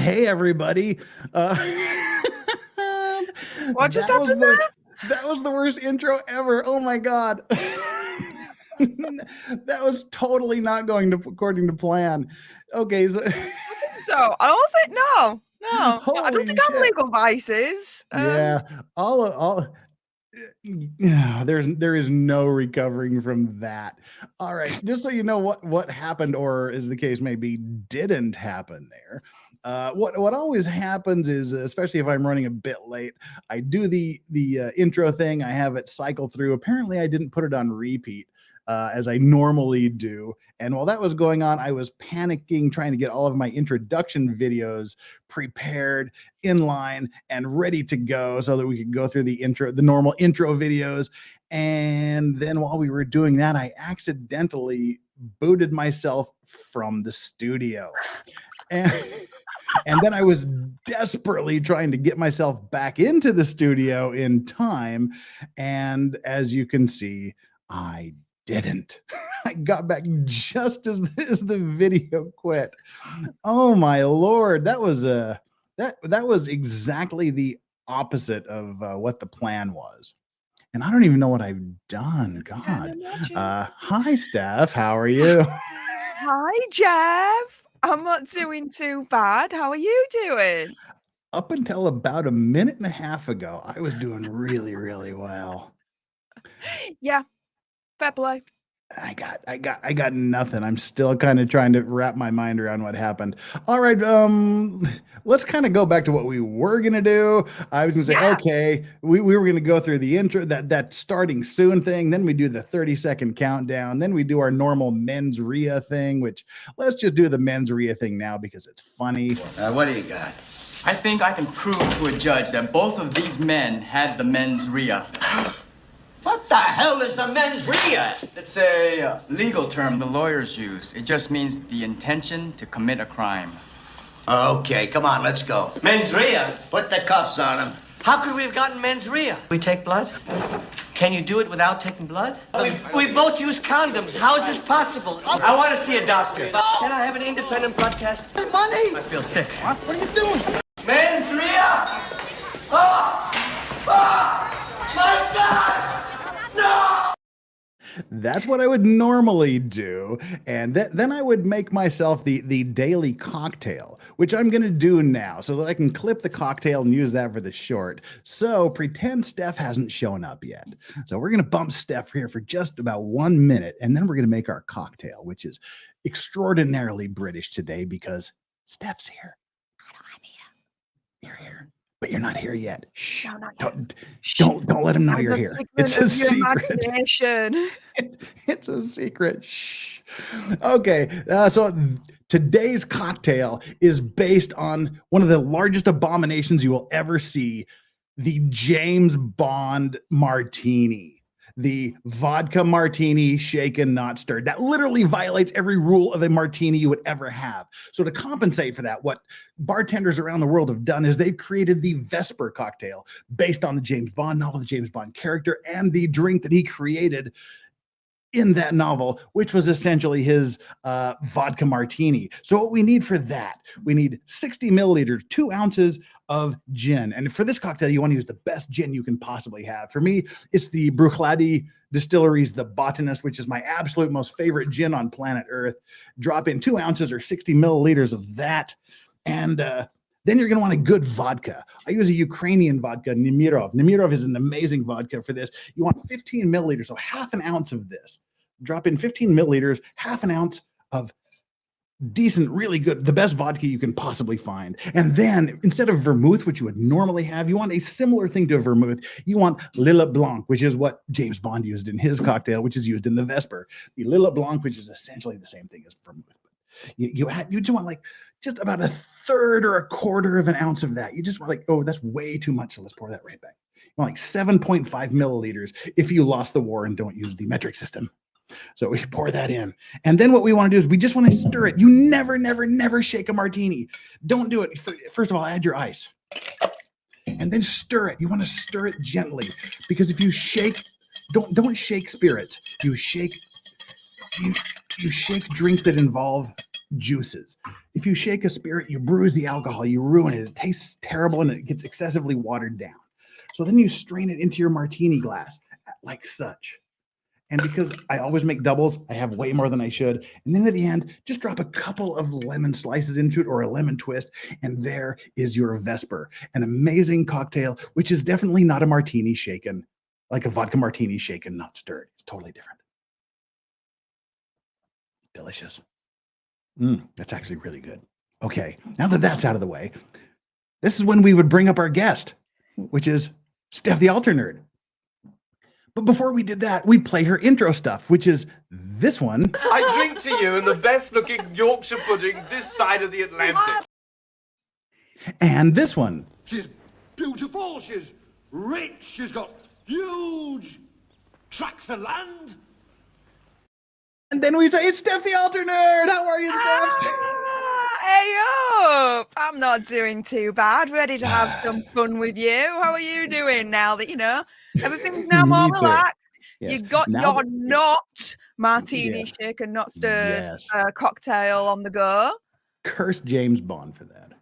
Hey, everybody. What just happened there? That was the worst intro ever. Oh my God. That was totally not going according to plan. Okay, so So I don't think no. I holy don't think I'm shit. legal vices. Yeah, there is no recovering from that. All right, just so you know what happened, or as the case may be, didn't happen there. What always happens is, especially if I'm running a bit late, I do the intro thing. I have it cycle through. Apparently, I didn't put it on repeat as I normally do. And while that was going on, I was panicking, trying to get all of my introduction videos prepared, in line, and ready to go so that we could go through the normal intro videos. And then while we were doing that, I accidentally booted myself from the studio. And then I was desperately trying to get myself back into the studio in time. And as you can see, I didn't. I got back just as the video quit. Oh my Lord, that was that was exactly the opposite of what the plan was. And I don't even know what I've done. God. Hi, Steph. How are you? Hi, Jeff. I'm not doing too bad. How are you doing? Up until about a minute and a half ago, I was doing really, really well. Yeah, fair play. I got nothing. I'm still kind of trying to wrap my mind around what happened. All right, let's kind of go back to what we were gonna do. I was gonna say, okay, we were gonna go through the intro, that starting soon thing, then we do the 30-second countdown, then we do our normal mens rea thing, which let's just do the mens rea thing now because it's funny. What do you got? I think I can prove to a judge that both of these men had the mens rea. What the hell is a mens rea? It's a legal term the lawyers use. It just means the intention to commit a crime. Okay, come on, let's go. Mens rea? Put the cuffs on him. How could we have gotten mens rea? We take blood? Can you do it without taking blood? We both use condoms. How is this possible? I want to see a doctor. Can I have an independent blood test? Money! I feel sick. What are you doing? Mens rea! Oh! Oh! My God! No! That's what I would normally do. And then I would make myself the daily cocktail, which I'm going to do now so that I can clip the cocktail and use that for the short. So pretend Steph hasn't shown up yet. So we're going to bump Steph here for just about 1 minute, and then we're going to make our cocktail, which is extraordinarily British today because Steph's here. I'm here. You're here. But you're not here yet. Shh. No, not yet. Don't let him know you're here. It's a secret. It's a secret. Shh. Okay. So today's cocktail is based on one of the largest abominations you will ever see, the James Bond martini. The vodka martini, shaken, not stirred. That literally violates every rule of a martini you would ever have. So to compensate for that, what bartenders around the world have done is they've created the Vesper cocktail based on the James Bond novel, the James Bond character, and the drink that he created in that novel, which was essentially his vodka martini. So what we need for that, we need 60 milliliters, 2 ounces of gin. And for this cocktail, you want to use the best gin you can possibly have. For me, it's the Bruichladdich Distillery's The Botanist, which is my absolute most favorite gin on planet Earth. Drop in 2 ounces or 60 milliliters of that. And then you're going to want a good vodka. I use a Ukrainian vodka, Nemirov. Nemirov is an amazing vodka for this. You want 15 milliliters, so half an ounce of this. Drop in 15 milliliters, half an ounce of decent, really good, the best vodka you can possibly find. And then instead of vermouth, which you would normally have, you want a similar thing to a vermouth. You want Lillet Blanc, which is what James Bond used in his cocktail, which is used in the Vesper. The Lillet Blanc, which is essentially the same thing as vermouth. You just want like just about a third or a quarter of an ounce of that. You just want like, oh, that's way too much. So let's pour that right back. You want like 7.5 milliliters if you lost the war and don't use the metric system. So we pour that in. And then what we want to do is we just want to stir it. You never, never, never shake a martini. Don't do it. First of all, add your ice. And then stir it. You want to stir it gently. Because if you shake, don't shake spirits. You shake drinks that involve juices. If you shake a spirit, you bruise the alcohol, you ruin it. It tastes terrible and it gets excessively watered down. So then you strain it into your martini glass like such. And because I always make doubles, I have way more than I should. And then at the end, just drop a couple of lemon slices into it or a lemon twist. And there is your Vesper, an amazing cocktail, which is definitely not a martini shaken, like a vodka martini shaken, not stirred. It's totally different. Delicious. That's actually really good. Okay, now that that's out of the way, this is when we would bring up our guest, which is Steph the Alter Nerd. But before we did that, we'd play her intro stuff, which is this one. I drink to you in the best looking Yorkshire pudding this side of the Atlantic. And this one. She's beautiful, she's rich, she's got huge tracts of land. And then we say, it's Steph the Alter Nerd. How are you, Steph? Hey up! I'm not doing too bad. Ready to have some fun with you. How are you doing now that, everything's now more relaxed? Yes. You got now your not martini shaken, not stirred cocktail on the go. Curse James Bond for that.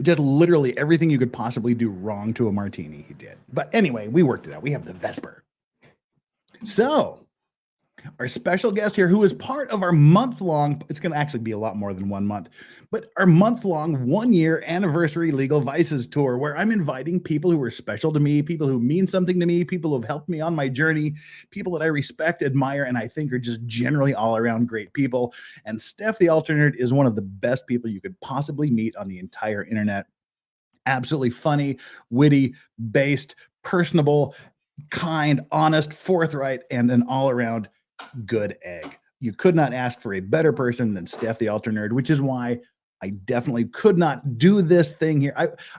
Just literally everything you could possibly do wrong to a martini, he did. But anyway, we worked it out. We have the Vesper. So, our special guest here, who is part of our month-long, it's going to actually be a lot more than 1 month, but our month-long 1-year anniversary Legal Vices tour, where I'm inviting people who are special to me, people who mean something to me, people who have helped me on my journey, people that I respect, admire, and I think are just generally all-around great people. And Steph the Alter Nerd is one of the best people you could possibly meet on the entire internet. Absolutely funny, witty, based, personable, kind, honest, forthright, and an all-around good egg. You could not ask for a better person than Steph the Alter Nerd, which is why I definitely could not do this thing here.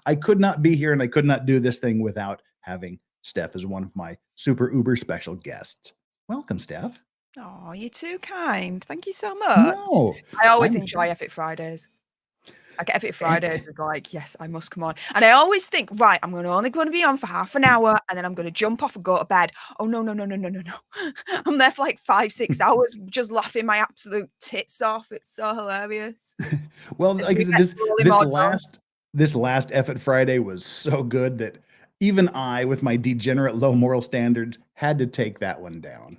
I could not be here and I could not do this thing without having Steph as one of my super uber special guests. Welcome, Steph. Oh, you're too kind. Thank you so much. No, I always enjoy Effort Fridays. I get Effort Fridays is like, yes, I must come on. And I always think, right, I'm only going to be on for half an hour and then I'm going to jump off and go to bed. Oh, no. I'm there for like 5-6 hours just laughing my absolute tits off. It's so hilarious. Well, like this last Effort Friday was so good that even I, with my degenerate low moral standards, had to take that one down.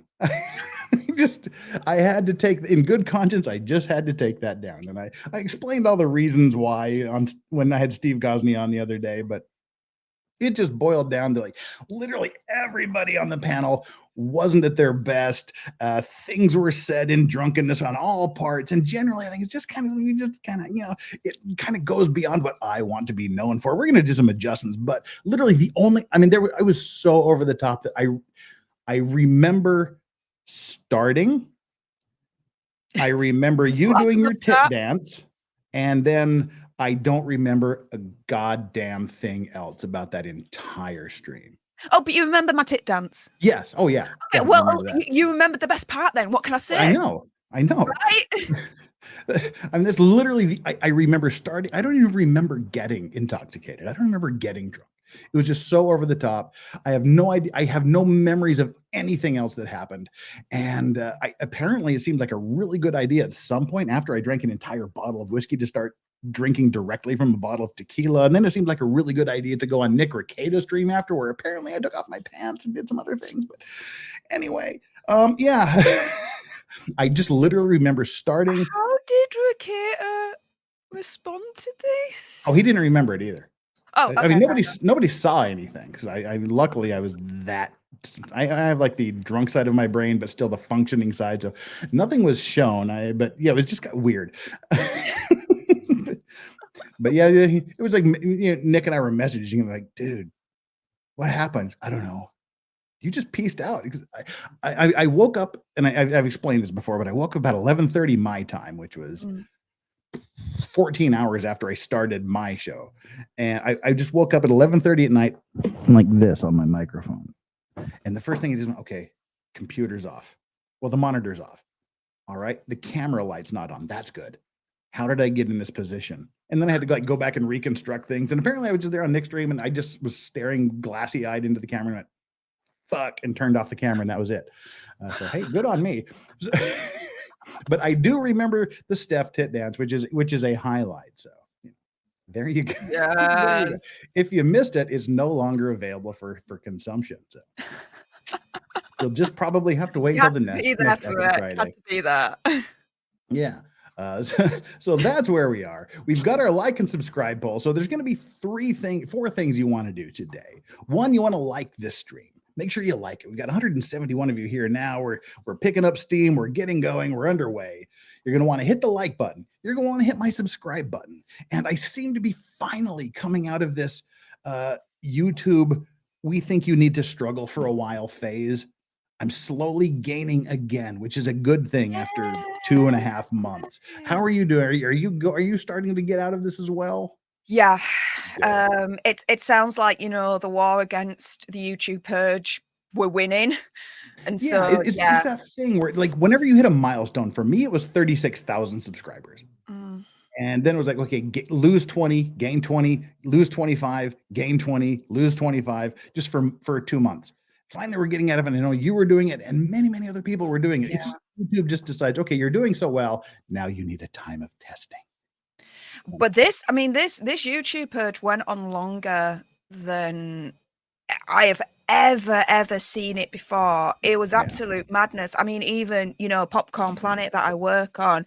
I had to take, in good conscience, I just had to take that down. And I explained all the reasons why when I had Steve Gosney on the other day, but it just boiled down to like literally everybody on the panel wasn't at their best. Things were said in drunkenness on all parts. And generally, I think it's just kind of, it kind of goes beyond what I want to be known for. We're going to do some adjustments, but literally I was so over the top that I remember starting. I remember you doing your tit dance, and then I don't remember a goddamn thing else about that entire stream. Oh, but you remember my tit dance? Yes. Oh, yeah. Okay, well, you remembered the best part then. What can I say? I know. Right? I mean, that's literally, I remember starting. I don't even remember getting intoxicated. I don't remember getting drunk. It was just so over the top. I have no idea. I have no memories of anything else that happened. And apparently it seemed like a really good idea at some point after I drank an entire bottle of whiskey to start drinking directly from a bottle of tequila. And then it seemed like a really good idea to go on Nick Recado's stream after, where apparently I took off my pants and did some other things. But anyway, yeah. I just literally remember starting. How did Recato respond to this? Oh, he didn't remember it either. Oh, okay, I mean, nobody saw anything because luckily I was that. I have like the drunk side of my brain, but still the functioning side. So nothing was shown. But yeah, it was just weird. But yeah, it was like Nick and I were messaging like, dude, what happened? I don't know. You just pieced out because I woke up, and I've explained this before, but I woke up about 11:30 my time, which was 14 hours after I started my show. And I just woke up at 11:30 at night like this on my microphone. And the first thing is, okay, computer's off. Well, the monitor's off. All right. The camera light's not on. That's good. How did I get in this position? And then I had to go back and reconstruct things. And apparently I was just there on Nick's stream and I just was staring glassy eyed into the camera and went, fuck, and turned off the camera. And that was it. So, hey, good on me. But I do remember the Steph tit dance, which is a highlight. So there you go. Yes. If you missed it, it's no longer available for consumption. So you'll just probably have to wait till the next Epic Friday. Had to be there. Yeah. So that's where we are. We've got our like and subscribe poll. So there's going to be four things you want to do today. One, you want to like this stream. Make sure you like it. We've got 171 of you here now. We're picking up steam. We're getting going. We're underway. You're going to want to hit the like button. You're going to want to hit my subscribe button. And I seem to be finally coming out of this YouTube, we think you need to struggle for a while phase. I'm slowly gaining again, which is a good thing after 2.5 months. How are you doing? Are you starting to get out of this as well? Yeah. It sounds like, the war against the YouTube purge, we're winning. And so it's that thing where, like, whenever you hit a milestone, for me, it was 36,000 subscribers. And then it was like, okay, lose 20, gain 20, lose 25, gain 20, lose 25, just for 2 months. Finally, we're getting out of it. I know you were doing it, and many, many other people were doing it. Yeah. It's just, YouTube just decides, okay, you're doing so well. Now you need a time of testing. But this YouTube purge went on longer than I have ever seen it before. It was absolute madness. I mean, even, Popcorn Planet that I work on,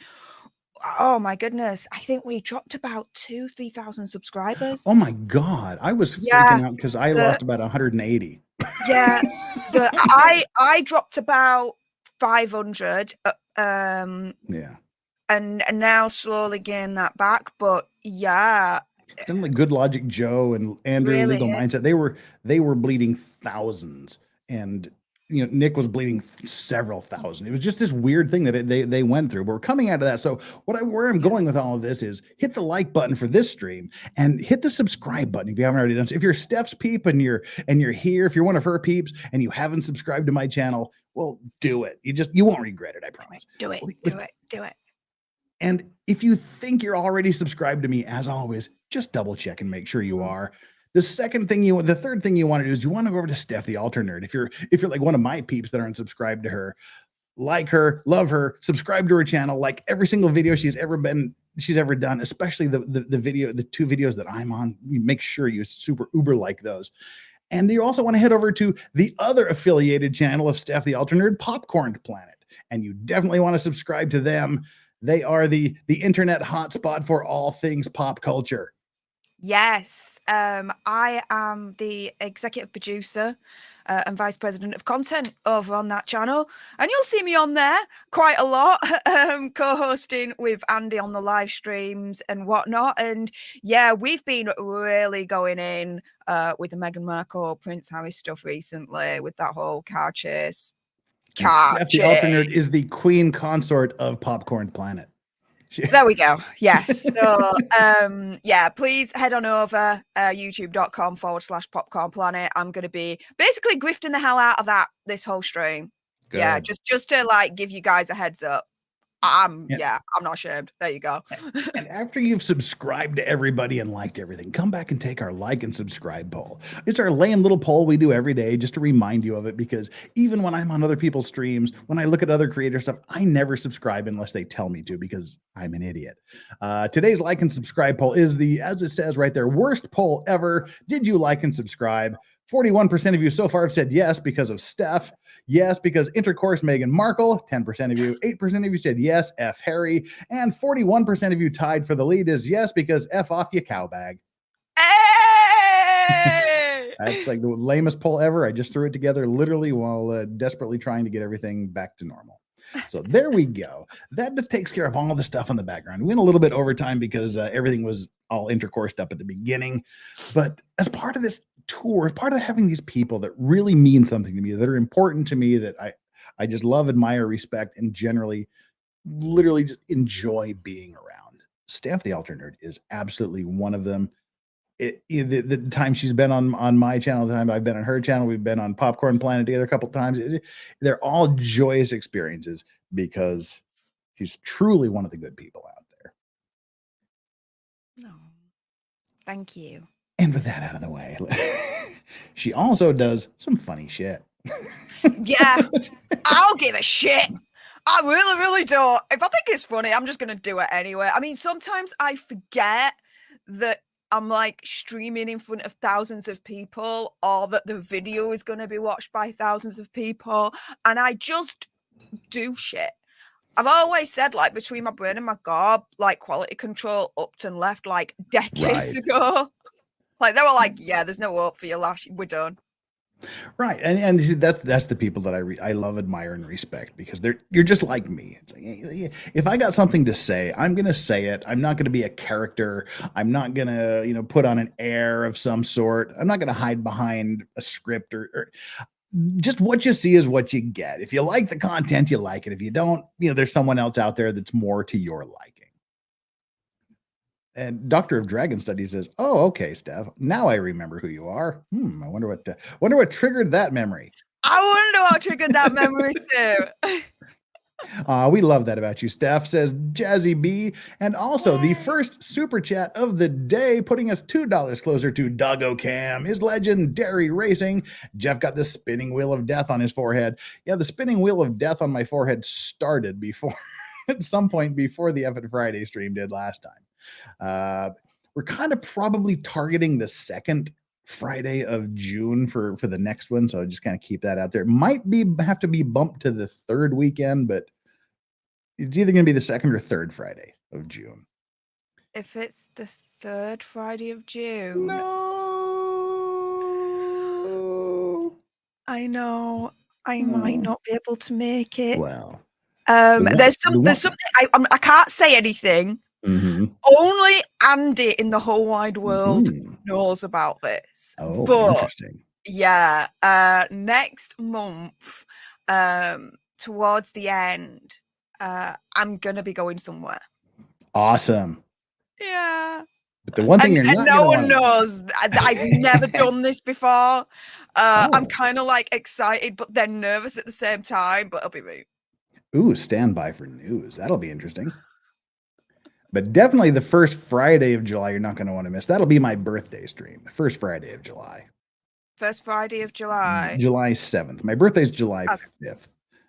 oh my goodness, I think we dropped about 3,000 subscribers. Oh my God. I was freaking out because I lost about 180. Yeah. I dropped about 500. And now slowly gain that back. But yeah. Then like Good Logic Joe and Andrew really Legal Mindset, they were bleeding thousands, and Nick was bleeding several thousand. It was just this weird thing that they went through. But we're coming out of that. So where I'm going with all of this is hit the like button for this stream and hit the subscribe button if you haven't already done so. If you're Steph's peep and you're here, if you're one of her peeps and you haven't subscribed to my channel, well, do it. You won't regret it, I promise. Do it. And if you think you're already subscribed to me, as always, just double check and make sure you are. The third thing you want to do is you want to go over to Steph the Alter Nerd. If you're like one of my peeps that aren't subscribed to her, like her, love her, subscribe to her channel, like every single video she's ever done, especially the 2 videos that I'm on. Make sure you super uber like those. And you also want to head over to the other affiliated channel of Steph the Alter Nerd, Popcorn Planet. And you definitely want to subscribe to them. They are the internet hotspot for all things pop culture. Yes. I am the executive producer and vice president of content over on that channel. And you'll see me on there quite a lot, co-hosting with Andy on the live streams and whatnot. And yeah, we've been really going in with the Meghan Markle, Prince Harry stuff recently with that whole car chase. Steph the Alter Nerd is the queen consort of Popcorn Planet. There we go. Yes. So, please head on over youtube.com/Popcorn Planet. I'm going to be basically grifting the hell out of this whole stream. Good. Yeah. Just to like give you guys a heads up. I'm not ashamed. There you go. And after you've subscribed to everybody and liked everything, come back and take our like and subscribe poll. It's our lame little poll we do every day just to remind you of it, because even when I'm on other people's streams, when I look at other creator stuff, I never subscribe unless they tell me to, because I'm an idiot. Today's like and subscribe poll is as it says right there, worst poll ever. Did you like and subscribe? 41% of you so far have said yes because of Steph. Yes, because intercourse Meghan Markle. 10% of you. 8% of you said yes, F Harry. And 41% of you tied for the lead is yes because F off you cow bag. Hey! That's like the lamest poll ever. I just threw it together literally while desperately trying to get everything back to normal. So there we go. That takes care of all the stuff on the background. We went a little bit over time because everything was all intercoursed up at the beginning. But as part of this tour, part of having these people that really mean something to me, that are important to me, that I just love, admire, respect, and generally literally just enjoy being around. Steph the Alter Nerd is absolutely one of them. The time she's been on my channel, the time I've been on her channel, we've been on Popcorn Planet together a couple of times. They're all joyous experiences because she's truly one of the good people out there. Oh, thank you. And with that out of the way, she also does some funny shit. Yeah, I'll give a shit. I really, really don't. If I think it's funny, I'm just going to do it anyway. I mean, sometimes I forget that I'm like streaming in front of thousands of people or that the video is going to be watched by thousands of people. And I just do shit. I've always said, like, between my brain and my gob, like, quality control upped and left, like, decades ago. Like, they were like, yeah, there's no hope for you, Lash. We're done. Right. And that's the people that I love, admire, and respect, because you're just like me. It's like, if I got something to say, I'm going to say it. I'm not going to be a character. I'm not going to, put on an air of some sort. I'm not going to hide behind a script or just what you see is what you get. If you like the content, you like it. If you don't, there's someone else out there that's more to your liking. And Doctor of Dragon Studies says, "Oh, okay, Steph. Now I remember who you are. I wonder what triggered that memory." I wonder what triggered that memory too. We love that about you, Steph, says Jazzy B. And also the first super chat of the day, putting us $2 closer to Doggo Cam, is Legendary Racing. Jeff got the spinning wheel of death on his forehead. Yeah, the spinning wheel of death on my forehead started before at some point before the F Friday stream did last time. We're kind of probably targeting the second Friday of June for the next one, so just kind of keep that out there. It might have to be bumped to the third weekend, but it's either going to be the second or third Friday of June. If it's the third Friday of June, no, I know I might not be able to make it. Well, there's something I can't say anything. Mm-hmm. Only Andy in the whole wide world knows about this. Oh, but, interesting. Yeah, next month, towards the end, I'm gonna be going somewhere. Awesome. Yeah. But the one thing you're not no one knows. I've never done this before. I'm kind of like excited, but then nervous at the same time. But it'll be me. Ooh, stand by for news. That'll be interesting. But definitely the first Friday of July, you're not going to want to miss. That'll be my birthday stream, the first Friday of July. First Friday of July? July 7th. My birthday's July 5th.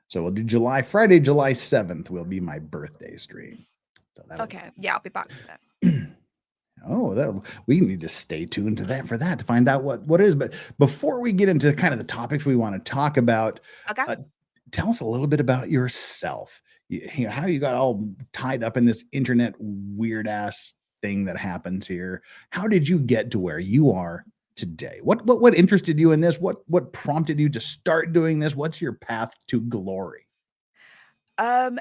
So we'll do Friday, July 7th will be my birthday stream. So okay. Yeah, I'll be back for that. We need to stay tuned to that to find out what is. But before we get into kind of the topics we want to talk about, tell us a little bit about yourself. How you got all tied up in this internet weird ass thing that happens here. How did you get to where you are today? What interested you in this? What prompted you to start doing this? What's your path to glory?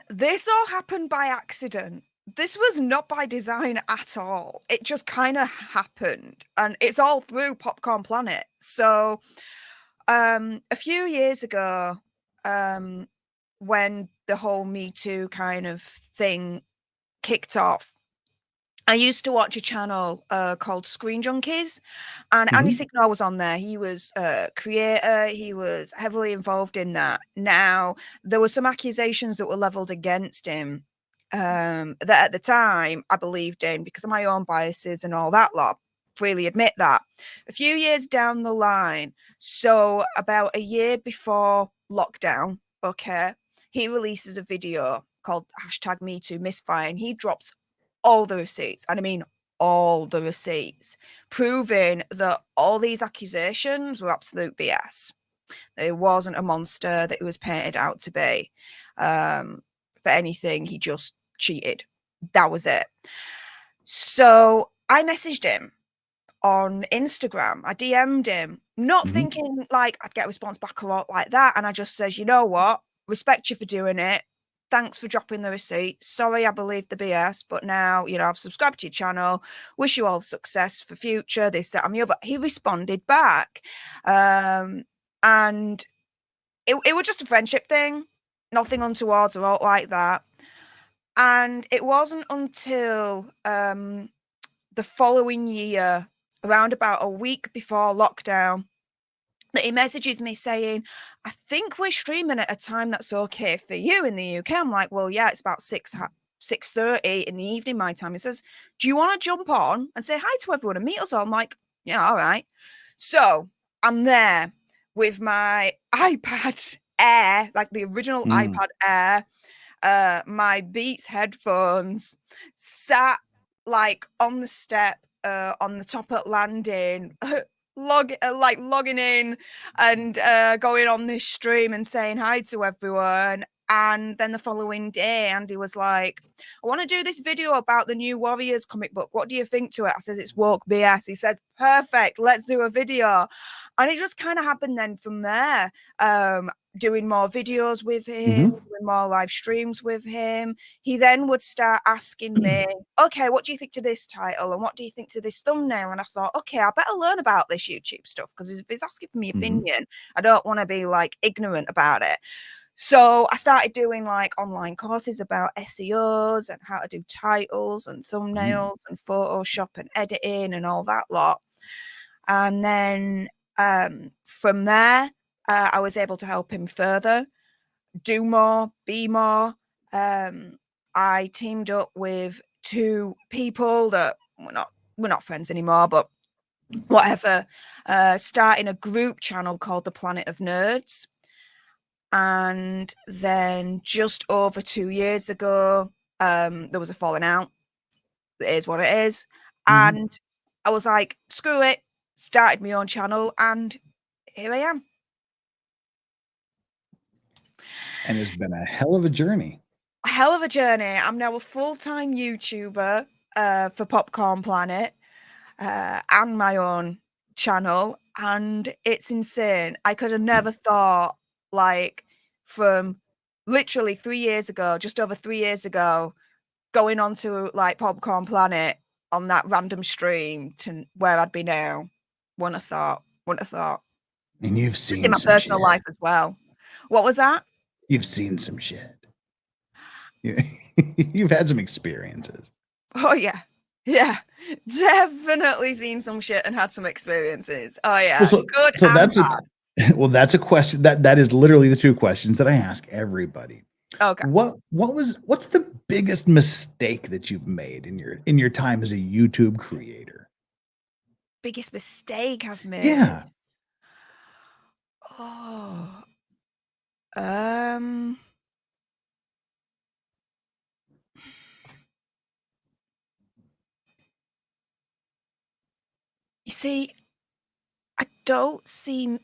This all happened by accident. This was not by design at all. It just kind of happened, and it's all through Popcorn Planet. So, a few years ago, when the whole Me Too kind of thing kicked off, I used to watch a channel called Screen Junkies, and Andy Signor was on there. He was a creator. He was heavily involved in that. Now, there were some accusations that were leveled against him that at the time I believed in because of my own biases and all that lot. Freely admit that. A few years down the line, so about a year before lockdown, he releases a video called #MeTooMisfire, and he drops all the receipts, and I mean all the receipts, proving that all these accusations were absolute BS. There wasn't a monster that he was painted out to be. For anything, he just cheated. That was it. So I messaged him on Instagram. I DM'd him, not thinking like I'd get a response back or like that. And I just says, you know what? Respect you for doing it. Thanks for dropping the receipt. Sorry, I believed the BS, but now, I've subscribed to your channel. Wish you all success for future, this, that, and the other. He responded back. And it was just a friendship thing. Nothing untowards or out like that. And it wasn't until the following year, around about a week before lockdown, that he messages me saying, I think we're streaming at a time that's okay for you in the UK. I'm like, well, yeah, it's about 6:30 in the evening, my time. He says, do you want to jump on and say hi to everyone and meet us all? I'm like, yeah, all right. So I'm there with my iPad Air, like the original iPad Air. my Beats headphones, sat like on the step on the top at landing, logging in and going on this stream and saying hi to everyone. And then the following day, Andy was like, I want to do this video about the new Warriors comic book. What do you think to it? I says, it's woke BS. He says, perfect, let's do a video. And it just kind of happened then from there. Doing more videos with him, doing more live streams with him. He then would start asking me, okay, what do you think to this title? And what do you think to this thumbnail? And I thought, okay, I better learn about this YouTube stuff, because if he's asking for my opinion, I don't want to be like ignorant about it. So I started doing like online courses about SEOs and how to do titles and thumbnails and Photoshop and editing and all that lot. And then from there, I was able to help him further, do more, be more. I teamed up with 2 people that we're not friends anymore, but whatever, starting a group channel called The Planet of Nerds. And then just over 2 years ago, there was a falling out. It is what it is. And I was like, screw it, started my own channel, and here I am. And it's been a hell of a journey. A hell of a journey. I'm now a full-time YouTuber for Popcorn Planet and my own channel, and it's insane. I could have never thought, like, from literally 3 years ago, just over 3 years ago, going on to like Popcorn Planet on that random stream to where I'd be now. Wouldn't have thought. And you've seen just in my personal life as well. What was that? You've seen some shit. You've had some experiences. Oh yeah. Yeah. Definitely seen some shit and had some experiences. Oh yeah. Well, good so and that's bad. that's a question that is literally the 2 questions that I ask everybody. Okay. What's the biggest mistake that you've made in your time as a YouTube creator? Biggest mistake I've made? Yeah. Oh. You see, I don't seem.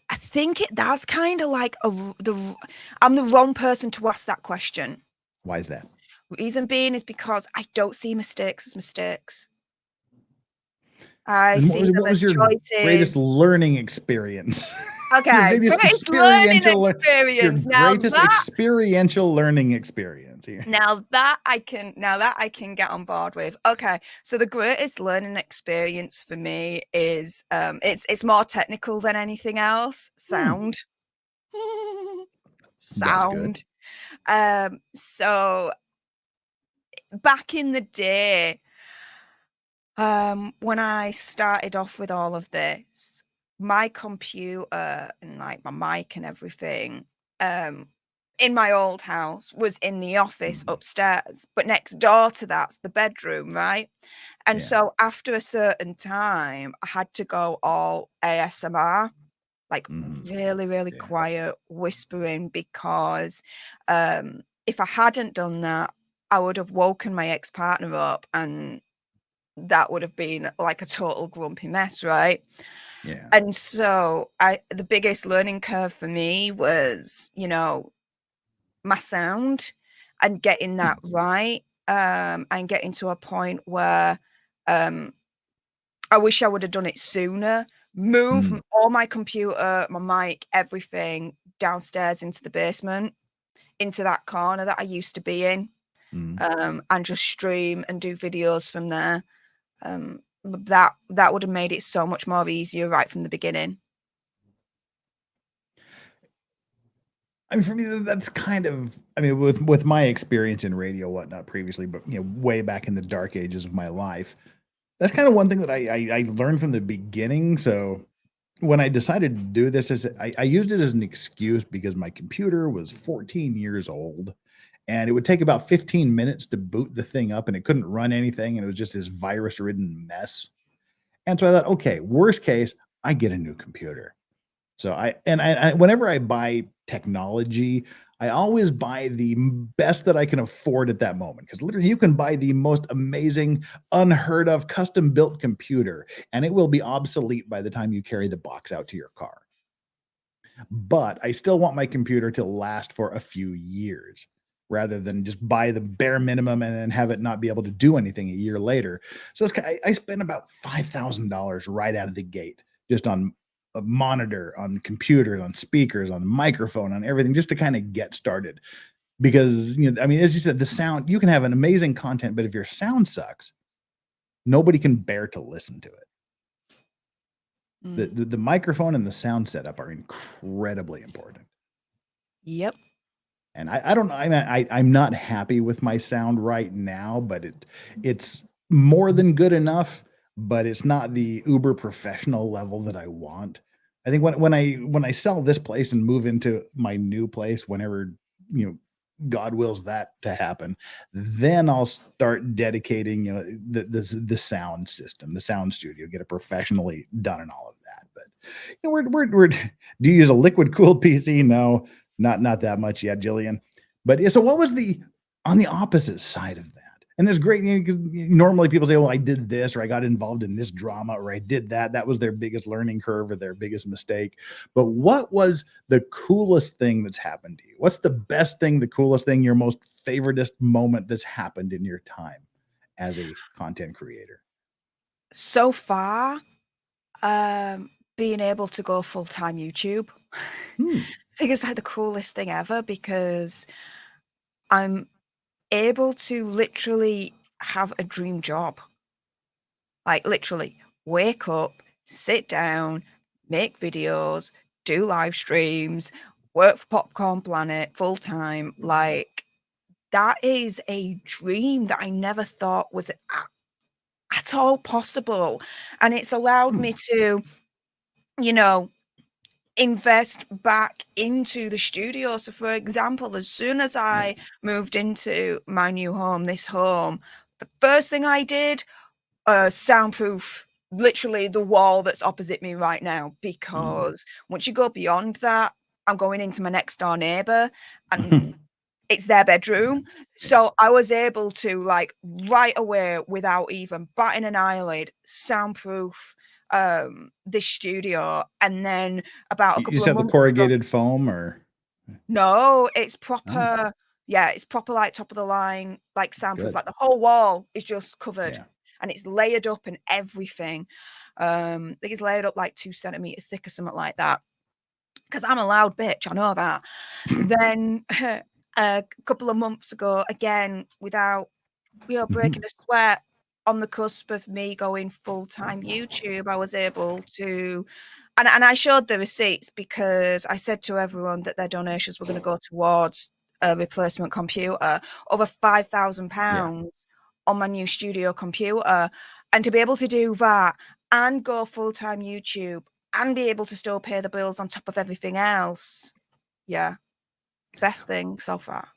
I think that's kind of like I'm the wrong person to ask that question. Why is that? Reason being is because I don't see mistakes as mistakes. I see them as your choices. greatest learning experience? Okay, greatest learning experience. Your greatest experiential learning experience here. Now that I can get on board with. Okay, so the greatest learning experience for me is it's more technical than anything else. Sound. Sound. So back in the day, when I started off with all of this, my computer and like my mic and everything in my old house was in the office upstairs, but next door to that's the bedroom, right? And so after a certain time, I had to go all ASMR, like really quiet whispering, because if I hadn't done that, I would have woken my ex-partner up, and that would have been like a total grumpy mess, right? Yeah. And so the biggest learning curve for me was, my sound and getting that right, and getting to a point where I wish I would have done it sooner. Move all my computer, my mic, everything downstairs into the basement, into that corner that I used to be in, and just stream and do videos from there. That would have made it so much more easier right from the beginning. I mean, for me, that's kind of, I mean, with my experience in radio, whatnot previously, but way back in the dark ages of my life, that's kind of one thing that I learned from the beginning. So when I decided to do this, I used it as an excuse because my computer was 14 years old, and it would take about 15 minutes to boot the thing up, and it couldn't run anything, and it was just this virus-ridden mess. And so I thought, okay, worst case, I get a new computer. So I whenever I buy technology, I always buy the best that I can afford at that moment, because literally you can buy the most amazing, unheard of, custom built computer, and it will be obsolete by the time you carry the box out to your car. But I still want my computer to last for a few years rather than just buy the bare minimum and then have it not be able to do anything a year later. So I spent about $5,000 right out of the gate just on a monitor, on computers, on speakers, on the microphone, on everything, just to kind of get started. Because, I mean, as you said, the sound, you can have an amazing content, but if your sound sucks, nobody can bear to listen to it. The microphone and the sound setup are incredibly important. Yep. And I don't know. I mean, I'm not happy with my sound right now, but it's more than good enough, but it's not the uber professional level that I want. I think when I sell this place and move into my new place, whenever, God wills that to happen, then I'll start dedicating, the sound system, the sound studio, get it professionally done and all of that. But we're do you use a liquid cooled PC? No, not that much yet, Jillian. But so what was on the opposite side of that? And it's great, because normally people say, well, I did this, or I got involved in this drama, or I did that. That was their biggest learning curve or their biggest mistake. But what was the coolest thing that's happened to you? What's the best thing, the coolest thing, your most favoritist moment that's happened in your time as a content creator? So far, being able to go full-time YouTube. I think it's like the coolest thing ever, because I'm able to literally have a dream job. Like literally wake up, sit down, make videos, do live streams, work for Popcorn Planet full time. Like that is a dream that I never thought was at all possible. And it's allowed me to, invest back into the studio. So for example, as soon as I moved into my new home, this home, the first thing I did, soundproof literally the wall that's opposite me right now, because once you go beyond that, I'm going into my next door neighbor and it's their bedroom. So I was able to, like, right away, without even batting an eyelid, soundproof this studio. And then about a couple You of said the months ago, corrugated foam, or no, it's proper. Yeah, it's proper, like top of the line, like soundproof. good. Like the whole wall is just covered, Yeah. and it's layered up and everything. I think it's layered up like 2 centimeters thick or something like that. Because I'm a loud bitch, I know that. Then a couple of months ago, again, without breaking a sweat, on the cusp of me going full-time YouTube, I was able to, and I showed the receipts, because I said to everyone that their donations were going to go towards a replacement computer, over £5,000 on my new studio computer. And to be able to do that and go full-time YouTube and be able to still pay the bills on top of everything else, best thing so far.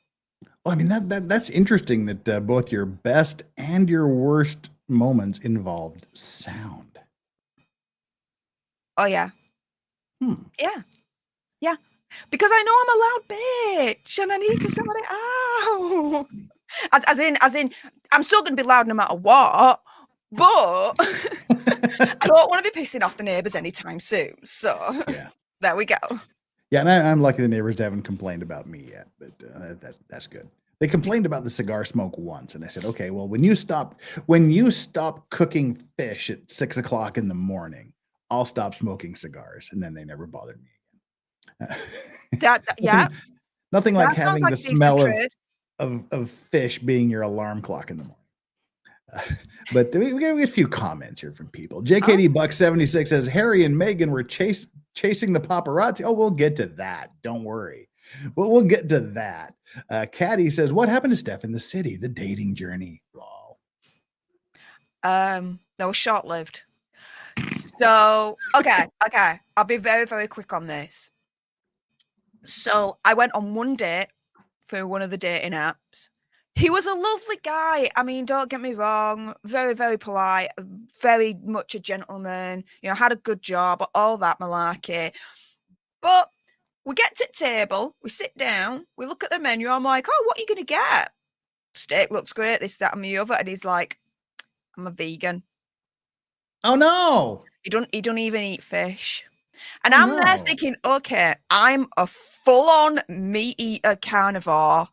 Well, I mean, that's interesting that both your best and your worst moments involved sound. Oh yeah. Yeah. Because I know I'm a loud bitch and I need to sort it out. As in, I'm still going to be loud no matter what, but I don't want to be pissing off the neighbors anytime soon. So there we go. Yeah, and I'm lucky the neighbors haven't complained about me yet, but that's good. They complained about the cigar smoke once, and I said, okay, well, when you stop cooking fish at 6 o'clock in the morning, I'll stop smoking cigars. And then they never bothered me again. Nothing like having the smell of fish being your alarm clock in the morning. But we get a few comments here from people. JKD Buck 76 says Harry and Meghan were chasing the paparazzi. Oh, we'll get to that. Don't worry. We'll get to that. Caddy says, what happened to Steph in the city? The dating journey. Lol. That was short-lived. So, okay. I'll be very, very quick on this. So I went on one date through one of the dating apps. He was a lovely guy. I mean, don't get me wrong. Very, very polite. Very much a gentleman. Had a good job. All that malarkey. But We get to the table, we sit down, we look at the menu. I'm like, oh, what are you going to get? Steak looks great, this, that, and the other. And he's like, I'm a vegan. Oh, no. He don't even eat fish. And I'm there thinking, okay, I'm a full-on meat eater carnivore.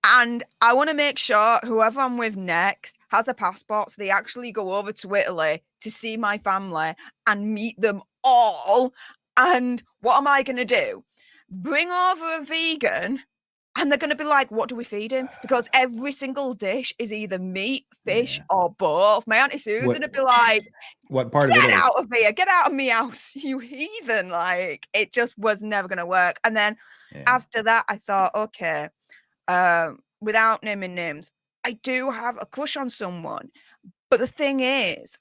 And I want to make sure whoever I'm with next has a passport so they actually go over to Italy to see my family and meet them all. And what am I going to do? Bring over a vegan and they're going to be like, what do we feed him? Because every single dish is either meat, fish, or both. My Auntie Susan would be like, what part of it? Get out of here. Get out of me house, you heathen. Like, it just was never going to work. And then after that, I thought, okay, without naming names, I do have a crush on someone. But the thing is,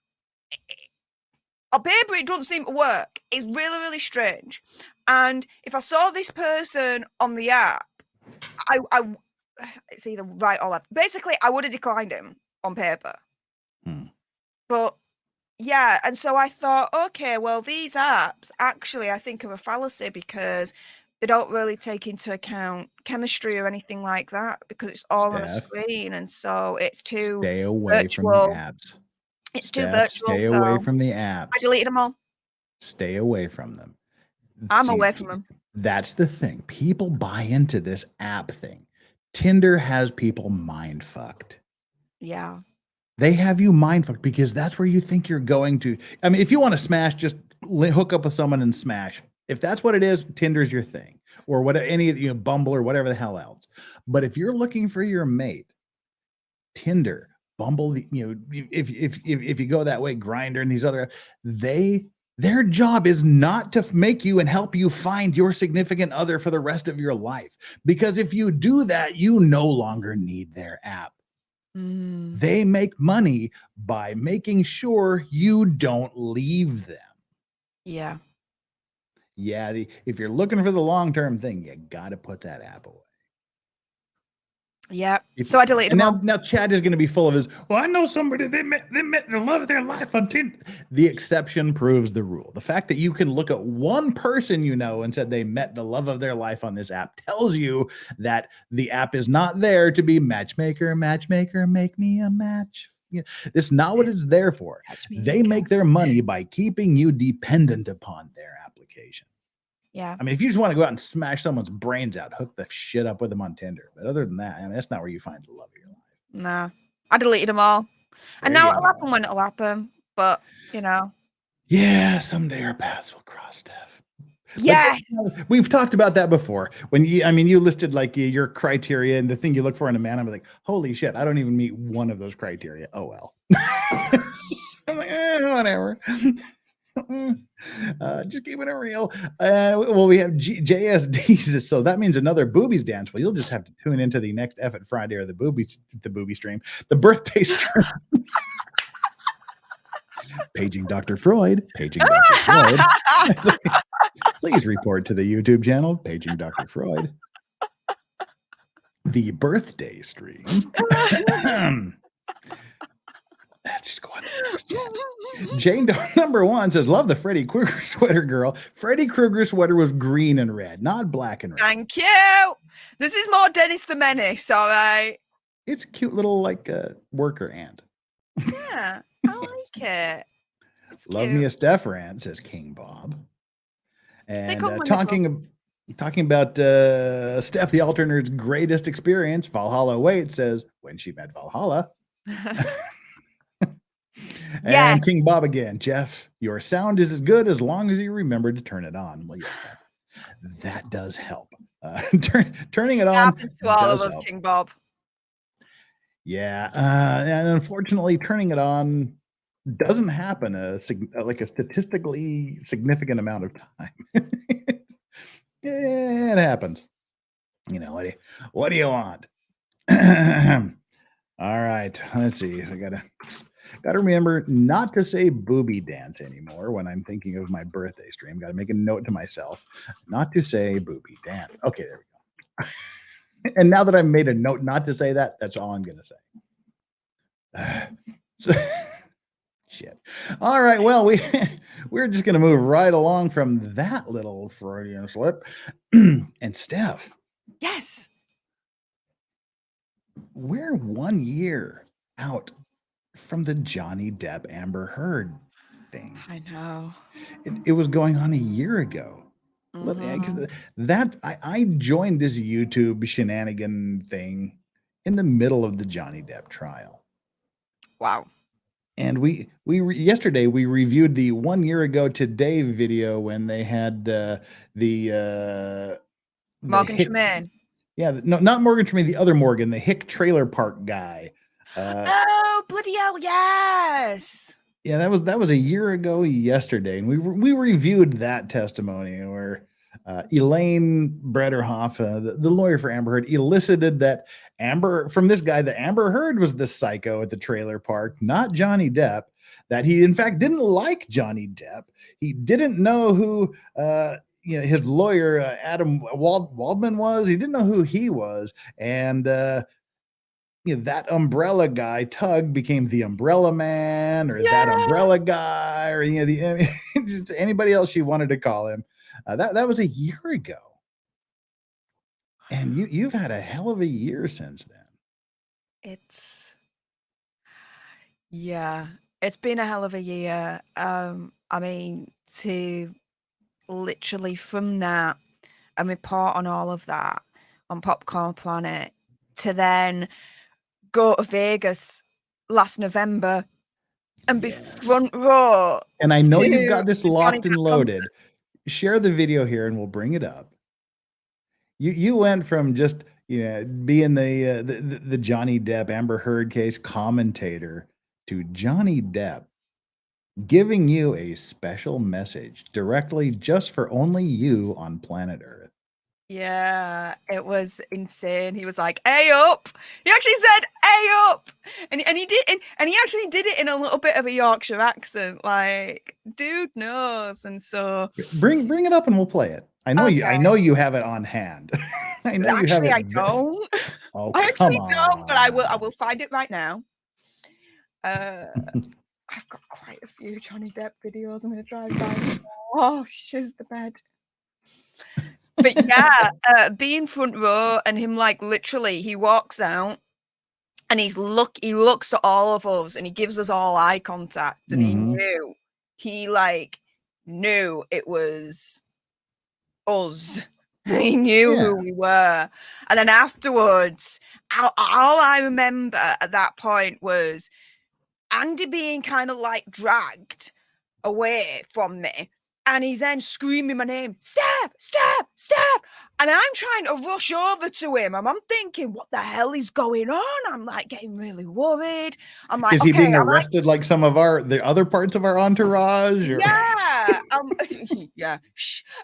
on paper, it doesn't seem to work. It's really, really strange. And if I saw this person on the app, it's either right or left. Basically, I would have declined him on paper. But yeah, and so I thought, okay, well, these apps actually, I think, are a fallacy because they don't really take into account chemistry or anything like that because it's all on a screen, and so it's too stay away virtual. from the apps. It's too virtual. Stay away from the apps. I deleted them all. Stay away from them. I'm away from them. That's the thing. People buy into this app thing. Tinder has people mind fucked. Yeah. They have you mind fucked because that's where you think you're going to. I mean, if you want to smash, just hook up with someone and smash. If that's what it is, Tinder's your thing, or what any Bumble or whatever the hell else. But if you're looking for your mate, Tinder, Bumble, if you go that way, Grindr and these other, their job is not to make you and help you find your significant other for the rest of your life. Because if you do that, you no longer need their app. They make money by making sure you don't leave them. Yeah. Yeah. If you're looking for the long-term thing, you got to put that app away. Yeah. So I deleted them. Now Chad is going to be full of his, well, I know somebody they met the love of their life on Tinder. The exception proves the rule. The fact that you can look at one person and said they met the love of their life on this app tells you that the app is not there to be matchmaker, make me a match. It's not what it's there for. They make their money by keeping you dependent upon their application. Yeah. I mean, if you just want to go out and smash someone's brains out, hook the shit up with them on Tinder. But other than that, I mean, that's not where you find the love of your life. Nah. I deleted them all. And now it'll happen when it'll happen. But, Yeah, someday our paths will cross, Steph. Yeah. We've talked about that before. When you listed like your criteria and the thing you look for in a man. I'm like, holy shit, I don't even meet one of those criteria. Oh, well. I'm like, whatever. Just keeping it real. Well, we have JSD, so that means another boobies dance. Well, you'll just have to tune into the next F at Friday or the booby stream, the birthday stream. Paging Dr. Freud. Please report to the YouTube channel, Paging Dr. Freud. The birthday stream. Let's just go on. Jane Doe number 1 says, love the Freddy Krueger sweater, girl. Freddy Krueger sweater was green and red, not black and red. Thank you. This is more Dennis the Menace, all right? It's a cute little worker ant. Yeah, I like it. It's love cute. me a Steph rant, says King Bob. And talking about Steph the Alter Nerd's greatest experience, Valhalla Wait says, when she met Valhalla. And King Bob again, Jeff, your sound is as good as long as you remember to turn it on. Well, yes, that does help. Turning it on happens to all of us, help. King Bob. Yeah, and unfortunately, turning it on doesn't happen a statistically significant amount of time. It happens. What do you want? All right, let's see. I gotta remember not to say booby dance anymore when I'm thinking of my birthday stream. Got to make a note to myself not to say booby dance. Okay, there we go. And now that I've made a note not to say that, that's all I'm gonna say. Shit. All right. Well, we we're just going to move right along from that little Freudian slip. And Steph. Yes. We're 1 year out from the Johnny Depp Amber Heard thing. I know. It was going on a year ago. I joined this YouTube shenanigan thing in the middle of the Johnny Depp trial. Wow. And yesterday we reviewed the 1 year ago today video when they had Morgan Tremaine. Yeah, no, not Morgan Tremaine, the other Morgan, the Hick Trailer Park guy. Oh, bloody hell, yes. Yeah, that was a year ago yesterday, and we reviewed that testimony where Elaine Brederhoff, the lawyer for Amber Heard, elicited that from this guy that Amber Heard was the psycho at the trailer park, not Johnny Depp. That he in fact didn't like Johnny Depp. He didn't know who his lawyer Adam Waldman was. He didn't know who he was, and that umbrella guy Tug became the umbrella man, or that umbrella guy, or anybody else she wanted to call him. That was a year ago, and you've had a hell of a year since then. It's been a hell of a year. I mean, to literally from that and report on all of that on Popcorn Planet to then go to Vegas last November and be front row. And I know you've got this locked and loaded. Share the video here and we'll bring it up. You went from just being the Johnny Depp Amber Heard case commentator to Johnny Depp giving you a special message directly just for only you on planet Earth. Yeah, it was insane. He was like, "Hey up!" He actually said, "Hey up," and he did, and he actually did it in a little bit of a Yorkshire accent. Like, dude knows, and so bring it up and we'll play it. I know you have it on hand. I know actually, you have it. I don't. Oh, I actually don't, but I will find it right now. I've got quite a few Johnny Depp videos. I'm going to try and find. Oh, shiz the bed. But yeah, being front row and him like literally, he walks out and he looks at all of us and he gives us all eye contact and he knew it was us. He knew who we were. And then afterwards, all I remember at that point was Andy being kind of like dragged away from me. And he's then screaming my name, Steph, Steph, Steph. And I'm trying to rush over to him. And I'm thinking, what the hell is going on? I'm like getting really worried. I'm like, is he being arrested like some of the other parts of our entourage? Or? Yeah. Yeah.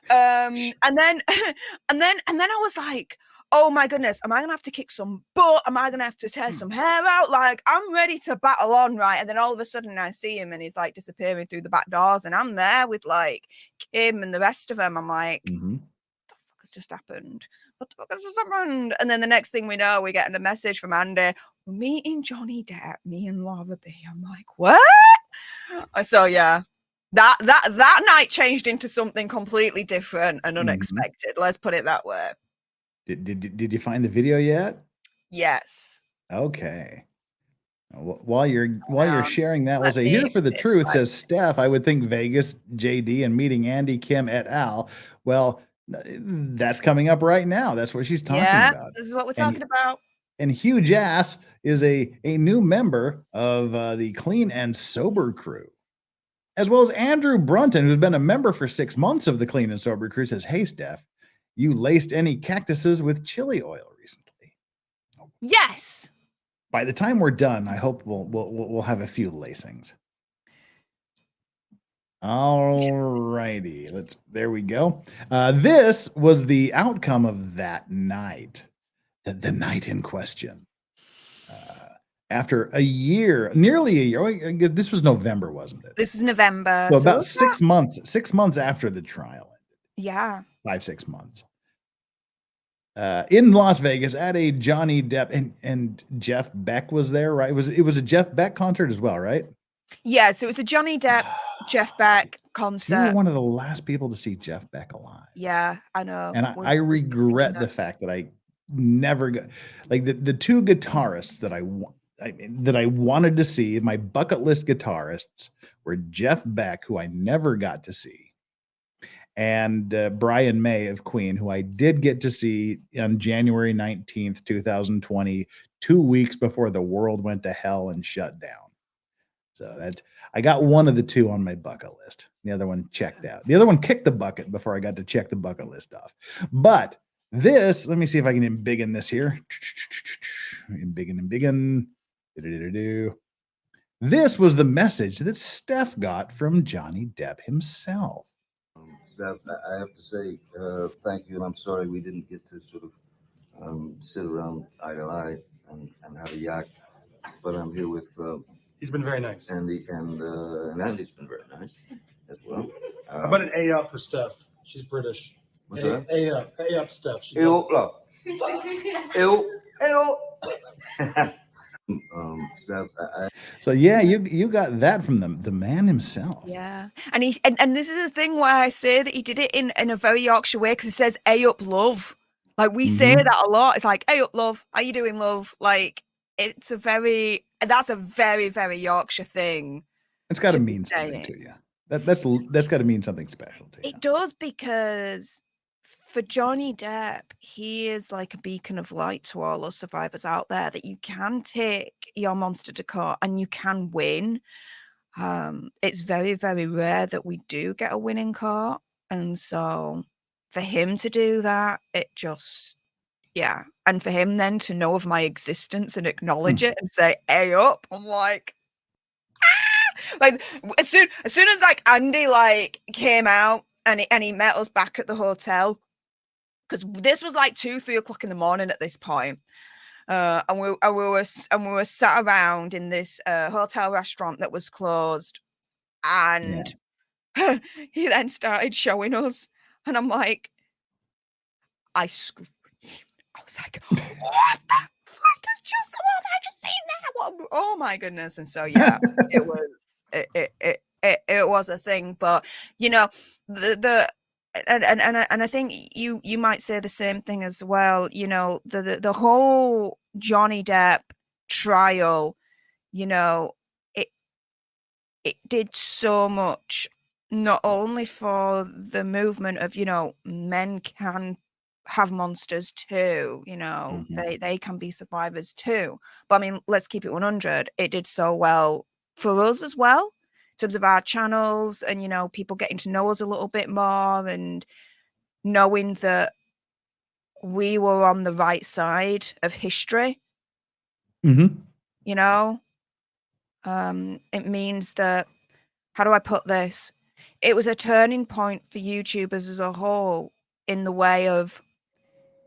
And then I was like, oh my goodness, am I gonna have to kick some butt? Am I gonna have to tear some hair out? Like, I'm ready to battle on, right? And then all of a sudden I see him and he's like disappearing through the back doors and I'm there with like Kim and the rest of them. I'm like, what the fuck has just happened? What the fuck has just happened? And then the next thing we know, we're getting a message from Andy, we're meeting Johnny Depp, me and Laura B. I'm like, what? So yeah. That night changed into something completely different and unexpected. Let's put it that way. Did you find the video yet? Yes. Okay. While you're sharing that, we'll say here for the truth, says Steph. I would think Vegas, JD, and meeting Andy Kim et al. Well, that's coming up right now. That's what she's talking about. This is what we're talking about. And Huge Ass is a new member of the Clean and Sober crew, as well as Andrew Brunton, who's been a member for 6 months of the Clean and Sober crew, says, "Hey, Steph, you laced any cactuses with chili oil recently?" Yes. By the time we're done, I hope we'll have a few lacings. All righty, there we go. This was the outcome of that night, the night in question. After nearly a year, this was November, wasn't it? This is November. So about 6 months. 6 months after the trial ended. Yeah. 5-6 months. In Las Vegas at a Johnny Depp and Jeff Beck was there, right? It was a Jeff Beck concert as well, right? Yeah, so it was a Johnny Depp, Jeff Beck concert. You were one of the last people to see Jeff Beck alive. Yeah, I know. And I regret the fact that I never got, like, the two guitarists that I wanted to see, my bucket list guitarists, were Jeff Beck, who I never got to see, and Brian May of Queen, who I did get to see on January 19th, 2020, 2 weeks before the world went to hell and shut down. So that I got one of the two on my bucket list. The other one checked out. The other one kicked the bucket before I got to check the bucket list off. But this, let me see if I can embiggen this here. Embiggen. This was the message that Steph got from Johnny Depp himself. Steph, I have to say thank you, and I'm sorry we didn't get to sort of sit around eye to eye and have a yak. But I'm here with. He's been very nice. And Andy's been very nice as well. How about an A up for Steph? She's British. What's that? A up, Steph. Steph, so yeah, you got that from the man himself. Yeah, and and this is the thing where I say that he did it in a very Yorkshire way, because he says "A up, love." Like we say that a lot. It's like "A up, love. How you doing, love?" Like that's a very very Yorkshire thing. It's got to mean something to you. That's got to mean something special to you. It does, because for Johnny Depp, he is like a beacon of light to all those survivors out there, that you can take your monster to court and you can win. It's very, very rare that we do get a win in court. And so for him to do that, it just, yeah. And for him then to know of my existence and acknowledge it and say, "Hey up," I'm like, ah! Like as soon as like Andy like came out and he met us back at the hotel, because this was like 2-3 o'clock in the morning at this point. And we were sat around in this hotel restaurant that was closed, and he then started showing us, and I'm like, I screamed. I was like, "What the fuck is just? What have I just seen that? What? Oh my goodness!" And so yeah, it was a thing. But you know, and I think you might say the same thing as well. You know, the whole Johnny Depp trial, you know, it did so much, not only for the movement of, you know, men can have monsters too, you know, they can be survivors too. But I mean, let's keep it 100. It did so well for us as well, in terms of our channels and, you know, people getting to know us a little bit more and knowing that we were on the right side of history. You know, it means that, how do I put this? It was a turning point for YouTubers as a whole, in the way of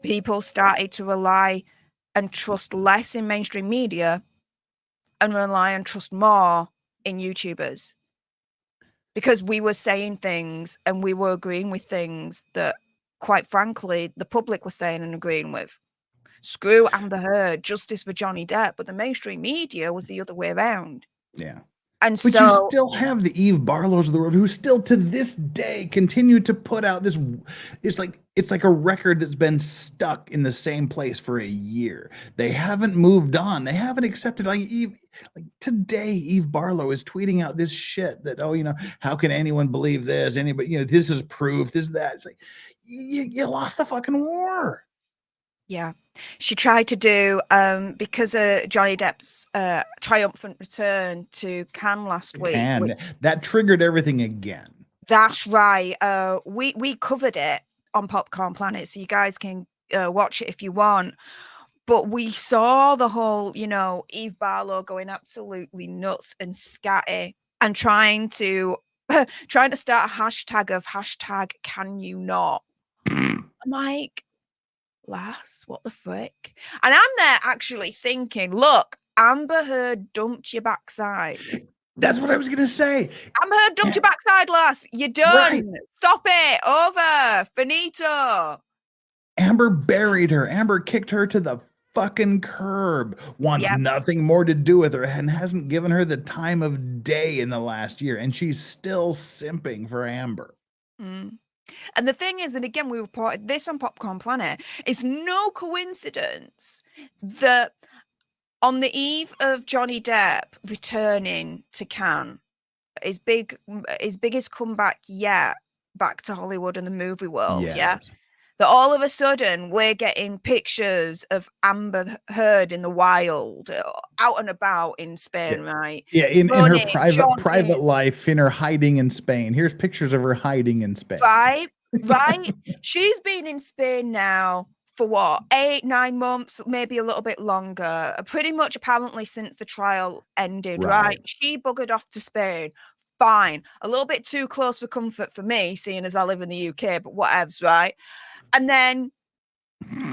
people started to rely and trust less in mainstream media and rely and trust more in YouTubers, because we were saying things and we were agreeing with things that, quite frankly, the public was saying and agreeing with. Screw Amber Heard, justice for Johnny Depp, but the mainstream media was the other way around. Yeah. And but so you still have the Eve Barlows of the world who still to this day continue to put out this. It's like a record that's been stuck in the same place for a year. They haven't moved on. They haven't accepted. Like today, Eve Barlow is tweeting out this shit that, oh, you know, how can anyone believe this? Anybody, you know, this is proof. This, that. It's like you lost the fucking war. Yeah, she tried to do because of Johnny Depp's triumphant return to Cannes last week. And that triggered everything again. That's right. We covered it on Popcorn Planet, so you guys can watch it if you want. But we saw the whole, you know, Eve Barlow going absolutely nuts and scatty and trying to start a hashtag can you not? I'm like, lass, what the frick? And I'm there actually thinking, look, Amber Heard dumped your backside. That's what I was gonna say. Amber Heard dumped your backside, lass. You're done. Right. Stop it. Over. Finito. Amber buried her. Amber kicked her to the fucking curb, wants Yep. nothing more to do with her, and hasn't given her the time of day in the last year, and she's still simping for Amber. Mm. And the thing is, and again, we reported this on Popcorn Planet, it's no coincidence that on the eve of Johnny Depp returning to Cannes, his biggest comeback yet back to Hollywood and the movie world, yeah, that all of a sudden we're getting pictures of Amber Heard in the wild, out and about in Spain, right? Yeah, in her private life, in her hiding in Spain. Here's pictures of her hiding in Spain. Right. She's been in Spain now for what, 8-9 months, maybe a little bit longer, pretty much apparently since the trial ended, right? She buggered off to Spain. Fine. A little bit too close for comfort for me, seeing as I live in the UK, but whatevs, right? And then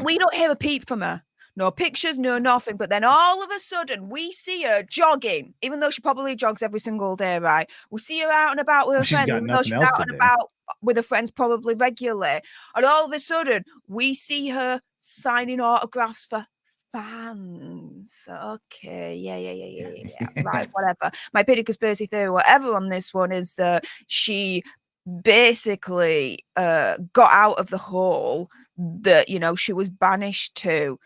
we don't hear a peep from her. No pictures, no nothing. But then all of a sudden, we see her jogging, even though she probably jogs every single day, right? We see her out and about with her friends, even though she's out and about with her friends probably regularly. And all of a sudden, we see her signing autographs for fans. Okay, yeah. Right, whatever. My petty conspiracy theory, whatever on this one, is that she basically got out of the hole that, you know, she was banished to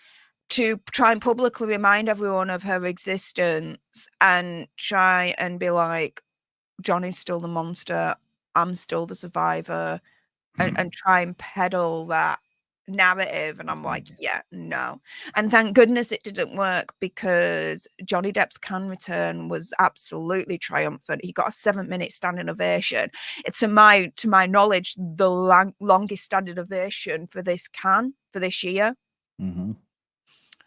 try and publicly remind everyone of her existence and try and be like, Johnny's still the monster, I'm still the survivor, and try and peddle that narrative. And I'm like, yeah, no. And thank goodness it didn't work, because Johnny Depp's Cannes return was absolutely triumphant. He got a 7-minute standing ovation. It's to my knowledge the longest standing ovation for this Cannes for this year.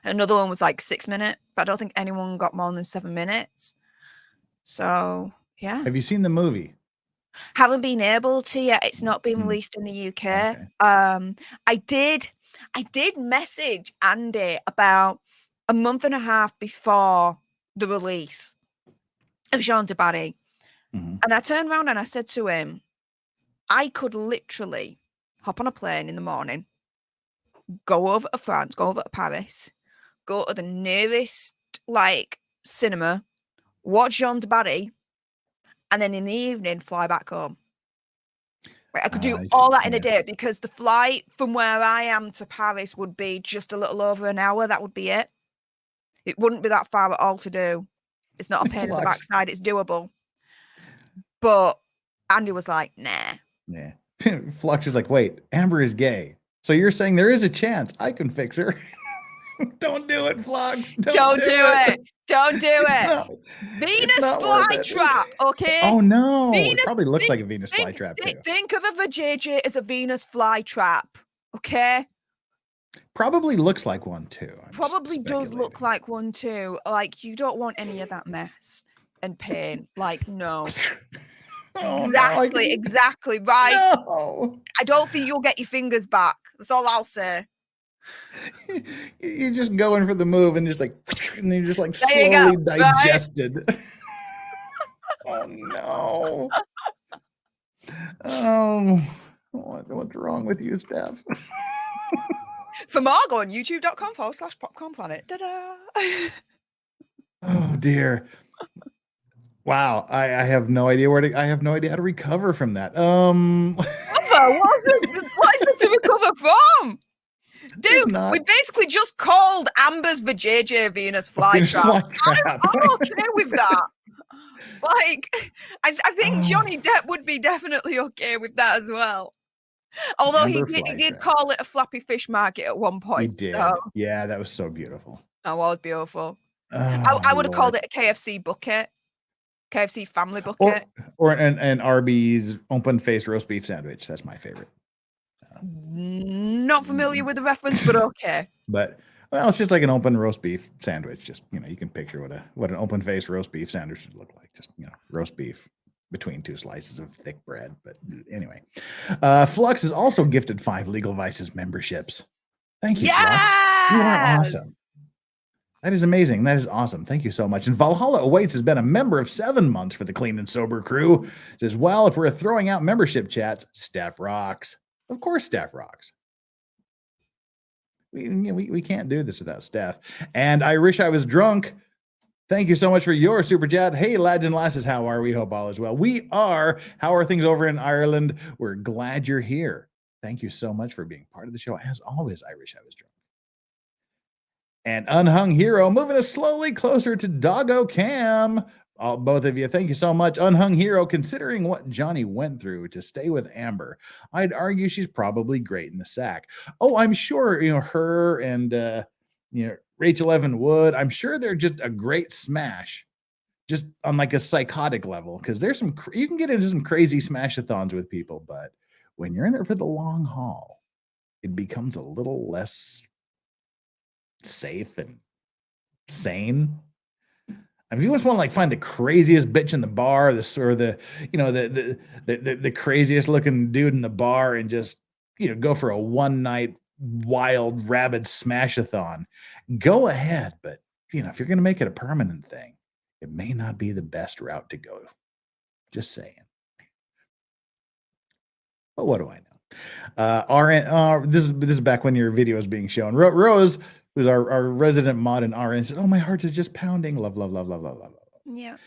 Another one was like 6 minutes, but I don't think anyone got more than 7 minutes. So yeah. Have you seen the movie? Haven't been able to yet. It's not been released in the UK. Okay. I did message Andy about a month and a half before the release of Jean de Barry. And I turned around and I said to him, I could literally hop on a plane in the morning, go over to France, go over to Paris, go to the nearest like cinema, watch Jean de Barry, and then in the evening fly back home. Right, I could do all that in a day, because the flight from where I am to Paris would be just a little over an hour. That would be it. It wouldn't be that far at all to do. It's not a pain in the backside. It's doable. But Andy was like, nah. Yeah. Flux is like, wait, Amber is gay. So you're saying there is a chance I can fix her? Don't do it, Flux. Don't do it. Don't do it. Venus flytrap, okay? Oh, no. It probably looks like a Venus flytrap, too. Think of a vajayjay as a Venus flytrap, okay? Probably looks like one, too. Probably does look like one, too. Like, you don't want any of that mess and pain. Like, no. Exactly, right? No. I don't think you'll get your fingers back. That's all I'll say. You're just going for the move and just like, and you're just like slowly digested. Right? Oh no. What's wrong with you, Steph? For more, go on youtube.com/popcornplanet. Ta-da. Oh dear. Wow, I have no idea I have no idea how to recover from that. What is it to recover from? Dude, we basically just called Amber's vajayjay Venus flytrap. I'm okay with that. Like, I think Johnny Depp would be definitely okay with that as well. Although he did call it a flappy fish market at one point. He did. So. Yeah, that was so beautiful. That was beautiful. I would have called it a KFC bucket. KFC family bucket. Or an Arby's open-faced roast beef sandwich. That's my favorite. Not familiar with the reference, but okay. But well, it's just like an open roast beef sandwich. Just, you know, you can picture what an open-faced roast beef sandwich would look like. Just, you know, roast beef between 2 slices of thick bread. But anyway, Flux is also gifted 5 Legal Vices memberships. Thank you, Flux. You are awesome. That is amazing. That is awesome. Thank you so much. And Valhalla Awaits has been a member of 7 months for the Clean and Sober crew. Says, well, if we're throwing out membership chats, Steph rocks. Of course, Steph rocks. we can't do this without Steph. And I wish I was drunk. Thank you so much for your super chat. Hey, lads and lasses, how are we? Hope all is well. We are. How are things over in Ireland? We're glad you're here. Thank you so much for being part of the show. As always, I wish I was drunk. And Unhung Hero moving us slowly closer to Doggo Cam. Both of you, thank you so much. Unhung Hero, considering what Johnny went through to stay with Amber, I'd argue she's probably great in the sack. Oh, I'm sure, her and, Rachel Evan Wood, I'm sure they're just a great smash, just on like a psychotic level, because there's you can get into some crazy smash-a-thons with people, but when you're in it for the long haul, it becomes a little less safe and sane. I mean, if you just want to like find the craziest bitch in the bar, the craziest looking dude in the bar, and just go for a one night wild rabid smash-a-thon, go ahead. But if you're going to make it a permanent thing, it may not be the best route to go. Just saying. But what do I know? This is back when your video was being shown. Rose, who's our resident mod in RN, said, "Oh, my heart is just pounding. Love, love, love, love, love, love." Yeah.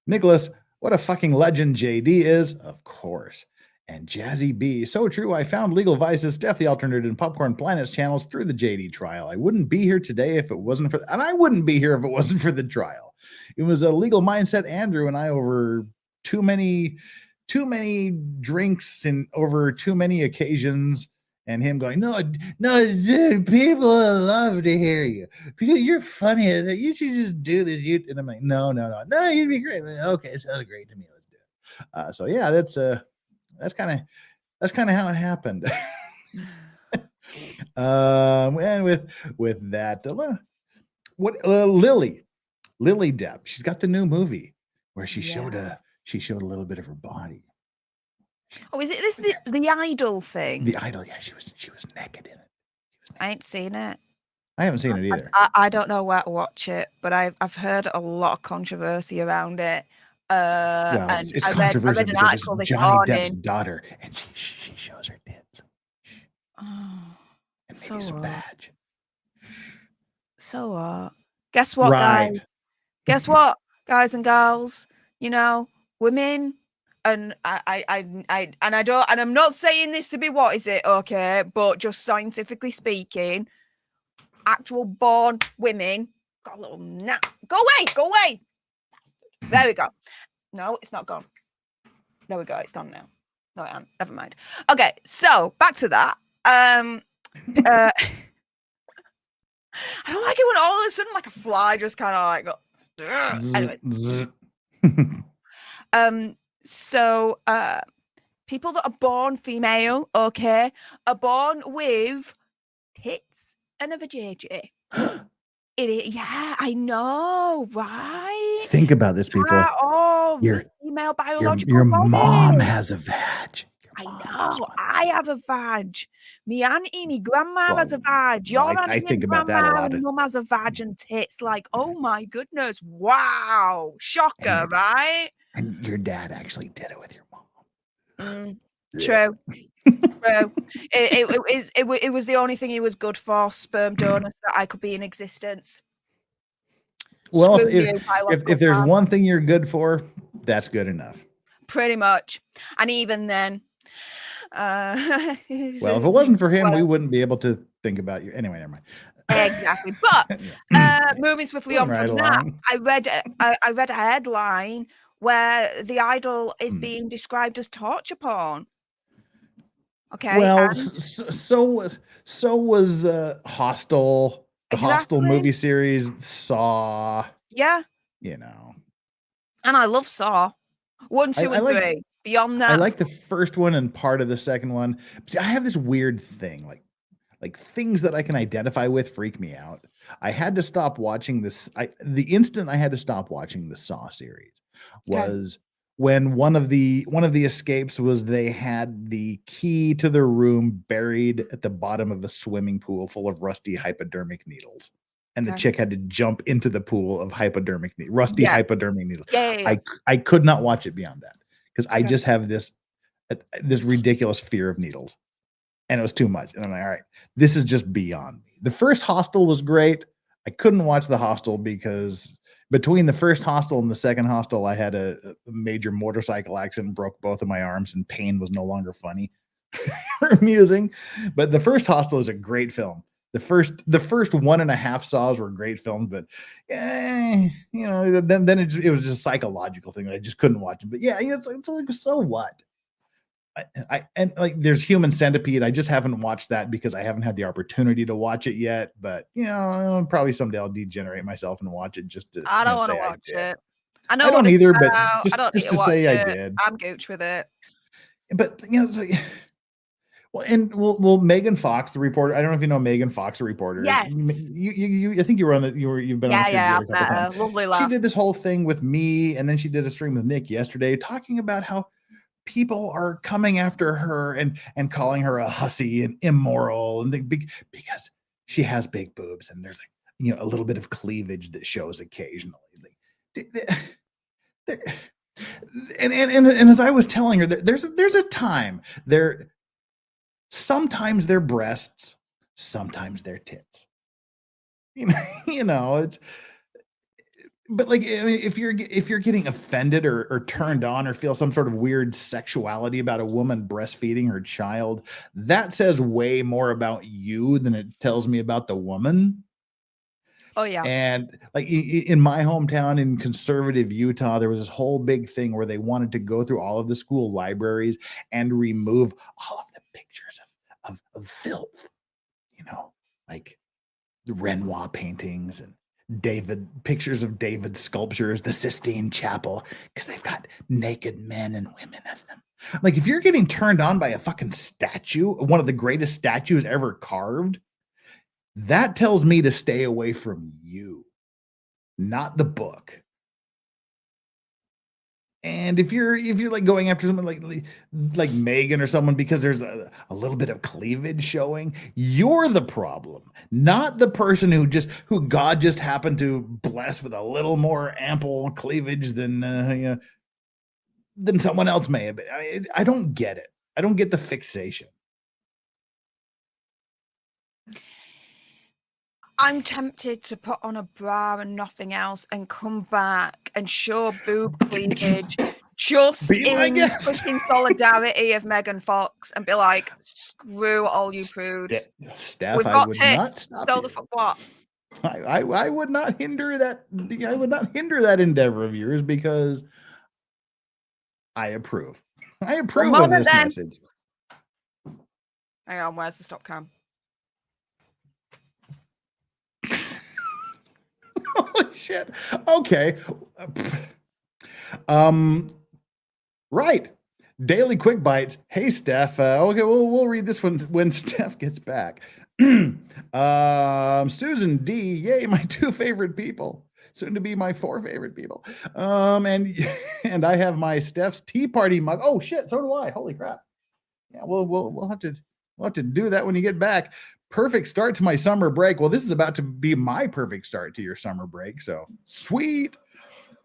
Nicholas, what a fucking legend JD is, of course. And Jazzy B, so true. I found Legal Vices, Steph the Alter Nerd, and Popcorn Planets channels through the JD trial. I wouldn't be here today if it wasn't for, and I wouldn't be here if it wasn't for the trial. It was a legal mindset. Andrew and I, over too many drinks and over too many occasions, and him going, no, dude, people love to hear you. You're funny. You should just do this. And I'm like, no, you'd be great. Okay, sounds great to me. Let's do it. So yeah, that's kind of how it happened. And with that, Lily Depp, she's got the new movie where she showed a little bit of her body. Oh, is it the Idol thing? The Idol, yeah, she was naked in it. I ain't seen it. I haven't seen it either. I don't know where to watch it, but I've heard a lot of controversy around it. And it's I controversial read an because article it's this Johnny morning. Depp's daughter, and she shows her tits. Oh, And maybe some badge. So what? Guess what, Right. guys? Guess what, guys and gals? Women, and I'm not saying this to be okay, but just scientifically speaking, actual born women got a little go away. There we go. No, it's not gone. There we go. It's gone now. No, it ain't. Never mind. Okay, so back to that. I don't like it when all of a sudden like a fly just kind of like go. Anyways. So people that are born female, okay, are born with tits and a vajayjay. Yeah, I know, right? Think about this, people. Your female biological your body. mom has a vag. I know. I have a vag. Me auntie, me grandma has a vag. Your auntie, I think about that a lot. Mum has a vag and tits. Like, oh my goodness, wow, shocker, right? And your dad actually did it with your mom. True. True. It was the only thing he was good for, sperm donors, that I could be in existence. Well, if there's one thing you're good for, that's good enough. Pretty much. And even then, well, if it wasn't for him, we wouldn't be able to think about you. Anyway, never mind. Exactly. But moving swiftly on from that, I read a headline where the Idol is being described as torture porn. Okay. Well, so was Hostel, the Hostel movie series, Saw. Yeah. And I love Saw 1, 2, and 3. Beyond that, I like the first one and part of the second one. See, I have this weird thing, like things that I can identify with freak me out. I had to stop watching this. The instant I had to stop watching the Saw series was when one of the escapes was they had the key to the room buried at the bottom of a swimming pool full of rusty hypodermic needles. And the chick had to jump into the pool of rusty hypodermic needles. Yeah. I could not watch it beyond that because I just have this ridiculous fear of needles, and it was too much. And I'm like, all right, this is just beyond me. The first Hostel was great. I couldn't watch the Hostel because between the first Hostel and the second Hostel, I had a major motorcycle accident and broke both of my arms, and pain was no longer funny or amusing. But the first Hostel is a great film. The first 1.5 Saws were great films, but then it was just a psychological thing that I just couldn't watch it. But yeah, it's like, so what? And like there's Human Centipede. I just haven't watched that because I haven't had the opportunity to watch it yet. But probably someday I'll degenerate myself and watch it just to. I don't want to watch it. I don't either, but I don't need just to to say watch I it. did. I'm gooch with it. But it's like, well, Megan Fox, the reporter. I don't know if you know Megan Fox, the reporter. Yes. I think you were on the. You've been on the Yeah, a couple times. lovely laugh. She did this whole thing with me, and then she did a stream with Nick yesterday, talking about how people are coming after her and calling her a hussy and immoral and because she has big boobs and there's like a little bit of cleavage that shows occasionally. And as I was telling her, there's a time there. Sometimes they're breasts, sometimes they're tits. It's. But like, I mean, if you're getting offended or turned on or feel some sort of weird sexuality about a woman breastfeeding her child, that says way more about you than it tells me about the woman. Oh yeah. And like in my hometown in conservative Utah, there was this whole big thing where they wanted to go through all of the school libraries and remove all of the pictures of filth, like the Renoir paintings and pictures of David sculptures, the Sistine Chapel, because they've got naked men and women in them. Like, if you're getting turned on by a fucking statue, one of the greatest statues ever carved, that tells me to stay away from you, not the book. And if you're like going after someone like Megan or someone because there's a little bit of cleavage showing, you're the problem, not the person who God just happened to bless with a little more ample cleavage than someone else may have. I don't get it. I don't get the fixation. I'm tempted to put on a bra and nothing else and come back and show boob cleavage just in fucking solidarity of Megan Fox and be like, screw all you prudes. Steph, We've got tits. So the fuck what? I would not hinder that. I would not hinder that endeavor of yours because I approve. I approve of this message. Hang on, where's the stop cam? Oh shit. Okay. Right. Daily quick bites. Hey Steph. Okay, we'll read this one when Steph gets back. Susan D. Yay, my 2 favorite people. Soon to be my 4 favorite people. And I have my Steph's Tea Party mug. Oh shit, so do I. Holy crap. Yeah, we'll have to do that when you get back. Perfect start to my summer break. Well, this is about to be my perfect start to your summer break. So sweet.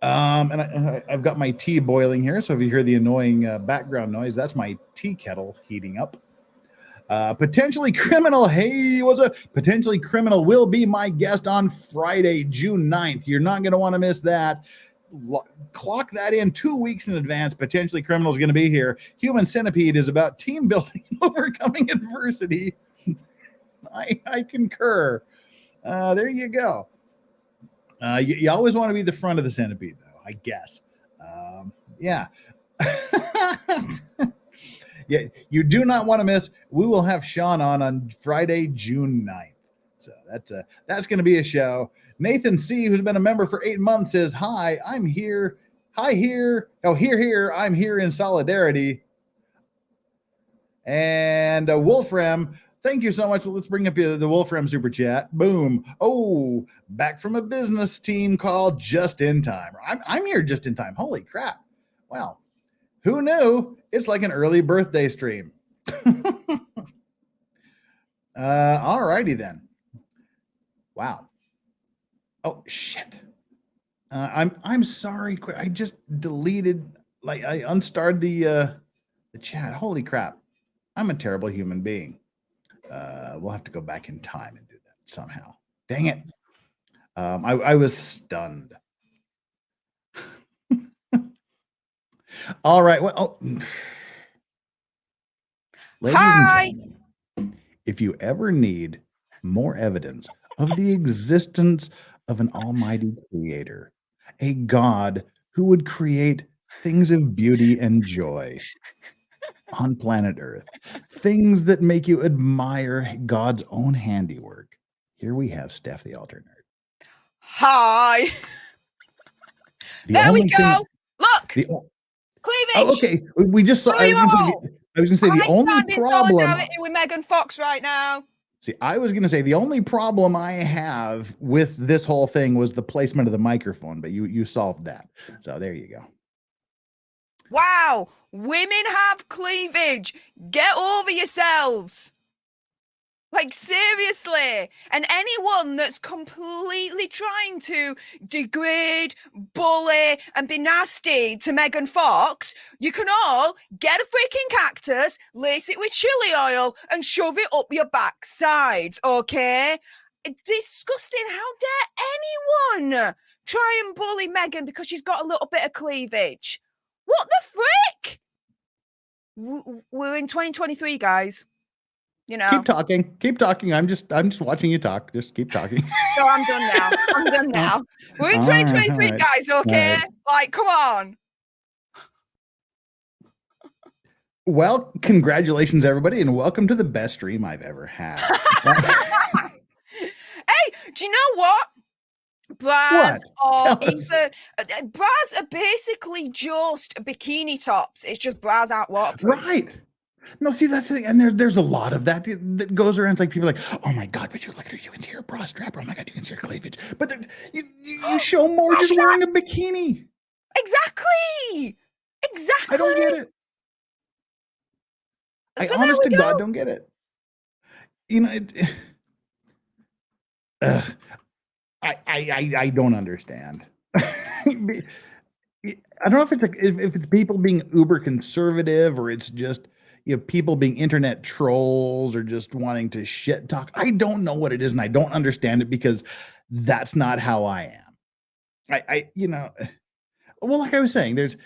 And I've got my tea boiling here. So if you hear the annoying background noise, that's my tea kettle heating up. Potentially criminal. Hey, what's up? Potentially criminal will be my guest on Friday, June 9th. You're not going to want to miss that. Clock that in 2 weeks in advance. Potentially criminal is going to be here. Human Centipede is about team building and overcoming adversity. I concur. There you go. You always want to be the front of the centipede, though, I guess. Yeah. Yeah, you do not want to miss. We will have Sean on Friday, June 9th. So that's going to be a show. Nathan C., who's been a member for 8 months, says, hi, I'm here. Hi, here. Oh, here. I'm here in solidarity. And Wolfram, thank you so much. Well, let's bring up the Wolfram super chat. Boom. Oh, back from a business team call just in time. I'm here just in time. Holy crap. Wow. Who knew? It's like an early birthday stream. All righty then. Wow. Oh shit. I'm sorry. I just deleted. I unstarred the chat. Holy crap. I'm a terrible human being. We'll have to go back in time and do that. somehow. Dang it. I was stunned. All right. Well, ladies and gentlemen, if you ever need more evidence of the existence of an almighty creator, a God who would create things of beauty and joy on planet Earth, things that make you admire God's own handiwork, here we have Steph the Alter Nerd. Hi. There we go. Look. Cleavage. Oh, okay. We just saw. I was going to say the only problem. Solidarity with Megan Fox right now. See, I was going to say the only problem I have with this whole thing was the placement of the microphone, but you solved that. So there you go. Wow, women have cleavage. Get over yourselves. Like, seriously. And anyone that's completely trying to degrade, bully, and be nasty to Megan Fox, you can all get a freaking cactus, lace it with chili oil, and shove it up your backsides, okay? Disgusting. How dare anyone try and bully Megan because she's got a little bit of cleavage? What the frick? We're in 2023, guys. You know. Keep talking. I'm just watching you talk. Just keep talking. No, I'm done now. We're in 2023, guys, okay? Right. Like, come on. Well, congratulations, everybody, and welcome to the best stream I've ever had. Hey, do you know what? Bras are basically just bikini tops. It's just bras out waterproof. Right. No, see, that's the thing. And there's a lot of that goes around. It's like people are like, oh my God, but you look at her, you can see her bra strap. Oh my God, you can see her cleavage. But you show more just wearing a bikini. Exactly. I don't get it. I honest to God don't get it. You know, I don't understand. I don't know if it's people being uber conservative or it's just, you know, people being internet trolls or just wanting to shit talk. I don't know what it is, and I don't understand it because that's not how I am. You know, well, like I was saying, there's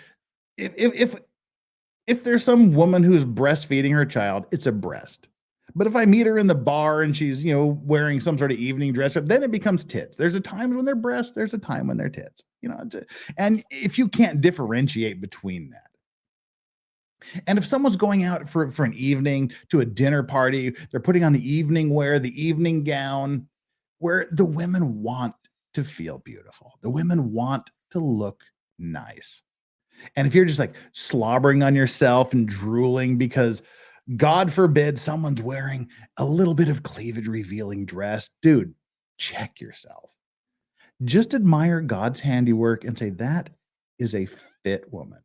if there's some woman who's breastfeeding her child, it's a breast. But if I meet her in the bar and she's, you know, wearing some sort of evening dress, then it becomes tits. There's a time when they're breasts, there's a time when they're tits. You know, and if you can't differentiate between that. And if someone's going out for an evening to a dinner party, they're putting on the evening wear, the evening gown, where the women want to feel beautiful. The women want to look nice. And if you're just like slobbering on yourself and drooling because God forbid someone's wearing a little bit of cleavage revealing dress, dude, check yourself. Just admire God's handiwork and say, that is a fit woman.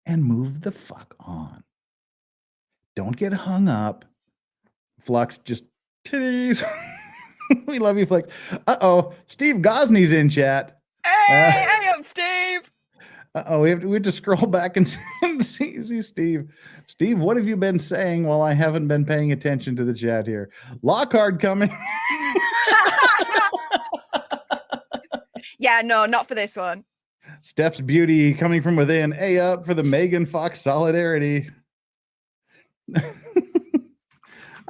And move the fuck on. Don't get hung up. Flux, just titties. We love you, Flux. Uh-oh, Steve Gosney's in chat. Hey, I'm Steve. Uh-oh, we have to scroll back and see Steve. Steve, what have you been saying while I haven't been paying attention to the chat here? Lockhart coming. Yeah, no, not for this one. Steph's beauty coming from within. A up for the Megan Fox solidarity. I'm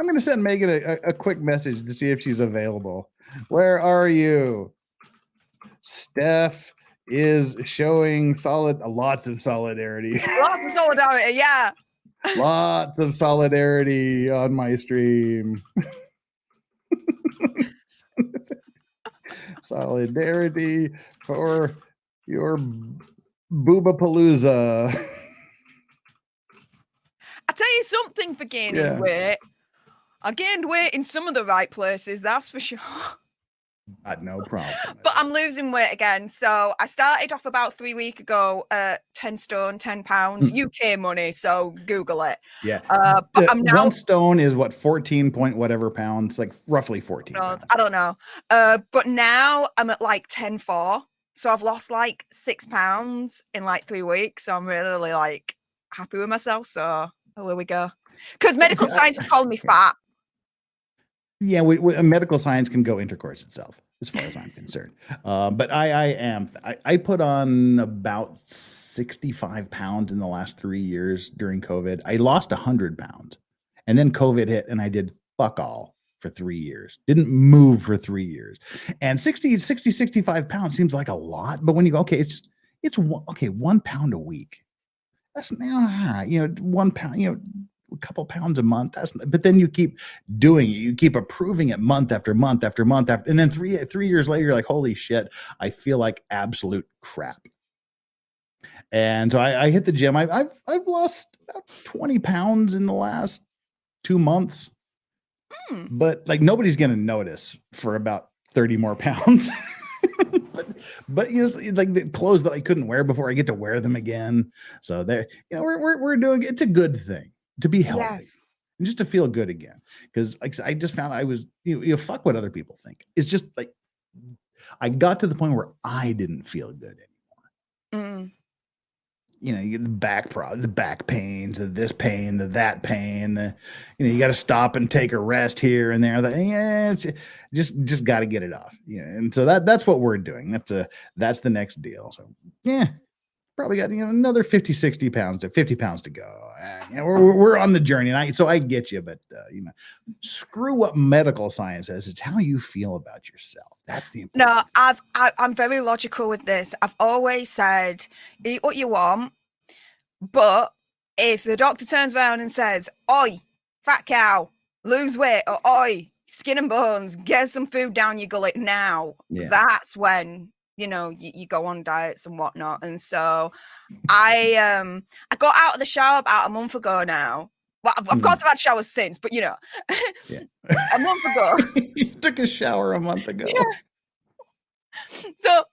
going to send Megan a quick message to see if she's available. Where are you? Steph is showing lots of solidarity. Lots of solidarity, yeah. Lots of solidarity on my stream. Solidarity for your boobapalooza. I tell you something for gaining weight. I gained weight in some of the right places, that's for sure. No problem. But I'm losing weight again. So I started off about 3 weeks ago at 10 stone, 10 pounds, UK money. So Google it. Yeah. But I'm now 1 stone is what, 14 point whatever pounds, like roughly 14 pounds. I don't know. But now I'm at like 10.4. So I've lost like 6 pounds in like 3 weeks. So I'm really like happy with myself. So here we go. Because medical science is calling me fat. Yeah, medical science can go intercourse itself, as far as I'm concerned. But I put on about 65 pounds in the last 3 years during COVID. I lost 100 pounds, and then COVID hit, and I did fuck all for 3 years. Didn't move for 3 years. And 65 pounds seems like a lot, but when you go, okay, it's 1 pound a week. That's now, 1 pound, a couple pounds a month. But then you keep doing it. You keep approving it month after month after month after, and then three years later, you're like, holy shit, I feel like absolute crap. And so I hit the gym. I've lost about 20 pounds in the last 2 months, but like nobody's gonna notice for about 30 more pounds. But like the clothes that I couldn't wear before, I get to wear them again. So there, we're doing. It's a good thing to be healthy and just to feel good again. Because like I just found I was, fuck what other people think. It's just like I got to the point where I didn't feel good anymore. You get the back pains, this pain, that pain. You got to stop and take a rest here and there. Just got to get it off. And so that's what we're doing. That's the next deal. So probably got another 50 pounds to go. We're on the journey, and so I get you, but screw what medical science says. It's how you feel about yourself. That's the important. No, I'm very logical with this. I've always said, eat what you want, but if the doctor turns around and says, "Oi, fat cow, lose weight," or "Oi, skin and bones, get some food down your gullet now," that's when you go on diets and whatnot. And so I got out of the shower about a month ago now. Well, of course I've had showers since, but a month ago. You took a shower a month ago. Yeah. So a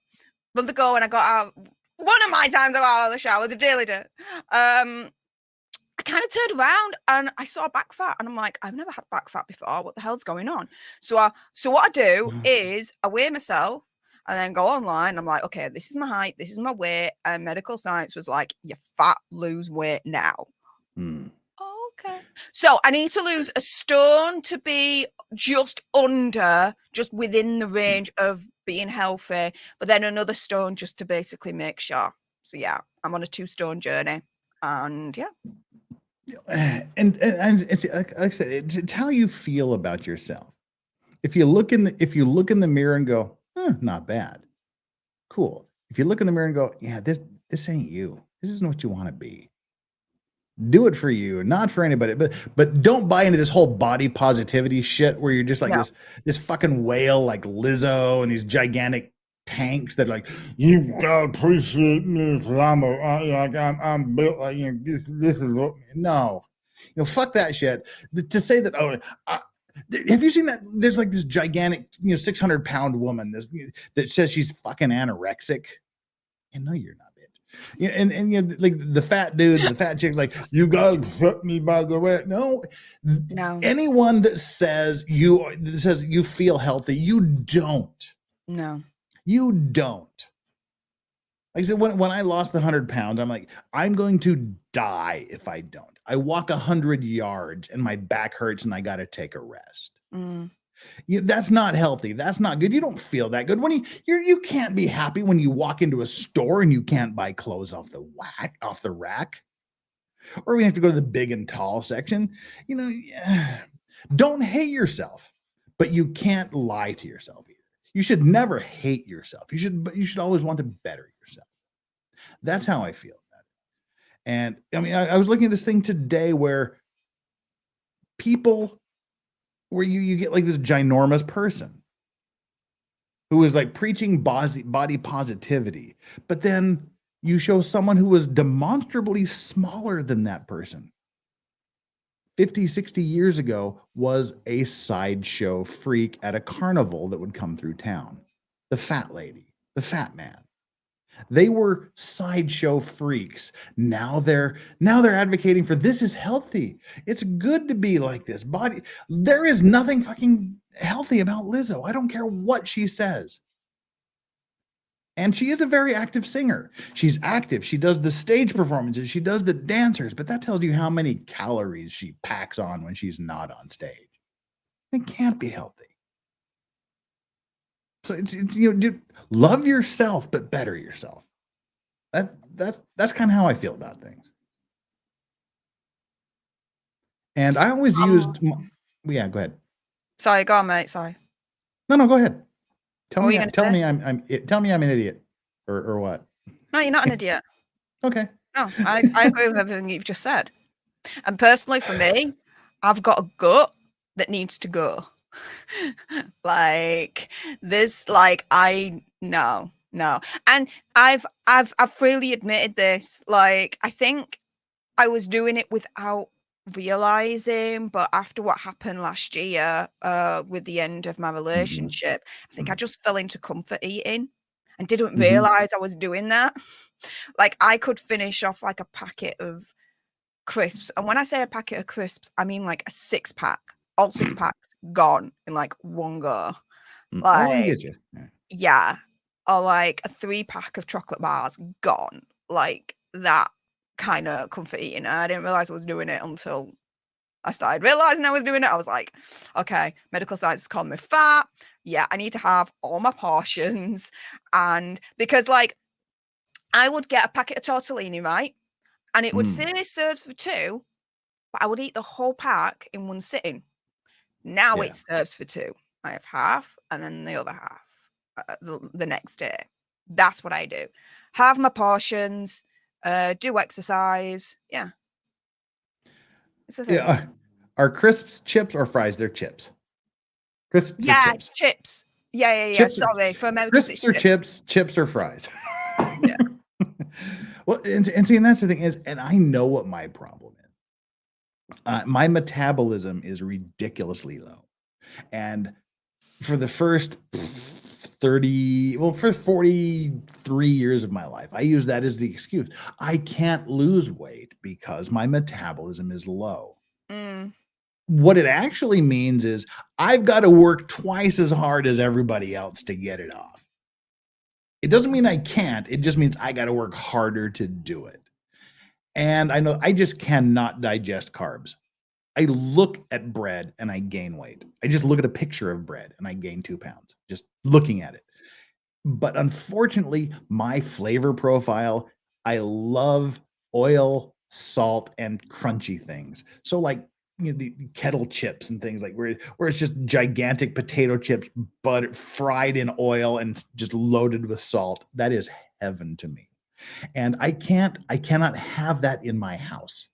month ago when I got out, one of my times I got out of the shower, the daily day, I kind of turned around and I saw back fat, and I'm like, I've never had back fat before. What the hell's going on? So what I do is I weigh myself and then go online. I'm like, okay, this is my height, this is my weight, and medical science was like, you're fat, lose weight now. Okay. So I need to lose a stone to be just within the range of being healthy, but then another stone just to basically make sure. So I'm on a 2-stone journey, and and it's like I said, it's how you feel about yourself. If you look in the mirror and go, not bad, cool. If you look in the mirror and go, this ain't you. This isn't what you want to be. Do it for you, not for anybody. But don't buy into this whole body positivity shit where you're just like this fucking whale like Lizzo and these gigantic tanks that like, you gotta appreciate me because I'm built like this is what, no, fuck that shit. To say that, have you seen that? There's like this gigantic 600-pound woman that says she's fucking anorexic. And no, you're not, bitch. And like the fat dude, the fat chick's like, you gotta accept me by the way. No. Anyone that says you feel healthy, you don't. No. You don't. Like I said, when I lost the 100 pounds, I'm like, I'm going to die if I don't. I walk 100 yards and my back hurts and I got to take a rest. That's not healthy. That's not good. You don't feel that good when you can't be happy when you walk into a store and you can't buy clothes off the rack, or we have to go to the big and tall section. Don't hate yourself, but you can't lie to yourself either. You should never hate yourself. You should always want to better yourself. That's how I feel about it. And I mean, I was looking at this thing today where you get like this ginormous person who is like preaching body positivity, but then you show someone who was demonstrably smaller than that person 50, 60 years ago was a sideshow freak at a carnival that would come through town. The fat lady, the fat man. They were sideshow freaks. Now they're advocating for this is healthy. It's good to be like this. There is nothing fucking healthy about Lizzo. I don't care what she says. And she is a very active singer. She's active. She does the stage performances. She does the dancers. But that tells you how many calories she packs on when she's not on stage. It can't be healthy. So it's love yourself, but better yourself. That's kind of how I feel about things. And I always used, yeah, go ahead. Sorry, go on, mate. Sorry. No, go ahead. Tell What me I'm an idiot or what? No, you're not an idiot. Okay. No, I agree with everything you've just said. And personally, for me, I've got a gut that needs to go. Like this, like no. And I've freely admitted this. Like, I think I was doing it without realizing, but after what happened last year, with the end of my relationship, I think I just fell into comfort eating and didn't realize I was doing that. Like, I could finish off like a packet of crisps. And when I say a packet of crisps, I mean like a 6-pack, all 6 packs gone in like one go. Oh, I Like, get you. yeah. Or like a 3-pack of chocolate bars gone. Like that kind of comfort eating. And I didn't realize I was doing it until I started realizing I was doing it. I was like, okay, medical science is calling me fat. Yeah, I need to have all my portions. And because like I would get a packet of tortellini, right? And it would say serves for 2, but I would eat the whole pack in one sitting. Now it serves for 2. I have half and then the other half the next day. That's what I do. Have my portions, do exercise. Yeah. It's a thing. Yeah. Are crisps chips or fries? They're chips. Crisps or chips? Chips. Yeah. Chips Sorry. For Americans, crisps or chips, chips or fries. Yeah. Well, and see, and that's the thing is, and I know what my problem is. My metabolism is ridiculously low. And for the first 43 years of my life, I use that as the excuse. I can't lose weight because my metabolism is low. What it actually means is I've got to work twice as hard as everybody else to get it off. It doesn't mean I can't. It just means I got to work harder to do it. And I know I just cannot digest carbs. I look at bread and I gain weight. I just look at a picture of bread and I gain 2 pounds just looking at it. But unfortunately, my flavor profile, I love oil, salt, and crunchy things. So like the kettle chips and things like where it's just gigantic potato chips, but fried in oil and just loaded with salt. That is heaven to me. And I cannot have that in my house.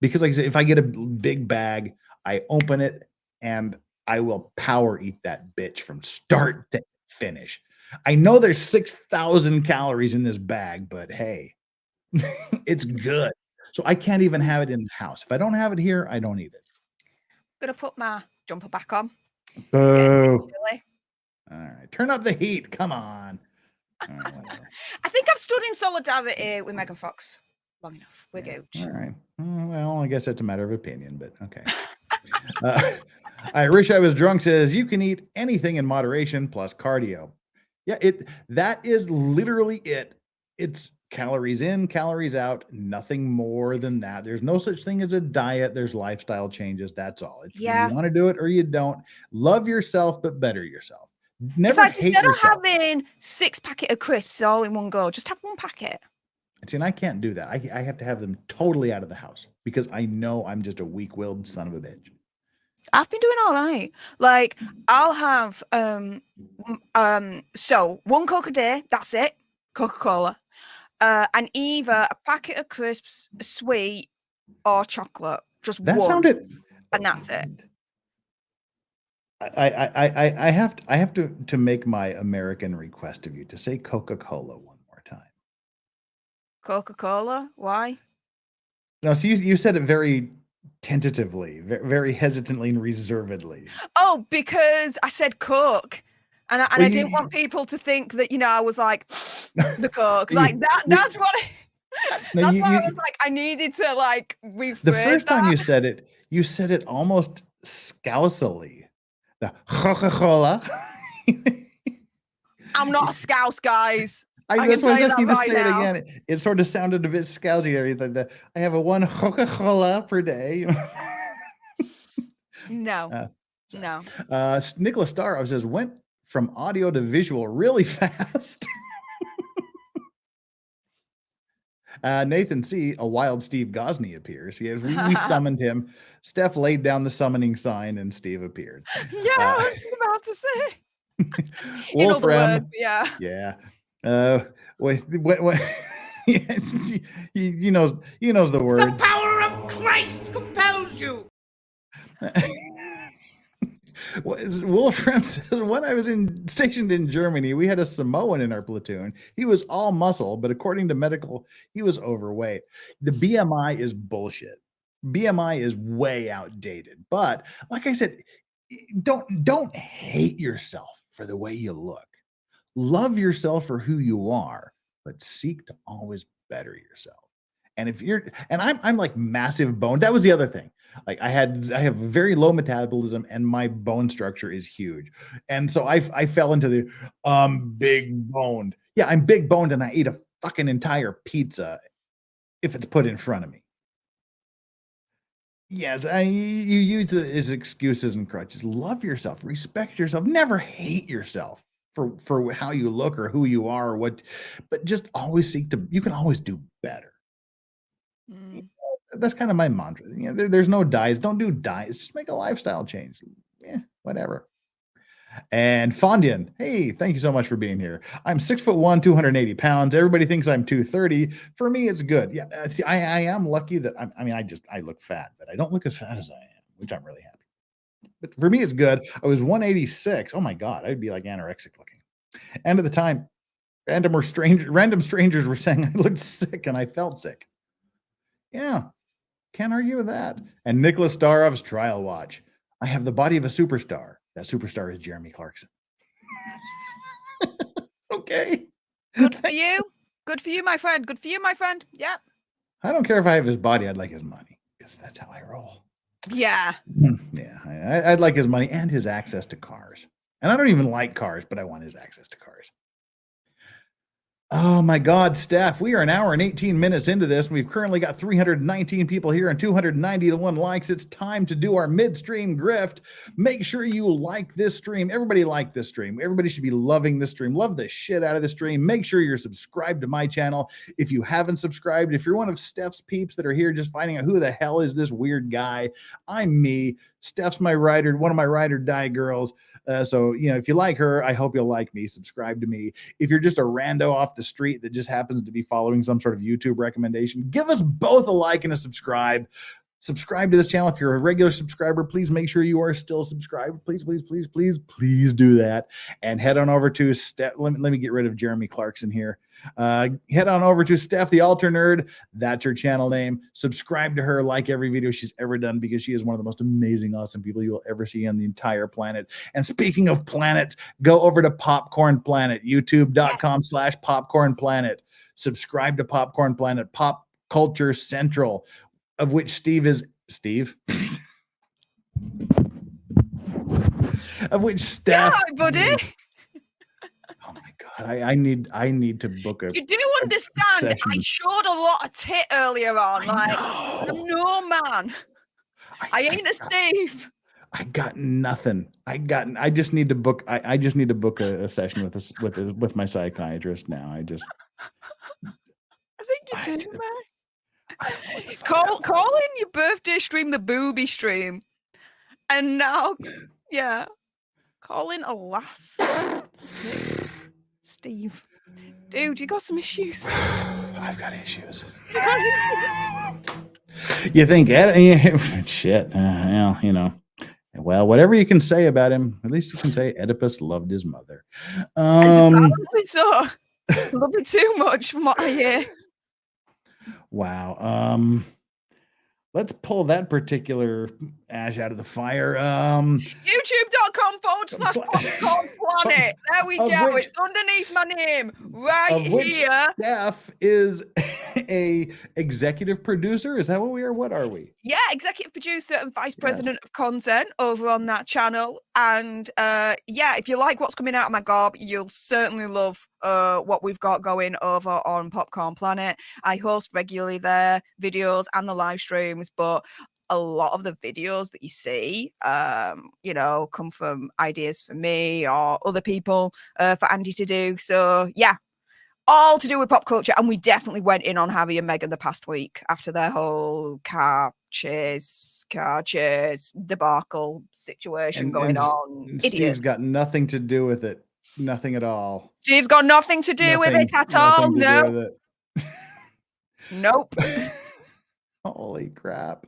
Because like I said, if I get a big bag, I open it and I will power eat that bitch from start to finish. I know there's 6,000 calories in this bag, but hey, it's good. So I can't even have it in the house. If I don't have it here, I don't eat it. Gonna put my jumper back on. Boo. All right. Turn up the heat. Come on. All right, I think I've stood in solidarity with Megan Fox long enough. We're good. All right. Well, I guess that's a matter of opinion, but okay. I wish I was drunk says you can eat anything in moderation plus cardio. Yeah, that is literally it. It's calories in, calories out, nothing more than that. There's no such thing as a diet. There's lifestyle changes. That's all. It's you want to do it or you don't. Love yourself, but better yourself. Never it's like hate instead yourself. of having 6 packet of crisps all in one go, just have 1 packet. See, and I can't do that. I have to have them totally out of the house because I know I'm just a weak-willed son of a bitch. I've been doing all right. Like I'll have so 1 Coke a day, that's it. Coca-Cola. And either a packet of crisps, a sweet, or chocolate. Just that one. Sounded and that's it. I have to make my American request of you to say Coca-Cola one more time. Coca-Cola? Why? No, so you said it very tentatively, very hesitantly and reservedly. Oh, because I said Coke. And I didn't want people to think that, I was like, the Coke. Like, that's what that's why I was like, I needed to, like, rephrase the first time that. you said it almost scousily. The Coca-Cola. I'm not a scouse, guys. That's why I was asking to say now. it again. It sort of sounded a bit scousy. Everything. I have a 1 Coca-Cola per day. No. So, No. Nicholas Starr says, went from audio to visual really fast. Nathan C., a wild Steve Gosney appears. We summoned him. Steph laid down the summoning sign and Steve appeared. Yeah, I was about to say. Wolfram. Yeah. Yeah. What he knows the word. The power of Christ compels you. Wolfram says, when I was stationed in Germany, we had a Samoan in our platoon. He was all muscle, but according to medical, he was overweight. The BMI is bullshit. BMI is way outdated. But like I said, don't hate yourself for the way you look. Love yourself for who you are, but seek to always better yourself. And if you're, and I'm like massive bone. That was the other thing. Like I have very low metabolism and my bone structure is huge. And so I fell into the big boned. Yeah, I'm big boned and I eat a fucking entire pizza if it's put in front of me. Yes, you use it as excuses and crutches. Love yourself, respect yourself, never hate yourself for how you look or who you are or what, but just always you can always do better. That's kind of my mantra. You know, there's no diets. Don't do diets. Just make a lifestyle change. Yeah, whatever. And Fondian, hey, thank you so much for being here. I'm 6'1", 280 pounds. Everybody thinks I'm 230. For me, it's good. Yeah, I am lucky that I look fat, but I don't look as fat as I am, which I'm really happy. But for me, it's good. I was 186. Oh my God, I'd be like anorexic looking. And at the time, random strangers were saying I looked sick and I felt sick. Yeah, can't argue with that. And Nicholas Starov's trial watch. I have the body of a superstar. That superstar is Jeremy Clarkson. Okay. Good for you. Good for you, my friend. Good for you, my friend. Yeah. I don't care if I have his body. I'd like his money because that's how I roll. Yeah. Yeah. I'd like his money and his access to cars. And I don't even like cars, but I want his access to cars. Oh my God, Steph, we are an hour and 18 minutes into this. And we've currently got 319 people here and 291 likes. It's time to do our midstream grift. Make sure you like this stream. Everybody like this stream. Everybody should be loving this stream. Love the shit out of the stream. Make sure you're subscribed to my channel. If you haven't subscribed, if you're one of Steph's peeps that are here just finding out who the hell is this weird guy, I'm me. Steph's my rider, one of my ride or die girls. So, you know, if you like her, I hope you'll like me. Subscribe to me. If you're just a rando off the street that just happens to be following some sort of YouTube recommendation, give us both a like and a subscribe. Subscribe to this channel. If you're a regular subscriber, please make sure you are still subscribed. Please, please, please, please, please do that. And head on over to let me get rid of Jeremy Clarkson here. Head on over to Steph the Alter Nerd. That's her channel name. Subscribe to her, like every video she's ever done, because she is one of the most amazing, awesome people you will ever see on the entire planet. And speaking of planets, go over to Popcorn Planet, youtube.com/Popcorn Planet. Subscribe to Popcorn Planet, Pop Culture Central, of which Steve is of which Steph. Yeah, buddy. Oh my God, I need to book a. You do understand? I showed a lot of tit earlier on. No man, I ain't a Steve. I got nothing. I just need to book. I just need to book a session with my psychiatrist now. I think you do, man. Call in your birthday stream the booby stream, and now, yeah, call in a lass. Steve, dude, you got some issues. I've got issues. You think shit? Well, you know. Well, whatever you can say about him, at least you can say Oedipus loved his mother. Apparently so. Love it too much from what I hear. Wow. Let's pull that particular ash out of the fire. YouTube.com/Popcorn Planet. There we go. It's underneath my name right here. Steph is a executive producer. Is that what we are? What are we? Yeah, executive producer and vice president of content over on that channel. And yeah, if you like what's coming out of my gob, you'll certainly love what we've got going over on Popcorn Planet. I host regularly there videos and the live streams, but a lot of the videos that you see, you know, come from ideas for me or other people for Andy to do. So yeah, all to do with pop culture. And we definitely went in on Harry and Meghan the past week after their whole car chase debacle situation going on. Steve's got nothing to do with it. Nothing at all. Steve's got nothing to do with it at all. No. Nope. Holy crap.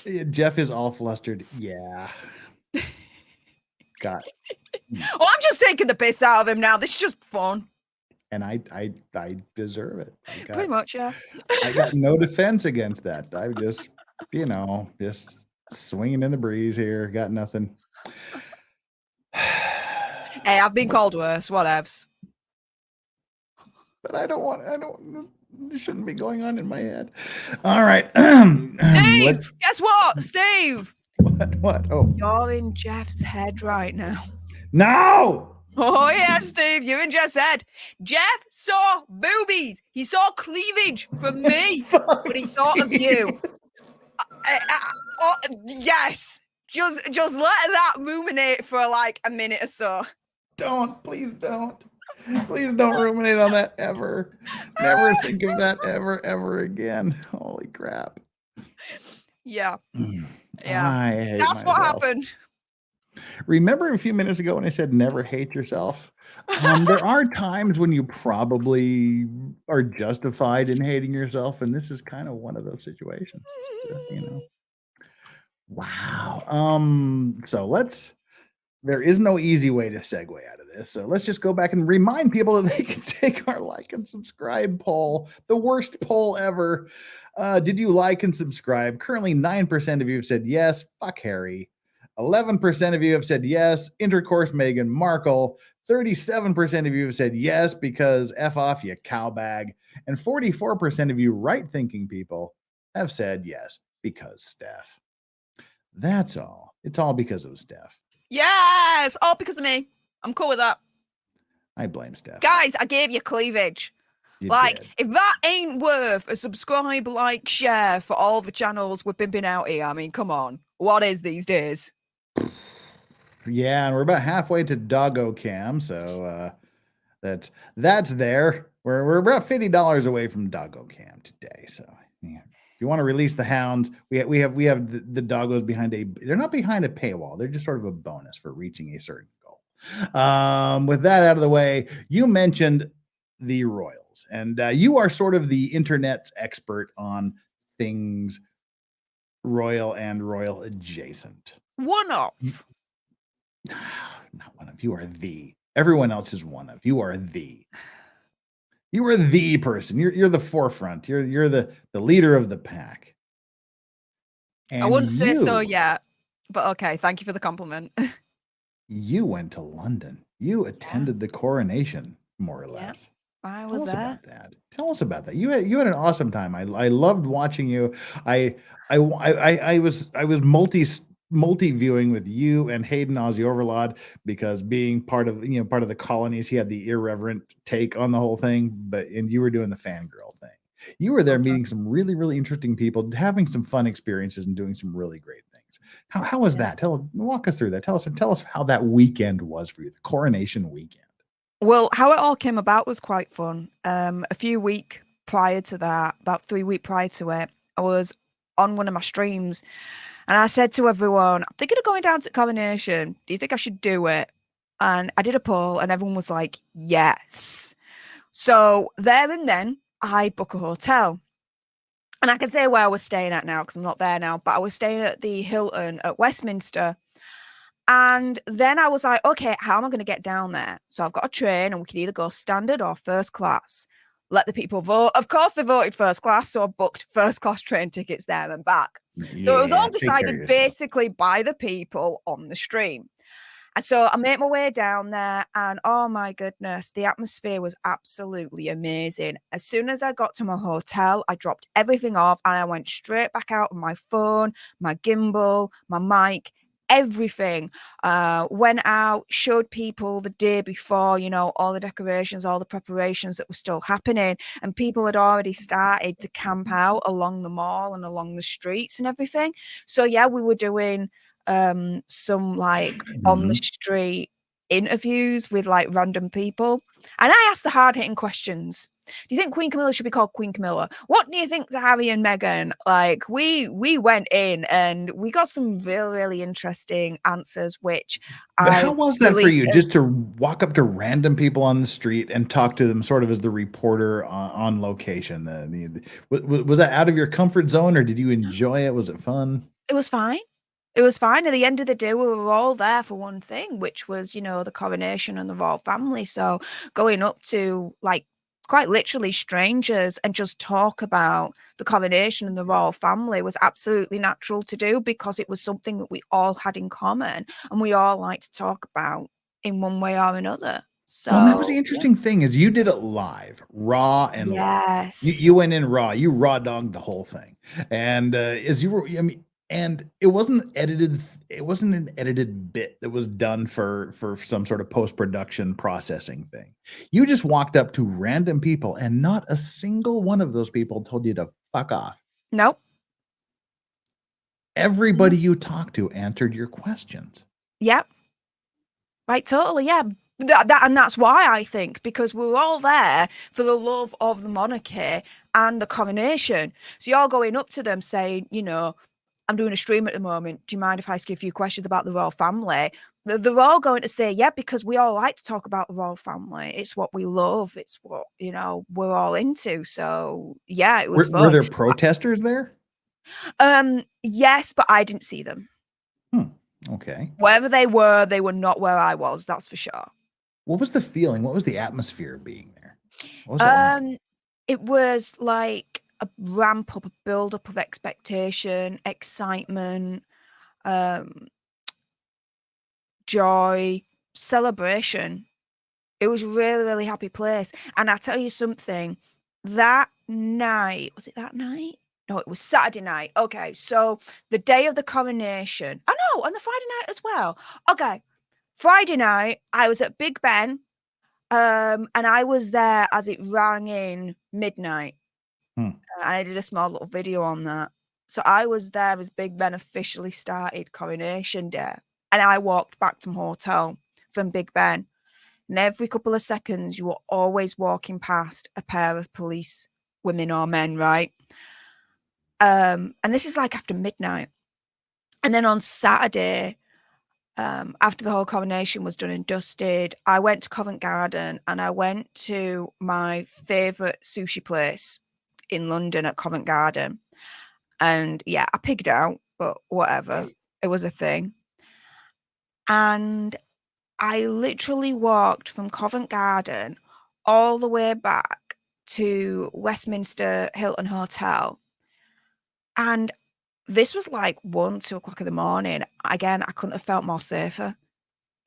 Yeah, Jeff is all flustered. Yeah. God. Well, I'm just taking the piss out of him now. This is just fun. And I deserve it. Pretty much, yeah. I got no defense against that. I just, you know, just swinging in the breeze here. Got nothing. Hey, I've been called worse. Whatevs. But it shouldn't be going on in my head. All right. Steve, guess what? Steve. What? Oh. You're in Jeff's head right now. No! Oh, yeah, Steve. You're in Jeff's head. Jeff saw boobies. He saw cleavage from me, but he thought of you. Yes. Just let that ruminate for like a minute or so. Please don't. Please don't ruminate on that ever. Never think of that ever again. Holy crap. Yeah. Yeah. That's what happened. Remember a few minutes ago when I said never hate yourself? There are times when you probably are justified in hating yourself, and this is kind of one of those situations. You know. Wow. So there is no easy way to segue out of this. So let's just go back and remind people that they can take our like and subscribe poll, the worst poll ever. Did you like and subscribe? Currently, 9% of you have said yes, fuck Harry. 11% of you have said yes, intercourse Meghan Markle. 37% of you have said yes because F off, you cowbag. And 44% of you right-thinking people have said yes because Steph. That's all. It's all because of Steph. Yes, all because of me. I'm cool with that. I blame Steph. Guys, I gave you cleavage. If that ain't worth a subscribe, like, share for all the channels we're pimping out here, I mean, come on. What is these days? Yeah, and we're about halfway to Doggo Cam, so that's there. We're about $50 away from Doggo Cam today. So yeah. If you want to release the hounds, we have the doggos behind they're not behind a paywall. They're just sort of a bonus for reaching a certain goal. With that out of the way, you mentioned the royals, and you are sort of the internet's expert on things royal and royal adjacent. One of. Not one of. You are the. Everyone else is one of. You are the. You are the person. You're the forefront. You're the leader of the pack. And I wouldn't say so yet, but okay. Thank you for the compliment. You went to London. You attended the coronation, more or less. I was there. Tell us about that. You had an awesome time. I loved watching you. I was multi-viewing with you and Hayden Aussie Overlord because being part of the colonies, he had the irreverent take on the whole thing, and you were doing the fangirl thing. You were there meeting some really, really interesting people, having some fun experiences and doing some really great things. How was that? Walk us through that. Tell us how that weekend was for you, the coronation weekend. Well, how it all came about was quite fun. A few weeks prior to that, about 3 weeks prior to it, I was on one of my streams and I said to everyone, I'm thinking of going down to coronation. Do you think I should do it? And I did a poll and everyone was like, yes. So there and then I book a hotel. And I can say where I was staying at now because I'm not there now, but I was staying at the Hilton at Westminster. And then I was like, okay, how am I going to get down there? So I've got a train and we can either go standard or first class. Let the people vote. Of course, they voted first class. So I booked first class train tickets there and back. So it was all decided basically by the people on the stream. And so I made my way down there and oh my goodness, the atmosphere was absolutely amazing. As soon as I got to my hotel, I dropped everything off and I went straight back out on my phone, my gimbal, my mic, everything. Went out, showed people the day before, you know, all the decorations, all the preparations that were still happening, and people had already started to camp out along the mall and along the streets and everything. So yeah, we were doing some like on the street interviews with like random people, and I asked the hard-hitting questions. Do you think Queen Camilla should be called Queen Camilla? What do you think to Harry and Meghan? Like we went in and we got some really interesting answers, which But how was that for you, just to walk up to random people on the street and talk to them sort of as the reporter on location? Was that out of your comfort zone, or did you enjoy it? Was it fun? It was fine. It was fine. At the end of the day, we were all there for one thing, which was, you know, the coronation and the royal family. So going up to like quite literally strangers and just talk about the coronation and the royal family was absolutely natural to do, because it was something that we all had in common and we all like to talk about in one way or another. So well, that was the interesting thing, is you did it live, raw and live. You went in raw. You raw dogged the whole thing. And as you were, I mean, and it wasn't edited. It wasn't an edited bit that was done for some sort of post-production processing thing. You just walked up to random people, and not a single one of those people told you to fuck off. Nope. Everybody you talked to answered your questions. Yep. Right, totally, yeah. And that's why I think, because we were all there for the love of the monarchy and the coronation. So you're going up to them saying, you know, I'm doing a stream at the moment. Do you mind if I ask you a few questions about the royal family? They're all going to say, yeah, because we all like to talk about the royal family. It's what we love. It's what, you know, we're all into. So yeah, it was fun. Were there protesters there? Yes, but I didn't see them. Okay. Wherever they were not where I was. That's for sure. What was the feeling? What was the atmosphere of being there? What was it like? It was like a ramp up, a build up of expectation, excitement, joy, celebration. It was a really, really happy place. And I tell you something, that night, was it that night? No, it was Saturday night. Okay, so the day of the coronation. Oh no, and the Friday night as well. Okay, Friday night, I was at Big Ben, and I was there as it rang in midnight. And I did a small little video on that. So I was there as Big Ben officially started Coronation Day. And I walked back to my hotel from Big Ben. And every couple of seconds, you were always walking past a pair of police women or men, right? And this is like after midnight. And then on Saturday, after the whole coronation was done and dusted, I went to Covent Garden and I went to my favourite sushi place in London at Covent Garden. And yeah, I pigged out, but whatever. It was a thing. And I literally walked from Covent Garden all the way back to Westminster Hilton Hotel. And this was like 1, 2 o'clock in the morning. Again, I couldn't have felt more safer.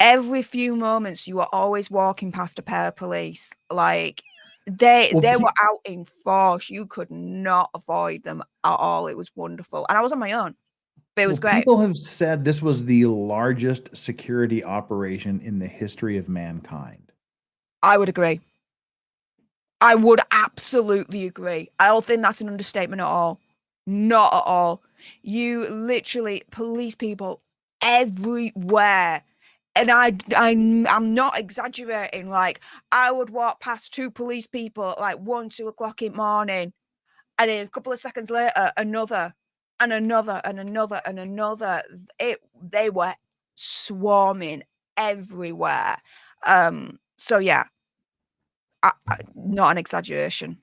Every few moments, you were always walking past a pair of police. Like they were out in force. You could not avoid them at all. It was wonderful. And I was on my own, but it was great. People have said this was the largest security operation in the history of mankind. I would agree. I would absolutely agree. I don't think that's an understatement at all. Not at all. You literally, police people everywhere. And I'm not exaggerating. Like, I would walk past 2 police people at like 1, 2 o'clock in the morning. And then a couple of seconds later, another and another and another and another. They were swarming everywhere. So yeah, not an exaggeration.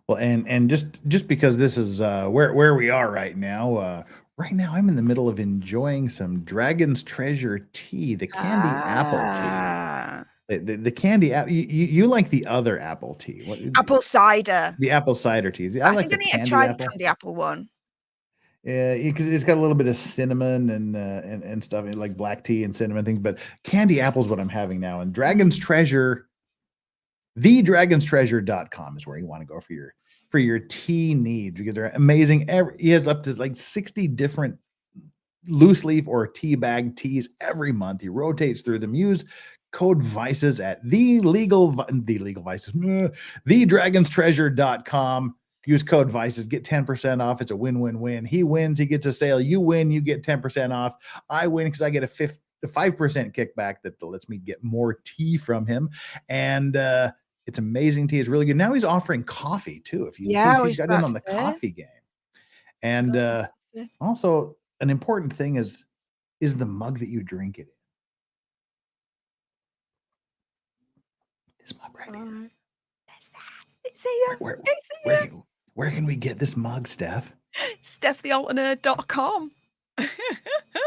Well, and just because this is where we are right now. Right now, I'm in the middle of enjoying some Dragon's Treasure tea, the candy apple tea. The candy apple. You like the other apple tea? What, apple cider. The apple cider tea. I think I need to try the candy apple one. Yeah, because it's got a little bit of cinnamon and stuff, like black tea and cinnamon things. But candy apple is what I'm having now. And Dragon's Treasure, thedragonstreasure.com is where you want to go for your tea needs, because they're amazing. He has up to like 60 different loose leaf or tea bag teas every month. He rotates through them. Use code VICES at thedragonstreasure.com. Use code VICES, get 10% off. It's a win-win-win. He wins, he gets a sale. You win, you get 10% off. I win because I get a 5% kickback that lets me get more tea from him. And it's amazing tea. It's really good. Now he's offering coffee too. If you he's got in on the coffee game. And also an important thing is the mug that you drink it in. This mug right here. That's that. It's here. Where can we get this mug, Steph? STEFTheAlterNerd.com.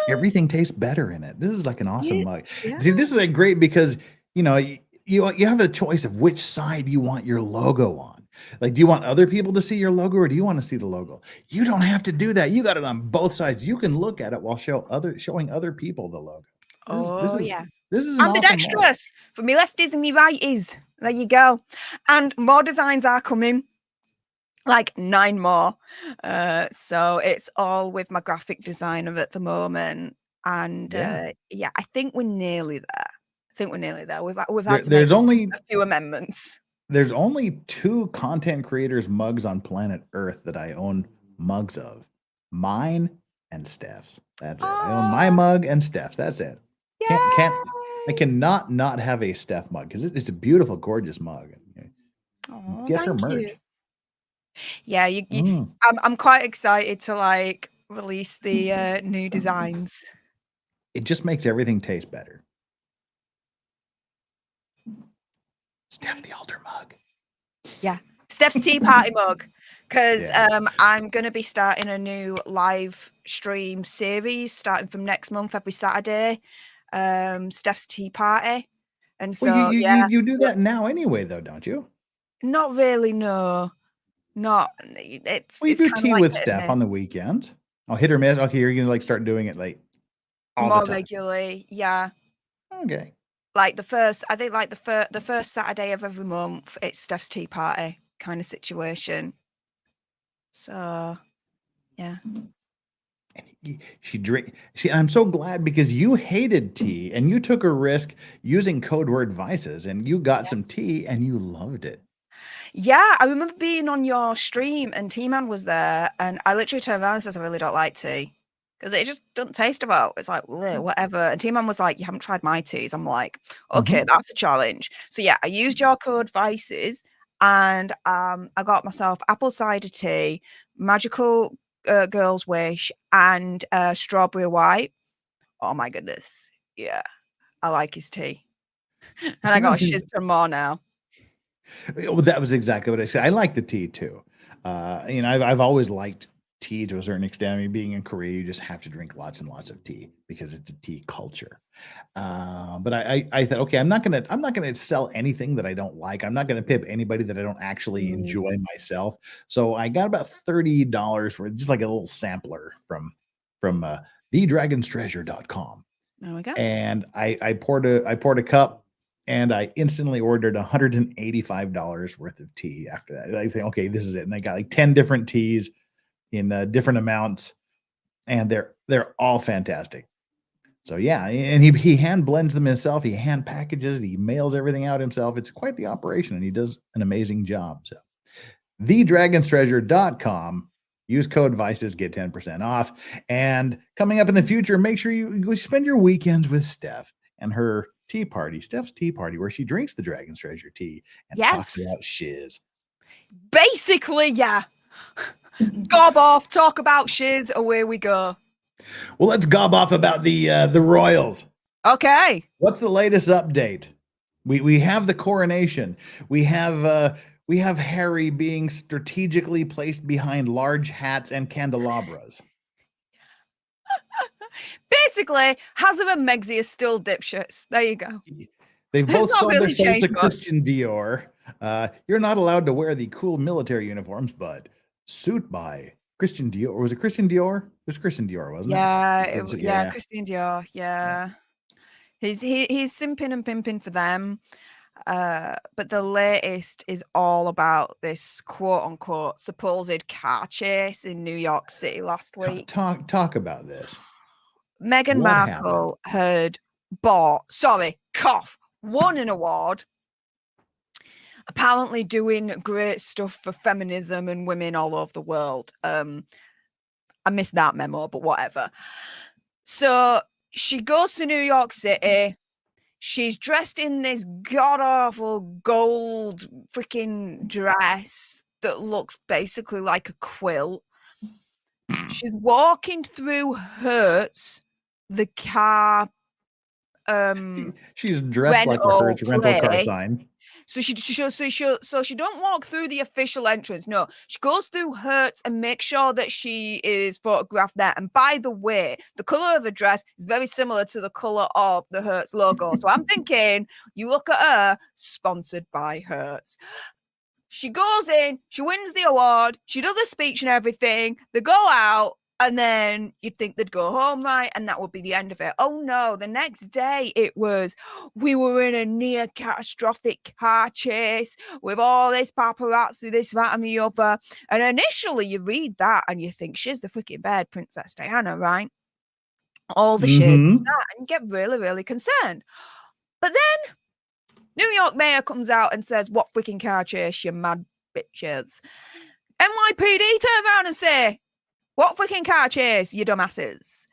Everything tastes better in it. This is like an awesome mug. Yeah. See, this is like great because you have the choice of which side you want your logo on. Like, do you want other people to see your logo or do you want to see the logo? You don't have to do that. You got it on both sides. You can look at it while showing other people the logo. This is ambidextrous awesome for me lefties and me righties. There you go. And more designs are coming. Like 9 more. So it's all with my graphic designer at the moment. And I think we're nearly there. We've had to make a few amendments. There's only 2 content creators mugs on planet Earth that I own mugs of. Mine and Steph's. That's it. I own my mug and Steph's. That's it. I cannot not have a Steph mug because it's a beautiful, gorgeous mug. Get her merch. You. Yeah, I'm quite excited to like release the new designs. It just makes everything taste better. Steph the Alter mug. Yeah, Steph's Tea Party mug. Because I'm going to be starting a new live stream series starting from next month, every Saturday. Steph's Tea Party. And so, you do that now anyway, though, don't you? Not really, no. Not. It's. We it's do kind tea of like with Steph on the weekends. Oh, hit or miss. Okay, you're going to like start doing it like all more the time. Regularly, yeah. Okay. Like the first Saturday of every month, it's Steph's Tea Party kind of situation. So, yeah. She drink. See, I'm so glad because you hated tea and you took a risk using code word VICES and you got some tea and you loved it. Yeah, I remember being on your stream and T-Man was there and I literally turned around and said, I really don't like tea because it just doesn't taste about. It's like, whatever. And T-Man was like, you haven't tried my teas. I'm like, okay, that's a challenge. So yeah, I used your code VICES and I got myself apple cider tea, magical girl's wish, and strawberry white. Oh my goodness. Yeah, I like his tea. And I got a shiz for more now. Well, that was exactly what I said. I like the tea too. I've always liked tea to a certain extent. I mean, being in Korea, you just have to drink lots and lots of tea because it's a tea culture. But I thought, okay, I'm not gonna sell anything that I don't like. I'm not gonna pip anybody that I don't actually enjoy myself. So I got about $30 for just like a little sampler from thedragonstreasure.com. There we go. And I poured a cup. And I instantly ordered $185 worth of tea after that. I think, okay, this is it. And I got like 10 different teas in different amounts, and they're all fantastic. So yeah, and he hand blends them himself. He hand packages. He mails everything out himself. It's quite the operation, and he does an amazing job. So, thedragonstreasure.com. Use code VICES, get 10% off. And coming up in the future, make sure you spend your weekends with Steph and her tea party, Steph's Tea Party, where she drinks the Dragon's Treasure tea and talks about shiz. Basically, yeah. Gob off, talk about shiz, away we go. Well, let's gob off about the royals. Okay. What's the latest update? We have the coronation. We have Harry being strategically placed behind large hats and candelabras. Basically, Hazard and Megxie are still dipshits. There you go. They've both sold their souls to Christian Dior. You're not allowed to wear the cool military uniforms, but suit by Christian Dior. Or was it Christian Dior? It was Christian Dior, wasn't it? Yeah, Christian Dior. Yeah. He's simping and pimping for them. But the latest is all about this quote unquote supposed car chase in New York City last week. Talk about this. Meghan What happened? Markle had won an award. Apparently doing great stuff for feminism and women all over the world. I missed that memo, but whatever. So she goes to New York City. She's dressed in this god-awful gold freaking dress that looks basically like a quilt. She's walking through Hertz, the car she's dressed like a Hertz rental car sign. So she don't walk through the official entrance. No, she goes through Hertz and makes sure that she is photographed there. And by the way, the color of the dress is very similar to the color of the Hertz logo. So I'm thinking, you look at her, sponsored by Hertz. She goes in, she wins the award, she does a speech and everything. They go out. And then you'd think they'd go home, right? And that would be the end of it. Oh no, the next day it was, we were in a near catastrophic car chase with all this paparazzi, this, that, and the other. And initially you read that and you think, she's the freaking bad Princess Diana, right? All the shit, and you get really, really concerned. But then New York mayor comes out and says, what freaking car chase, you mad bitches. NYPD turn around and say, what freaking car chase, you dumbasses?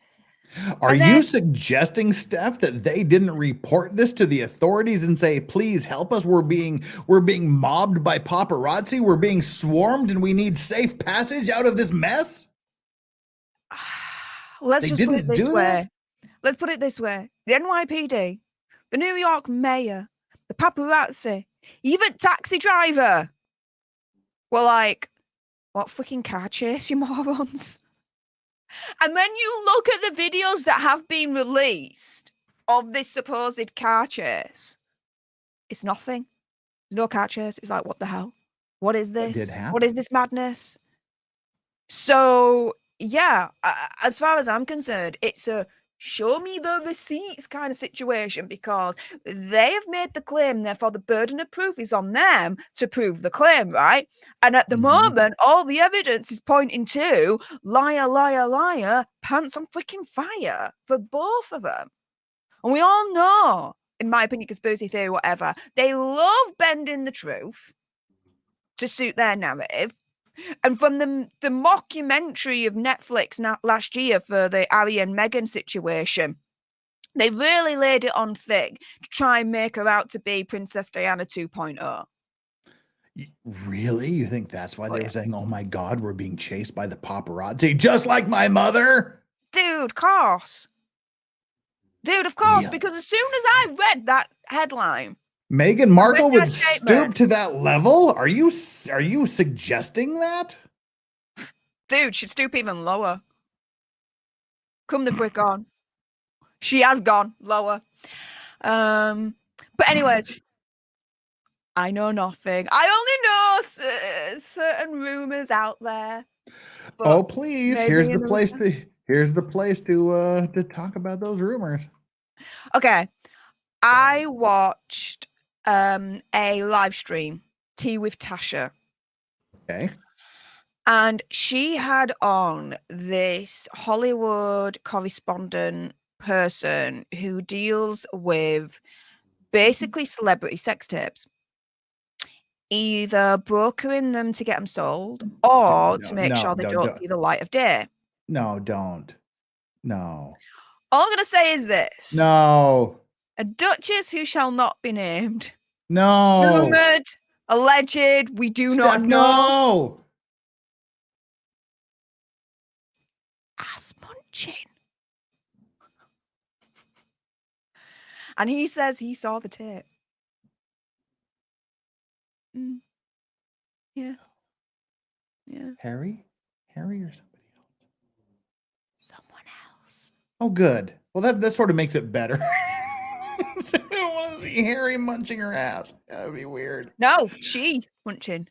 Are you suggesting, Steph, that they didn't report this to the authorities and say, please help us? We're being mobbed by paparazzi. We're being swarmed and we need safe passage out of this mess? Let's just put it this way. Let's put it this way. The NYPD, the New York mayor, the paparazzi, even taxi driver were like, what freaking car chase, you morons? And then you look at the videos that have been released of this supposed car chase. It's nothing. There's no car chase. It's like, what the hell? What is this? What is this madness? So, yeah, as far as I'm concerned, it's a show me the receipts kind of situation, because they have made the claim, therefore the burden of proof is on them to prove the claim, right? And at the moment, all the evidence is pointing to liar, liar, liar, pants on freaking fire for both of them. And we all know, in my opinion, conspiracy theory, whatever, they love bending the truth to suit their narrative. And from the mockumentary of Netflix last year for the Harry and Meghan situation, they really laid it on thick to try and make her out to be Princess Diana 2.0. Really? You think that's why they were saying, oh my God, we're being chased by the paparazzi, just like my mother? Dude, of course. Dude, of course, because as soon as I read that headline, Meghan Markle would stoop to that level? Are you suggesting that? Dude, she'd stoop even lower. Come the frick on. She has gone lower. But anyways, I know nothing. I only know certain rumors out there. Oh, please. Here's the place to talk about those rumors. Okay. I watched a live stream, Tea with Tasha. Okay. And she had on this Hollywood correspondent person who deals with basically celebrity sex tapes, either brokering them to get them sold or to make sure they don't see the light of day. No, don't. No. All I'm going to say is this. No. A duchess who shall not be named. No. Rumored, alleged, we do not know. No. Ass munching. And he says he saw the tape. Yeah. Yeah. Harry or somebody else? Someone else. Oh, good. Well, that sort of makes it better. I don't want to see Harry munching her ass. That would be weird. No, she munching.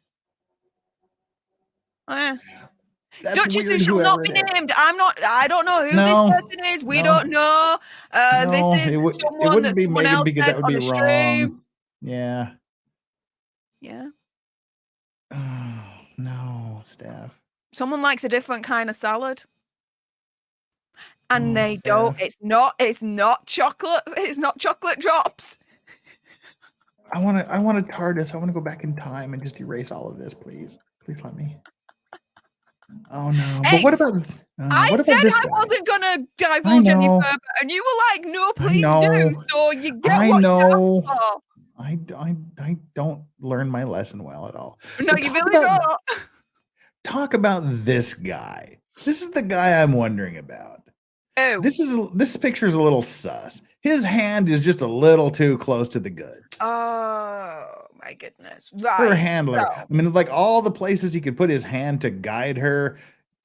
Duchess who shall not be named. I don't know who this person is. We don't know. This is someone that someone else said on a stream. Yeah. Yeah. Oh, no, Steph. Someone likes a different kind of salad. And they don't. It's not chocolate. It's not chocolate drops. I want a TARDIS. I want to go back in time and just erase all of this, please. Please let me. Oh no! Hey, but what about this guy? Wasn't gonna divulge any further, and you were like, "No, please do." So you get what you asked for. I don't learn my lesson well at all. No, you really don't. Talk about this guy. This is the guy I'm wondering about. Oh. This picture is a little sus. His hand is just a little too close to the goods. Oh my goodness! Right. Her handler. So. I mean, like all the places he could put his hand to guide her.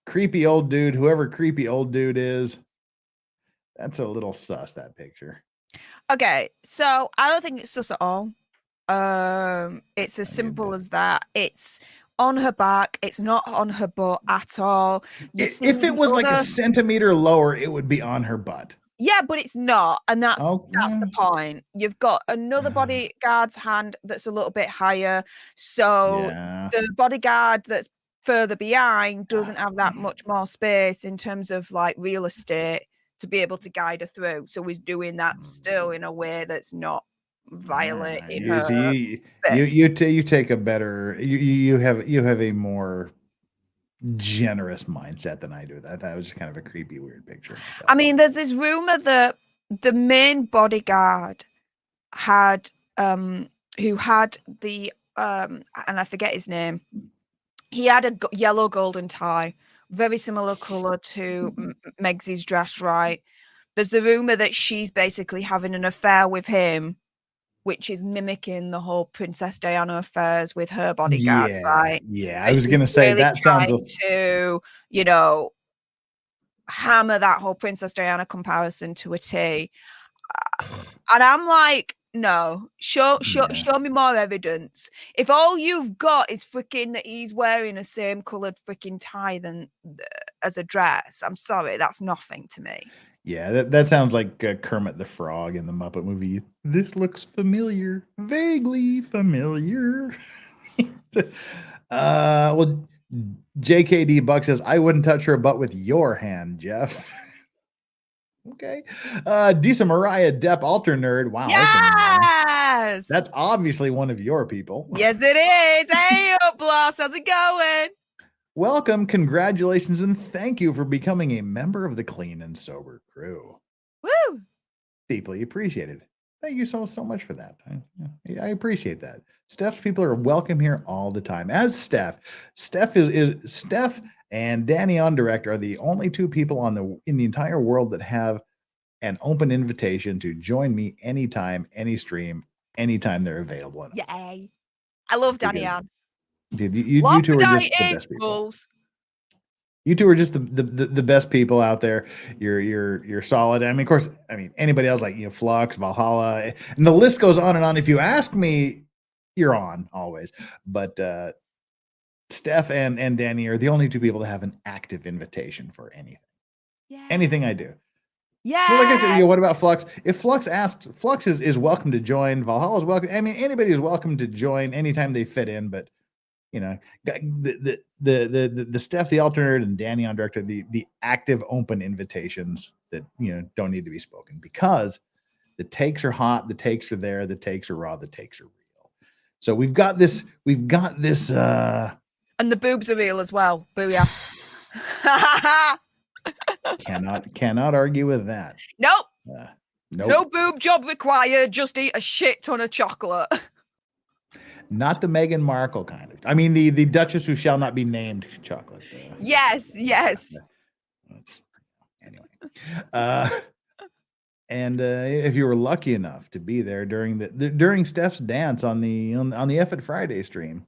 Creepy old dude, whoever creepy old dude is. That's a little sus, that picture. Okay, so I don't think it's sus at all. It's as simple as that. It's on her back. It's not on her butt at all. If it was like a centimeter lower, it would be on her butt. Yeah, but it's not, and that's the point. You've got another bodyguard's hand that's a little bit higher, so the bodyguard that's further behind doesn't have that much more space in terms of like real estate to be able to guide her through. So he's doing that still in a way that's not violating her space. You take a better you have a more generous mindset than I do. That was just kind of a creepy, weird picture. So. I mean, there's this rumor that the main bodyguard had who had the and I forget his name. He had a yellow golden tie, very similar color to Megsy's dress, right? There's the rumor that she's basically having an affair with him, which is mimicking the whole Princess Diana affairs with her bodyguard, right? Yeah, I was going to say really that sounds to, hammer that whole Princess Diana comparison to a T. And I'm like, no, show me more evidence. If all you've got is freaking that he's wearing a same colored freaking tie as a dress, I'm sorry, that's nothing to me. Yeah, that sounds like Kermit the Frog in the Muppet movie. This looks familiar, vaguely familiar. Well, JKD Buck says, I wouldn't touch her butt with your hand, Jeff. Okay. Disa Mariah Depp Alter Nerd. Wow. Yes. That's obviously one of your people. Yes, it is. Hey up, Bloss. How's it going? Welcome, congratulations, and thank you for becoming a member of the Clean and Sober crew. Woo! Deeply appreciated. Thank you so much for that. I appreciate that. Steph's people are welcome here all the time. As Steph and Danny on Direct are the only two people in the entire world that have an open invitation to join me anytime, any stream, anytime they're available. Yay! I love Danny on. Dude, you two are just the best people. You two are just the best people out there. You're solid. I mean, of course, anybody else like Flux, Valhalla, and the list goes on and on. If you ask me, you're on always. But Steph and Danny are the only two people that have an active invitation for anything. Yeah. Anything I do. Yeah. Well, like I said, what about Flux? If Flux asks, Flux is welcome to join. Valhalla is welcome. I mean, anybody is welcome to join anytime they fit in, but the Steph the Alter Nerd and Danny on Director, the active open invitations that don't need to be spoken, because the takes are hot, the takes are there, the takes are raw, the takes are real. So we've got this and the boobs are real as well. Booyah. cannot argue with that. Nope. Nope. No boob job required, just eat a shit ton of chocolate. Not the Meghan Markle kind of. I mean, the Duchess who shall not be named chocolate. Yes. Anyway. And if you were lucky enough to be there during Steph's dance on the F at Friday stream,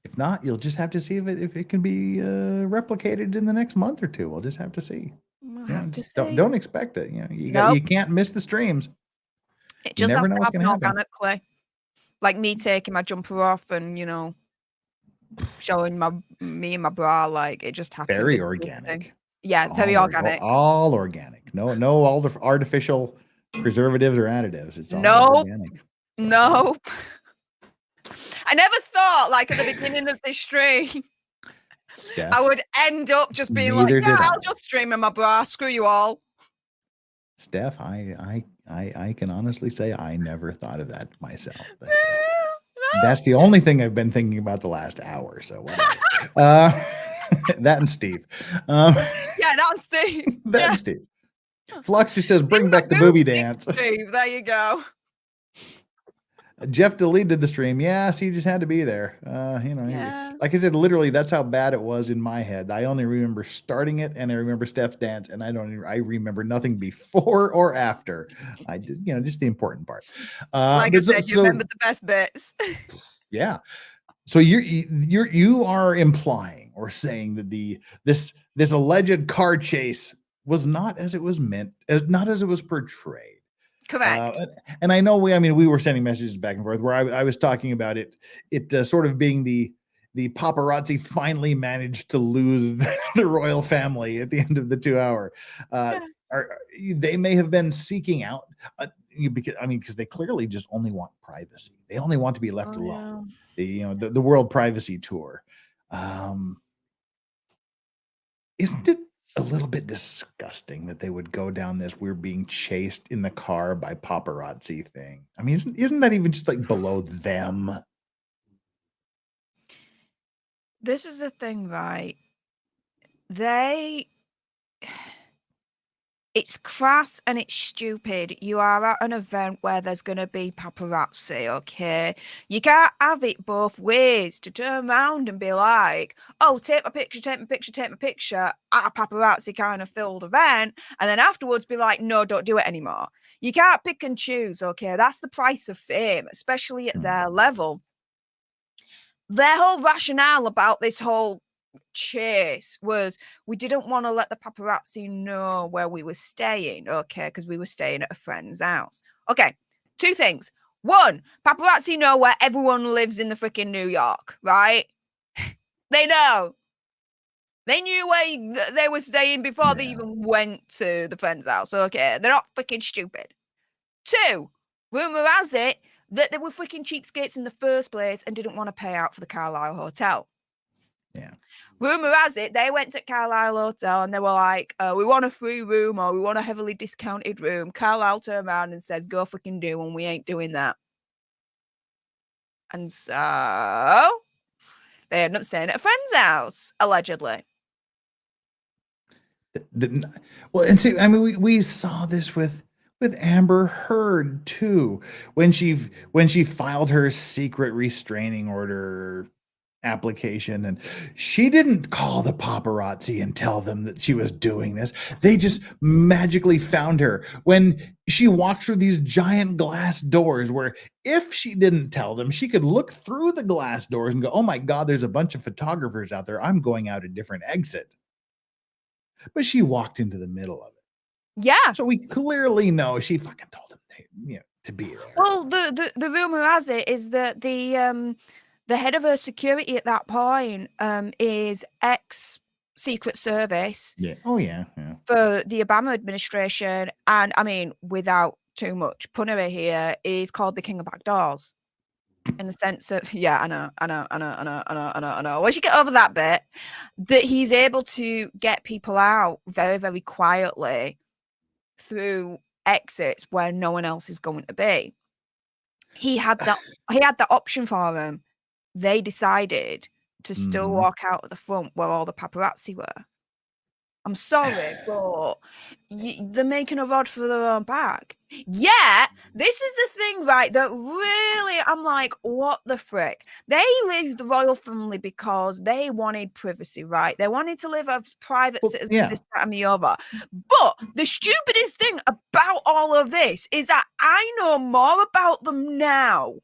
if not, you'll just have to see if it can be replicated in the next month or two. We'll just have to see. Don't expect it. You can't miss the streams. It just has to happen organically. Like me taking my jumper off and, showing me and my bra, like it just happens. Very organic. Yeah, very organic. All organic. No all the artificial preservatives or additives. It's all organic. Nope. I never thought, like at the beginning of this stream, Steph. I would end up just being like, Neither yeah, did I. I'll just stream in my bra. Screw you all. Steph, I can honestly say I never thought of that myself. But that's the only thing I've been thinking about the last hour. So whatever. That and Steve. Yeah, that's Steve. That and Steve. Fluxy says, bring back the booby dance. Steve, there you go. Jeff deleted the stream. Yes, he just had to be there. Like I said, literally, that's how bad it was in my head. I only remember starting it, and I remember Steph's dance, and I remember nothing before or after. I did, just the important part. Like I said, you remember the best bits. Yeah. So you are implying or saying that this alleged car chase was not as it was meant, not as it was portrayed. Correct. And I know we were sending messages back and forth where I was talking about it sort of being the paparazzi finally managed to lose the royal family at the end of the 2 hour. They may have been seeking out because they clearly just only want privacy. They only want to be left alone. Yeah. The world privacy tour. Isn't it a little bit disgusting that they would go down this we're being chased in the car by paparazzi thing? I mean, isn't that even just like below them? This is the thing, right? It's crass and it's stupid. You are at an event where there's going to be paparazzi, okay? You can't have it both ways to turn around and be like, oh, take my picture, take my picture, take my picture at a paparazzi kind of filled event. And then afterwards be like, no, don't do it anymore. You can't pick and choose, okay? That's the price of fame, especially at their level. Their whole rationale about this whole chase was we didn't want to let the paparazzi know where we were staying, okay, because we were staying at a friend's house. Okay, 2 things. 1, paparazzi know where everyone lives in the freaking New York, right? They know. They knew where they were staying before they even went to the friend's house, okay? They're not freaking stupid. 2, rumor has it that they were freaking cheapskates in the first place and didn't want to pay out for the Carlisle Hotel. Yeah. Rumor has it they went to Carlisle Hotel and they were like, we want a free room or we want a heavily discounted room. Carlisle turned around and says, go freaking do, and we ain't doing that. And so they ended up staying at a friend's house, allegedly. Well, and see, I mean, we saw this with Amber Heard too, when she filed her secret restraining order application, and she didn't call the paparazzi and tell them that she was doing this. They just magically found her when she walked through these giant glass doors where if she didn't tell them, she could look through the glass doors and go, oh my God, there's a bunch of photographers out there. I'm going out a different exit. But she walked into the middle of it. Yeah. So we clearly know she fucking told them to be there. Well, the rumor has it is that the head of her security at that point is ex-Secret Service. Yeah. Oh, yeah. For the Obama administration. And I mean, without too much punnery here, is called the King of Backdoors. In the sense of, yeah, I know. Once you get over that bit, that he's able to get people out very, very quietly through exits where no one else is going to be. He had that option for them. They decided to still walk out at the front where all the paparazzi were. I'm sorry, but they're making a rod for their own back. Yeah, this is the thing, right, that really, I'm like, what the frick? They lived the royal family because they wanted privacy, right? They wanted to live as private citizens, this, that, and the other. But the stupidest thing about all of this is that I know more about them now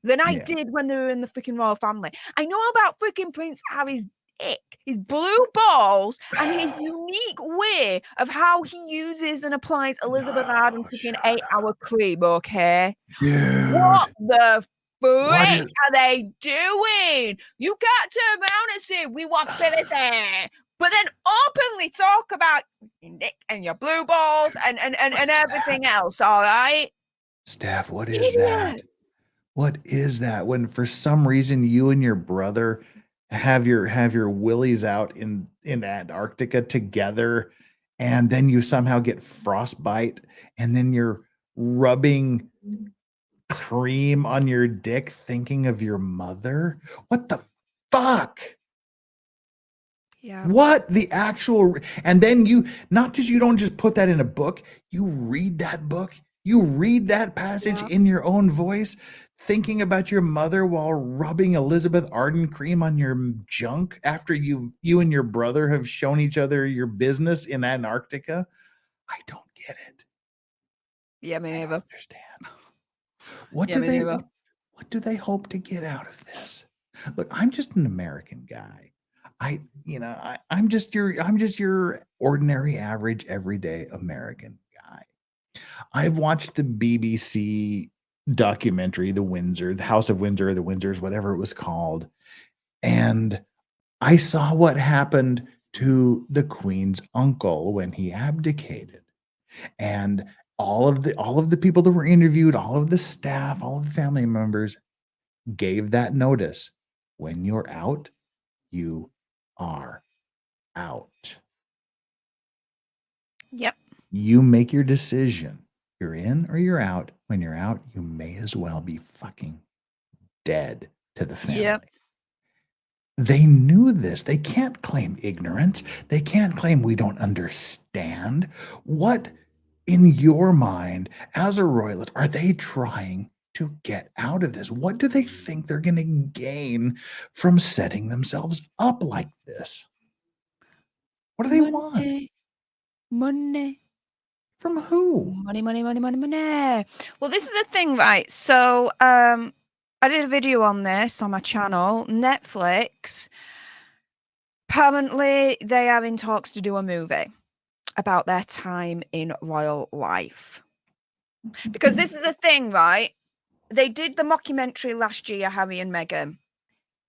than I did when they were in the freaking royal family. I know about freaking Prince Harry's his blue balls, and his unique way of how he uses and applies Elizabeth Arden's freaking 8-hour cream, okay? Dude. What the frick are they doing? You can't turn around and say, we want privacy, but then openly talk about your dick and your blue balls and everything else, all right? Steph, what is that? What is that? When for some reason you and your brother have your willies out in Antarctica together, and then you somehow get frostbite, and then you're rubbing cream on your dick thinking of your mother? What the fuck? Yeah. What the actual, and then you, not just, you don't just put that in a book, you read that book, you read that passage in your own voice, thinking about your mother while rubbing Elizabeth Arden cream on your junk after you and your brother have shown each other your business in Antarctica. I don't get it. Yeah, me neither. Understand. What Yeah, do me they neither. what do they hope to get out of this? Look, I'm just an American guy. I'm just your ordinary, average, everyday American guy. I've watched the BBC documentary, The House of Windsor, The Windsors, whatever it was called, and I saw what happened to the Queen's uncle when he abdicated. And all of the people that were interviewed, all of the staff, all of the family members gave that notice. When you're out, you are out. Yep. You make your decision. You're in or you're out. When you're out, you may as well be fucking dead to the family. Yep. They knew this. They can't claim ignorance. They can't claim we don't understand. What, in your mind, as a royalist, are they trying to get out of this? What do they think they're going to gain from setting themselves up like this? What do they want? Money. From who? Money. Well, this is the thing, right? So, I did a video on this on my channel. Netflix, apparently they are in talks to do a movie about their time in royal life. Because this is a thing, right? They did the mockumentary last year, Harry and Meghan.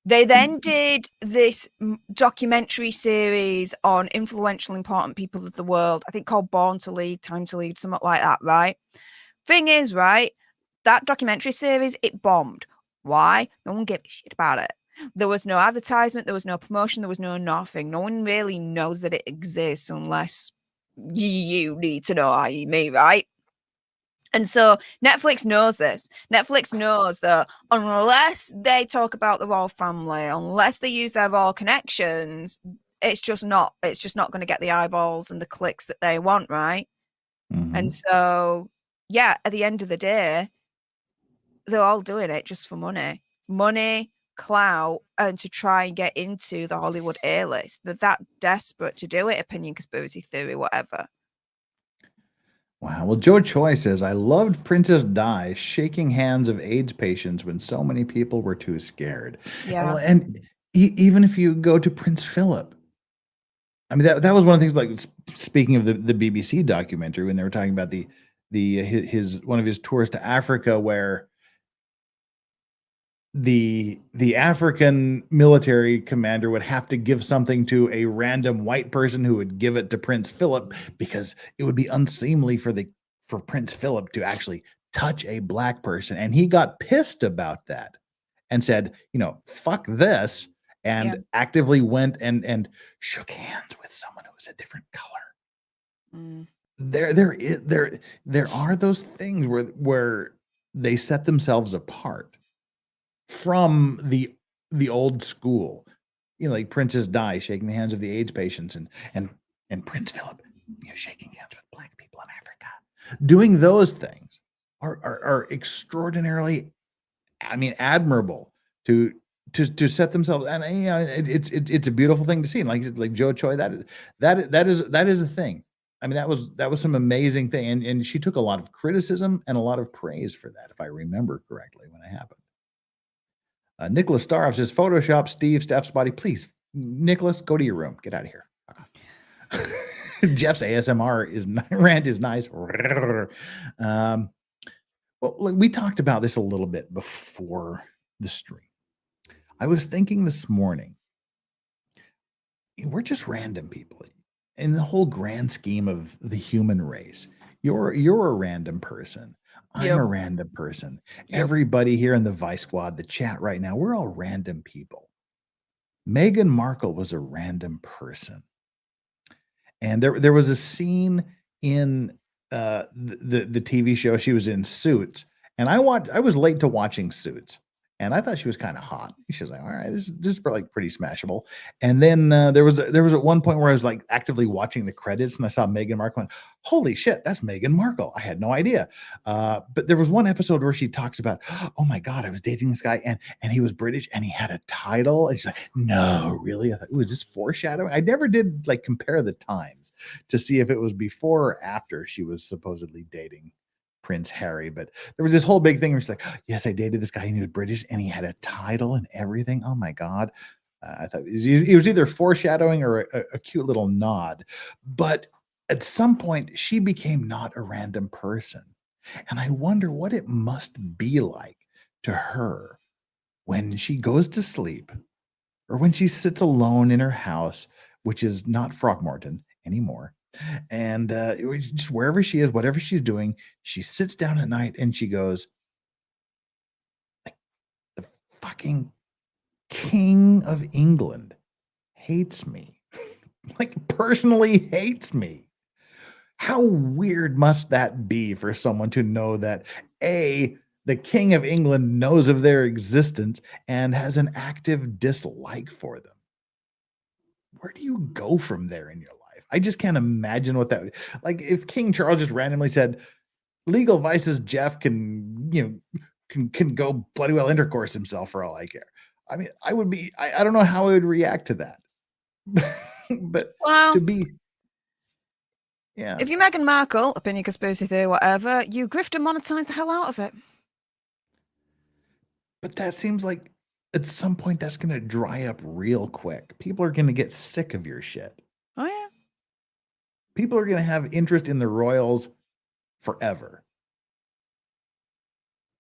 They then did this documentary series on influential, important people of the world, I think called Born to Lead, Time to Lead, something like that, right? Thing is, right, that documentary series, it bombed. Why? No one gave a shit about it. There was no advertisement, there was no promotion, there was no nothing. No one really knows that it exists unless you need to know, i.e. me, right? And so Netflix knows this. Netflix knows that unless they talk about the royal family, unless they use their royal connections, it's just not going to get the eyeballs and the clicks that they want, right? Mm-hmm. And so, yeah, at the end of the day, they're all doing it just for money, clout, and to try and get into the Hollywood A-list. They're that desperate to do it, opinion, conspiracy theory, whatever. Wow. Well, Joe Choi says, I loved Princess Di shaking hands of AIDS patients when so many people were too scared. Yeah. And even if you go to Prince Philip, I mean, that was one of the things, like, speaking of the BBC documentary, when they were talking about one of his tours to Africa, where the African military commander would have to give something to a random white person who would give it to Prince Philip, because it would be unseemly for Prince Philip to actually touch a black person. And he got pissed about that and said, fuck this, and actively went and shook hands with someone who was a different color. There are those things where they set themselves apart from the old school, like Princess Di shaking the hands of the AIDS patients, and Prince Philip, shaking hands with black people in Africa. Doing those things are extraordinarily, admirable to set themselves, and it's a beautiful thing to see. And like Joe Choi, that is a thing. I mean, that was some amazing thing, and she took a lot of criticism and a lot of praise for that, if I remember correctly, when it happened. Nicholas Staroff says, Photoshop Steph's body. Please, Nicholas, go to your room. Get out of here. Jeff's ASMR rant is nice. Well, look, we talked about this a little bit before the stream. I was thinking this morning, we're just random people in the whole grand scheme of the human race. You're a random person. I'm a random person. Everybody here in the Vice Squad, the chat right now, we're all random people. Meghan Markle was a random person. And there was a scene in the TV show. She was in Suits, and I was late to watching Suits, and I thought she was kind of hot. She was like, all right, this is like pretty smashable. And then there was at one point where I was like actively watching the credits, and I saw Meghan Markle. And, holy shit, that's Meghan Markle! I had no idea. But there was one episode where she talks about, oh my god, I was dating this guy, and he was British, and he had a title. And she's like, no, really? I thought, was this foreshadowing? I never did like compare the times to see if it was before or after she was supposedly dating Prince Harry. But there was this whole big thing where she's like, yes, I dated this guy and he was British and he had a title and everything. Oh my God. I thought it was either foreshadowing or a cute little nod. But at some point, she became not a random person. And I wonder what it must be like to her when she goes to sleep or when she sits alone in her house, which is not Frogmorton anymore. And just wherever she is, whatever she's doing, she sits down at night and she goes, like, the fucking King of England hates me, like personally hates me. How weird must that be for someone to know that the King of England knows of their existence and has an active dislike for them? Where do you go from there in your life? I just can't imagine what that would like if King Charles just randomly said, legal vices Jeff can go bloody well intercourse himself for all I care. I mean, I don't know how I would react to that. But well, to be yeah. If you're Meghan Markle, opinion conspiracy theory, whatever, you grift and monetize the hell out of it. But that seems like at some point that's going to dry up real quick. People are going to get sick of your shit. Oh, yeah. People are going to have interest in the royals forever.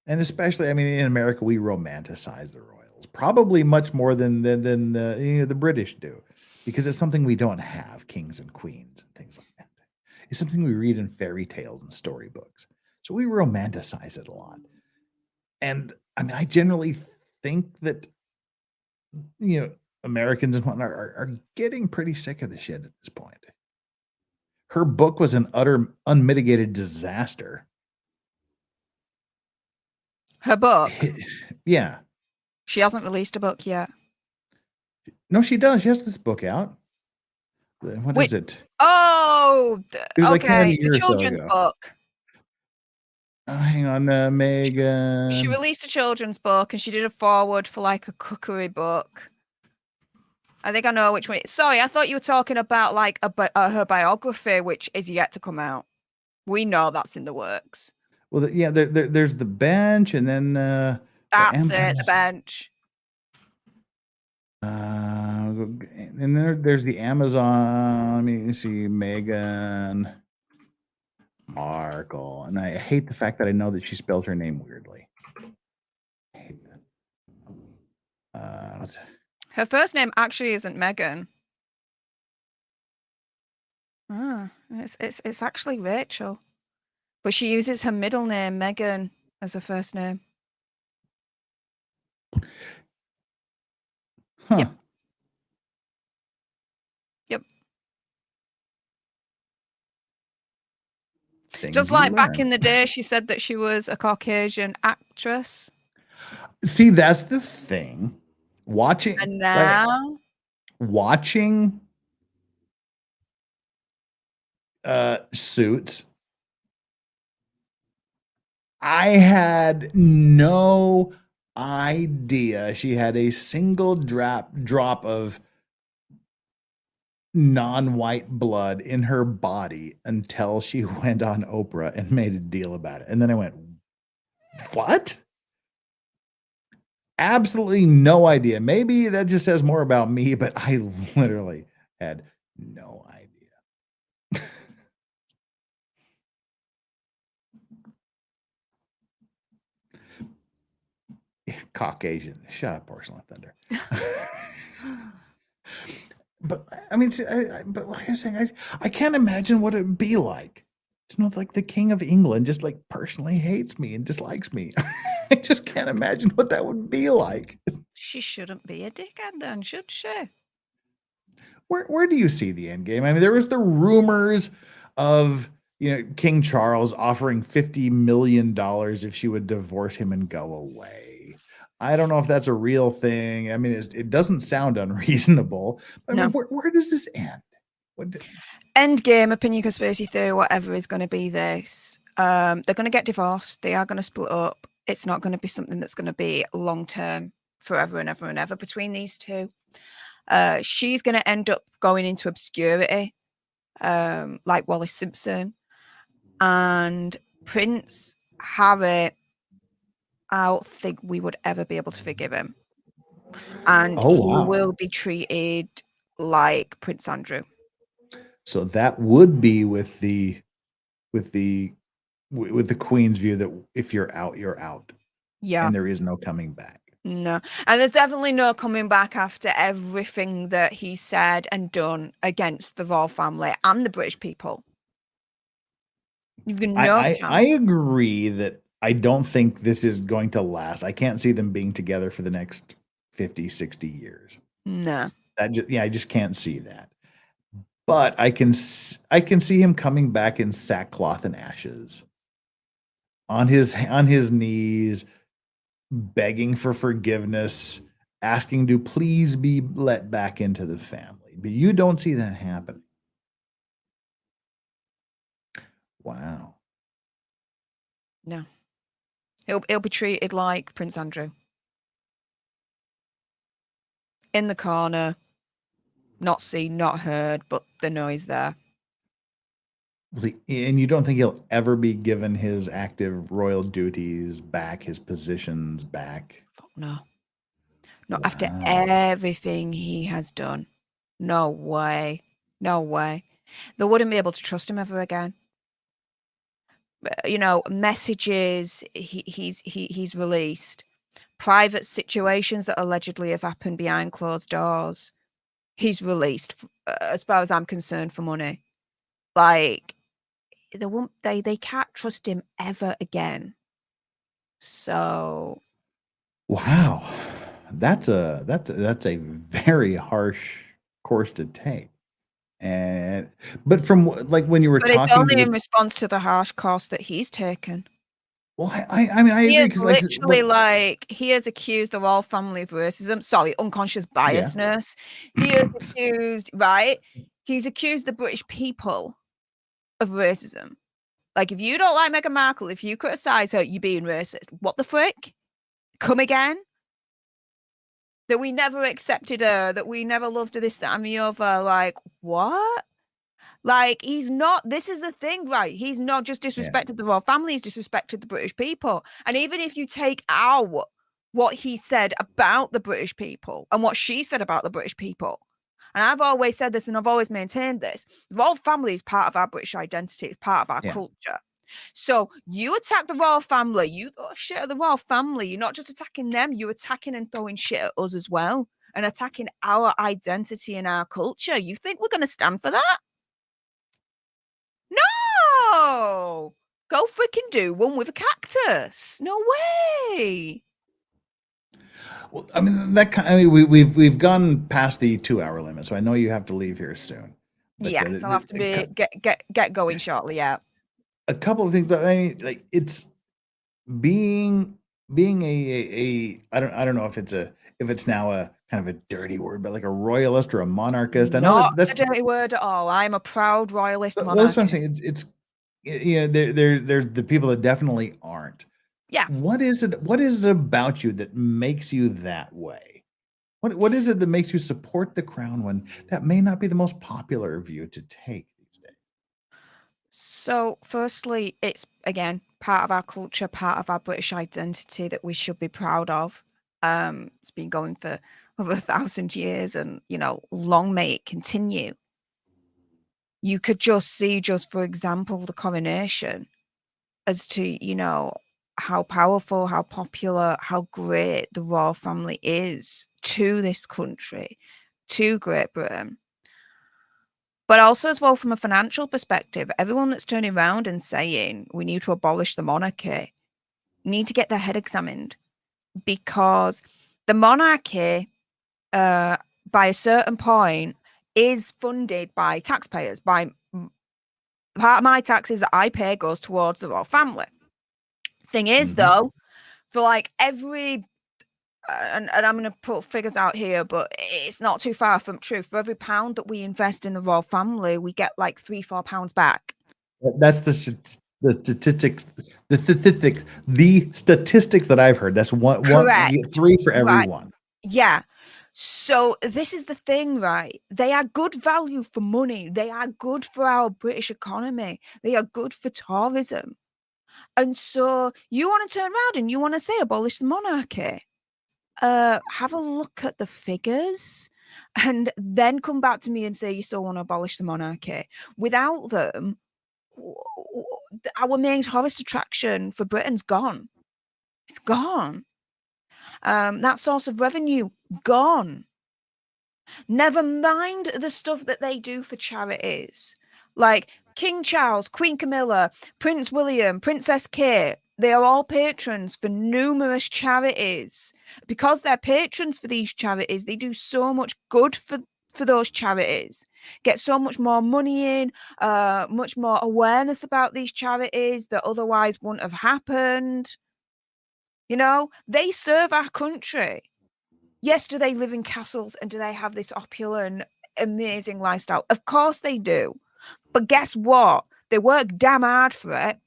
And especially, I mean, in America, we romanticize the royals probably much more than the British do, because it's something we don't have, kings and queens and things like that. It's something we read in fairy tales and storybooks. So we romanticize it a lot. And I mean, I generally think that, Americans and whatnot are getting pretty sick of the shit at this point. Her book was an utter unmitigated disaster. Her book? Yeah. She hasn't released a book yet. No, she does. She has this book out. What is it? Oh, okay. The children's book. Hang on, Megan. She released a children's book and she did a forward for like a cookery book. I think I know which one. Sorry, I thought you were talking about like her biography, which is yet to come out. We know that's in the works. Well, there's the bench, and then that's the bench. And then there's the Amazon. Let me see, Meghan Markle, and I hate the fact that I know that she spelled her name weirdly. I hate that. Her first name actually isn't Megan. It's actually Rachel, but she uses her middle name Megan as her first name. Huh. Yep. Things just like back in the day, she said that she was a Caucasian actress. See, that's the thing. Watching and now watching Suits, I had no idea she had a single drop of non-white blood in her body until she went on Oprah and made a deal about it. And then I went, what? Absolutely no idea. Maybe that just says more about me, but I literally had no idea. Caucasian. Shut up, Porcelain Thunder. But I mean, but like I was saying, I can't imagine what it'd be like to know, like, the King of England just like personally hates me and dislikes me. I just can't imagine what that would be like. She shouldn't be a dickhead then, should she? Where do you see the end game? I mean, there was the rumors of King Charles offering $50 million if she would divorce him and go away. I don't know if that's a real thing. I mean, it doesn't sound unreasonable. I mean, where does this end? End game, opinion, conspiracy theory, whatever is going to be this. They're going to get divorced. They are going to split up. It's not going to be something that's going to be long term, forever and ever and ever between these two. She's going to end up going into obscurity, like Wallis Simpson. And Prince Harry, I don't think we would ever be able to forgive him. And he will be treated like Prince Andrew. So that would be with the Queen's view that if you're out, you're out. Yeah. And there is no coming back. No. And there's definitely no coming back after everything that he said and done against the royal family and the British people. You've got no chance. I agree that I don't think this is going to last. I can't see them being together for the next 50, 60 years. No. I just can't see that. But I can see him coming back in sackcloth and ashes, on his knees, begging for forgiveness, asking to please be let back into the family. But you don't see that happening. Wow. No. He'll be treated like Prince Andrew. In the corner, not seen, not heard, but the noise there. And you don't think he'll ever be given his active royal duties back, his positions back? No. Not after everything he has done. No way. No way. They wouldn't be able to trust him ever again. Messages he's released, private situations that allegedly have happened behind closed doors, he's released, as far as I'm concerned, for money. Like, they can't trust him ever again. So, wow, that's a very harsh course to take. But from when you were talking, it's only in response to the harsh course that he's taken. Well, I mean, I agree, because literally, he has accused the royal family of racism. Sorry, unconscious biasness. Yeah. He has accused, right? He's accused the British people of racism. Like, if you don't like Meghan Markle, if you criticize her, you're being racist. What the frick? Come again? That we never accepted her, that we never loved her, this, that, and the other. Like, what? Like, he's not, this is the thing, right? He's not just disrespected the royal family, he's disrespected the British people. And even if you take out what he said about the British people and what she said about the British people, and I've always said this and I've always maintained this, the royal family is part of our British identity, it's part of our culture. So you attack the royal family, you throw shit at the royal family, you're not just attacking them, you're attacking and throwing shit at us as well, and attacking our identity and our culture. You think we're going to stand for that? No! Go freaking do one with a cactus. No way. Well, I mean, we've gone past the 2-hour limit, so I know you have to leave here soon. But yes, I'll have to get going shortly. Yeah. A couple of things. I mean, like, it's being a I don't know if it's now a kind of a dirty word, but like a royalist or a monarchist. I know that's a dirty word at all. I'm a proud royalist monarchist. Well, that's what I'm saying. It's there's the people that definitely aren't. Yeah. What is it about you that makes you that way? What is it that makes you support the crown when that may not be the most popular view to take these days? So, firstly, it's, again, part of our culture, part of our British identity that we should be proud of. It's been going for over 1,000 years, and, long may it continue. You could just see, for example, the coronation as to, how powerful, how popular, how great the royal family is to this country, to Great Britain. But also as well from a financial perspective, everyone that's turning around and saying we need to abolish the monarchy, need to get their head examined, because the monarchy, by a certain point, is funded by taxpayers. Part of my taxes that I pay goes towards the royal family. Thing is, though, for like every and I'm going to put figures out here, but it's not too far from true. For every pound that we invest in the royal family, we get like £3-4 back. That's the statistics. The statistics that I've heard. That's one, Correct. 3 for every Right. one. Yeah. So this is the thing, right? They are good value for money. They are good for our British economy. They are good for tourism. And so you want to turn around and you want to say abolish the monarchy. Have a look at the figures and then come back to me and say you still want to abolish the monarchy. Without them, our main tourist attraction for Britain's gone. It's gone. That source of revenue, gone. Never mind the stuff that they do for charities. Like King Charles, Queen Camilla, Prince William, Princess Kate, they are all patrons for numerous charities. Because they're patrons for these charities, they do so much good for those charities. Get so much more money in, much more awareness about these charities that otherwise wouldn't have happened. You know, they serve our country. Yes, do they live in castles and do they have this opulent, amazing lifestyle? Of course they do. But guess what? They work damn hard for it.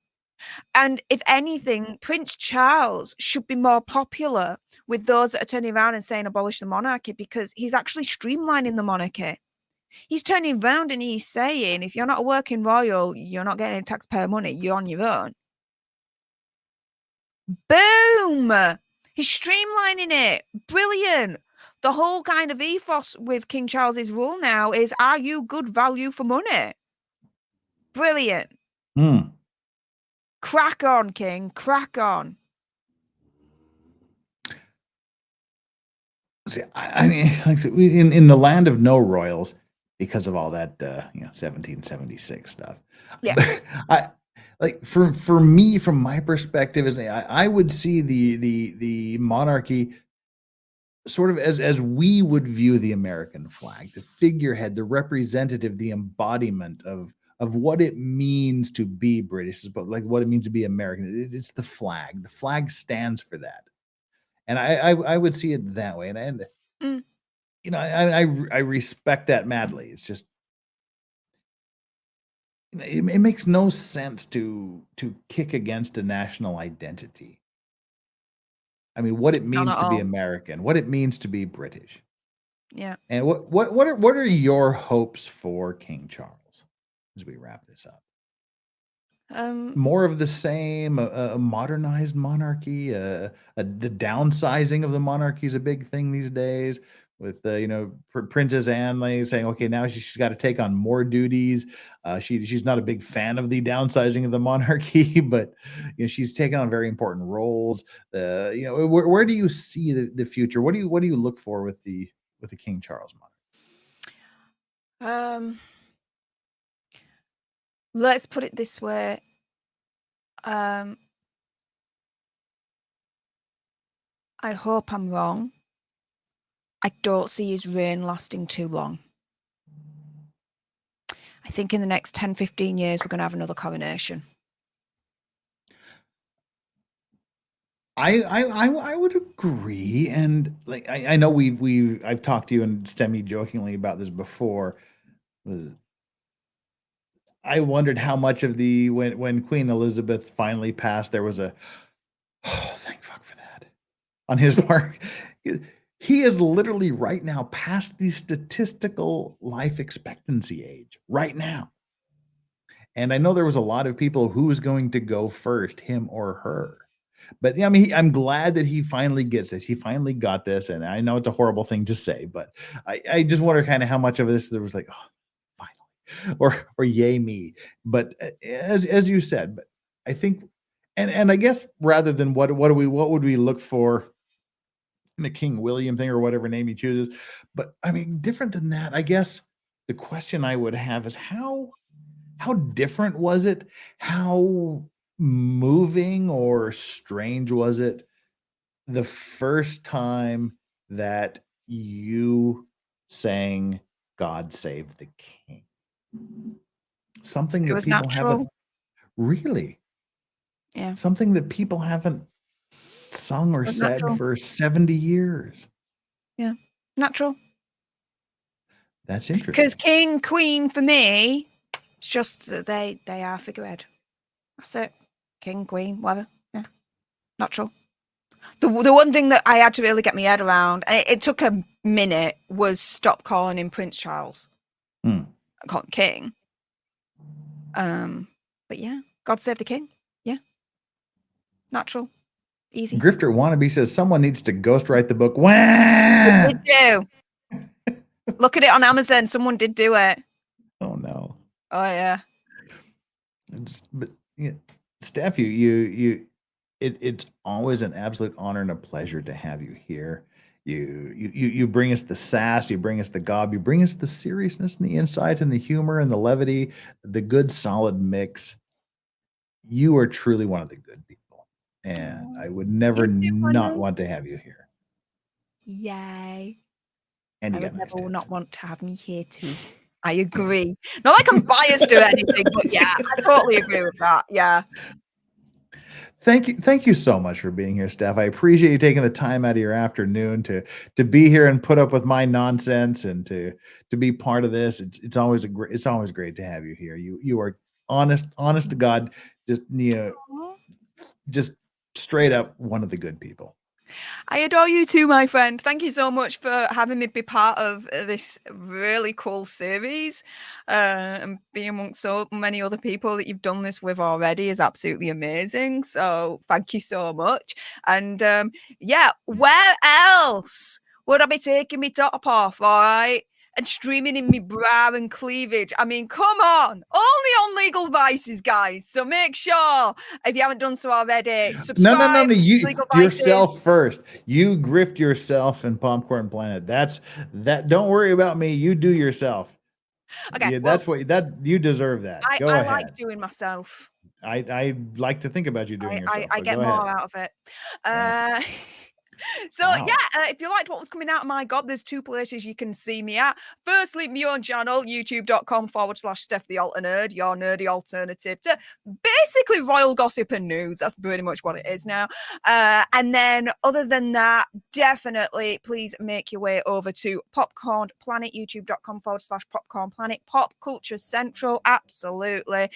And if anything, Prince Charles should be more popular with those that are turning around and saying abolish the monarchy, because he's actually streamlining the monarchy. He's turning around and he's saying, if you're not a working royal, you're not getting any taxpayer money, you're on your own. Boom! He's streamlining it. Brilliant. The whole kind of ethos with King Charles's rule now is, are you good value for money? Brilliant. Crack on, King. Crack on. See, I mean, like in the land of no royals, because of all that, 1776 stuff. Yeah. I like for me, from my perspective, is I would see the monarchy sort of as we would view the American flag, the figurehead, the representative, the embodiment of what it means to be British, but like what it means to be American. It's the flag. The flag stands for that, and I would see it that way. And I respect that madly. It's just it makes no sense to kick against a national identity. I mean, what it means to be American, what it means to be British. Yeah. And what are your hopes for King Charles as we wrap this up? More of the same, a modernized monarchy, the downsizing of the monarchy is a big thing these days. With Princess Anne saying, okay, now she's got to take on more duties. She's not a big fan of the downsizing of the monarchy, but she's taken on very important roles. Where do you see the future? What do you look for with the King Charles monarchy? Let's put it this way. I hope I'm wrong. I don't see his reign lasting too long. I think in the next 10, 15 years, we're going to have another coronation. I would agree, and like I know I've talked to you and semi-jokingly about this before. I wondered how much of when Queen Elizabeth finally passed, there was a thank fuck for that on his part. He is literally right now past the statistical life expectancy age right now. And I know there was a lot of people who was going to go first, him or her. But I mean, I'm glad that he finally gets this. He finally got this. And I know it's a horrible thing to say, but I just wonder kind of how much of this there was like, oh, finally, or yay me. But as you said, but I think, and I guess rather than what would we look for in the King William thing or whatever name he chooses, but I mean, different than that, I guess the question I would have is how different was it? How moving or strange was it the first time that you sang God Save the King? Something It that was people haven't natural. really, Yeah, something that people haven't sung or it was said natural. for 70 years. Yeah, natural. That's Because interesting. king, queen, for me, it's just that they are figurehead. That's it. King, queen, whatever. Yeah, natural. The one thing that I had to really get my head around, and it took a minute, was stop calling him Prince Charles. Hmm. I call him King. But yeah, God Save the King. Yeah, natural, easy. Grifter Wannabe says someone needs to ghostwrite the book. They Wah! did do. Look at it on Amazon. Someone did do it. Oh no. Oh yeah. But yeah, Steph, it's always an absolute honor and a pleasure to have you here. You bring us the sass, you bring us the gob, you bring us the seriousness and the insight and the humor and the levity, the good solid mix. You are truly one of the good people, and I would never You too, not honey. want to have you here. Yay. And I you would got nice never tits. not want to have me here too. I agree. Not like I'm biased to anything, but yeah, I totally agree with that. Yeah. Thank you so much for being here, Steph. I appreciate you taking the time out of your afternoon to be here and put up with my nonsense and to be part of this. It's always great to have you here. You are honest to God, just straight up one of the good people. I adore you too, my friend. Thank you so much for having me be part of this really cool series. And being amongst so many other people that you've done this with already is absolutely amazing. So thank you so much. And yeah, where else would I be taking me top off? All right. And streaming in me bra and cleavage. I mean, come on. Only on Legal Vices, guys. So make sure, if you haven't done so already, subscribe. No. You Legal Vices. yourself first. You grift yourself and Popcorn Planet. That's that. Don't worry about me. You do yourself. Okay, Yeah, well, you deserve that. Go I ahead. like doing myself. I like to think about you doing yourself. I So get go more ahead. out of it. Yeah. So Wow. yeah, if you liked what was coming out of my God, there's two places you can see me at. Firstly, my own channel, youtube.com/Steph the Alter Nerd, your nerdy alternative to basically royal gossip and news. That's pretty much what it is now. And then other than that, definitely please make your way over to Popcorn Planet, youtube.com/Popcorn Planet, Pop Culture Central. Absolutely.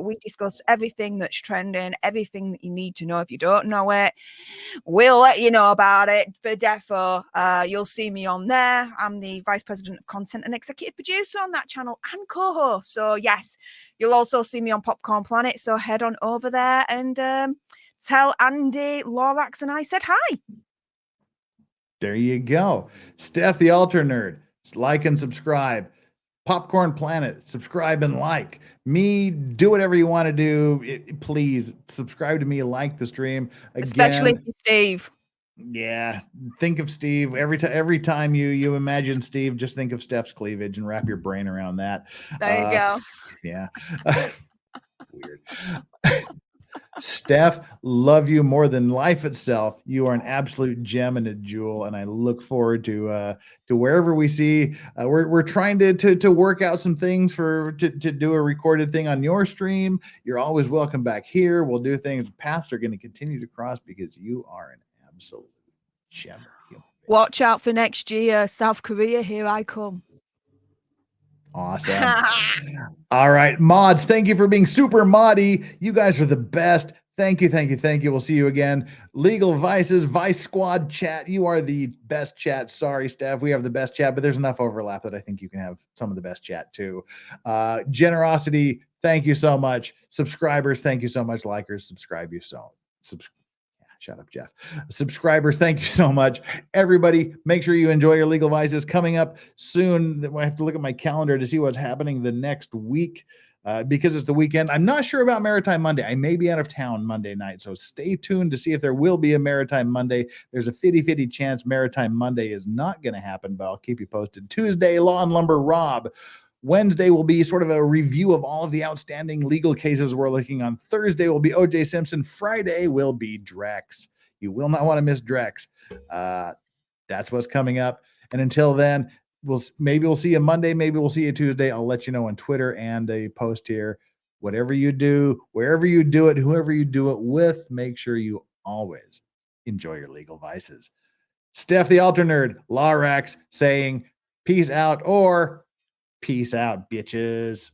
We discuss everything that's trending, everything that you need to know if you don't know it. We'll let you know about it for defo. You'll see me on there. I'm the Vice President of Content and Executive Producer on that channel and co-host. So yes, you'll also see me on Popcorn Planet. So head on over there and tell Andy, Lorax, and I said hi. There you go. Steph the Alter Nerd. Like and subscribe. Popcorn Planet, subscribe and like. Me, do whatever you want to do. Please subscribe to me, like the stream. Again, especially Steve. Yeah, think of Steve every time you imagine Steve. Just think of Steph's cleavage and wrap your brain around that. There you go. Yeah, weird. Steph, love you more than life itself. You are an absolute gem and a jewel, and I look forward to wherever we see. We're trying to work out some things to do a recorded thing on your stream. You're always welcome back here. We'll do things. Paths are going to continue to cross because you are an absolute gem. Watch out for next year, South Korea. Here I come. Awesome. All right, mods, thank you for being super moddy. You guys are the best. Thank you. We'll see you again. Legal Vices, Vice Squad chat. You are the best chat. Sorry, Steph. We have the best chat, but there's enough overlap that I think you can have some of the best chat too. Generosity, thank you so much. Subscribers, thank you so much. Likers, shut up, Jeff. Subscribers, thank you so much. Everybody, make sure you enjoy your Legal Vices. Coming up soon, I have to look at my calendar to see what's happening the next week because it's the weekend. I'm not sure about Maritime Monday. I may be out of town Monday night, so stay tuned to see if there will be a Maritime Monday. There's a 50-50 chance Maritime Monday is not going to happen, but I'll keep you posted. Tuesday, Law and Lumber Rob Wednesday will be sort of a review of all of the outstanding legal cases we're looking on. Thursday will be O.J. Simpson. Friday will be Drex. You will not want to miss Drex. That's what's coming up. And until then, maybe we'll see you Monday. Maybe we'll see you Tuesday. I'll let you know on Twitter and a post here. Whatever you do, wherever you do it, whoever you do it with, make sure you always enjoy your legal vices. Steph the Alter Nerd, Lorax saying peace out, or peace out, bitches.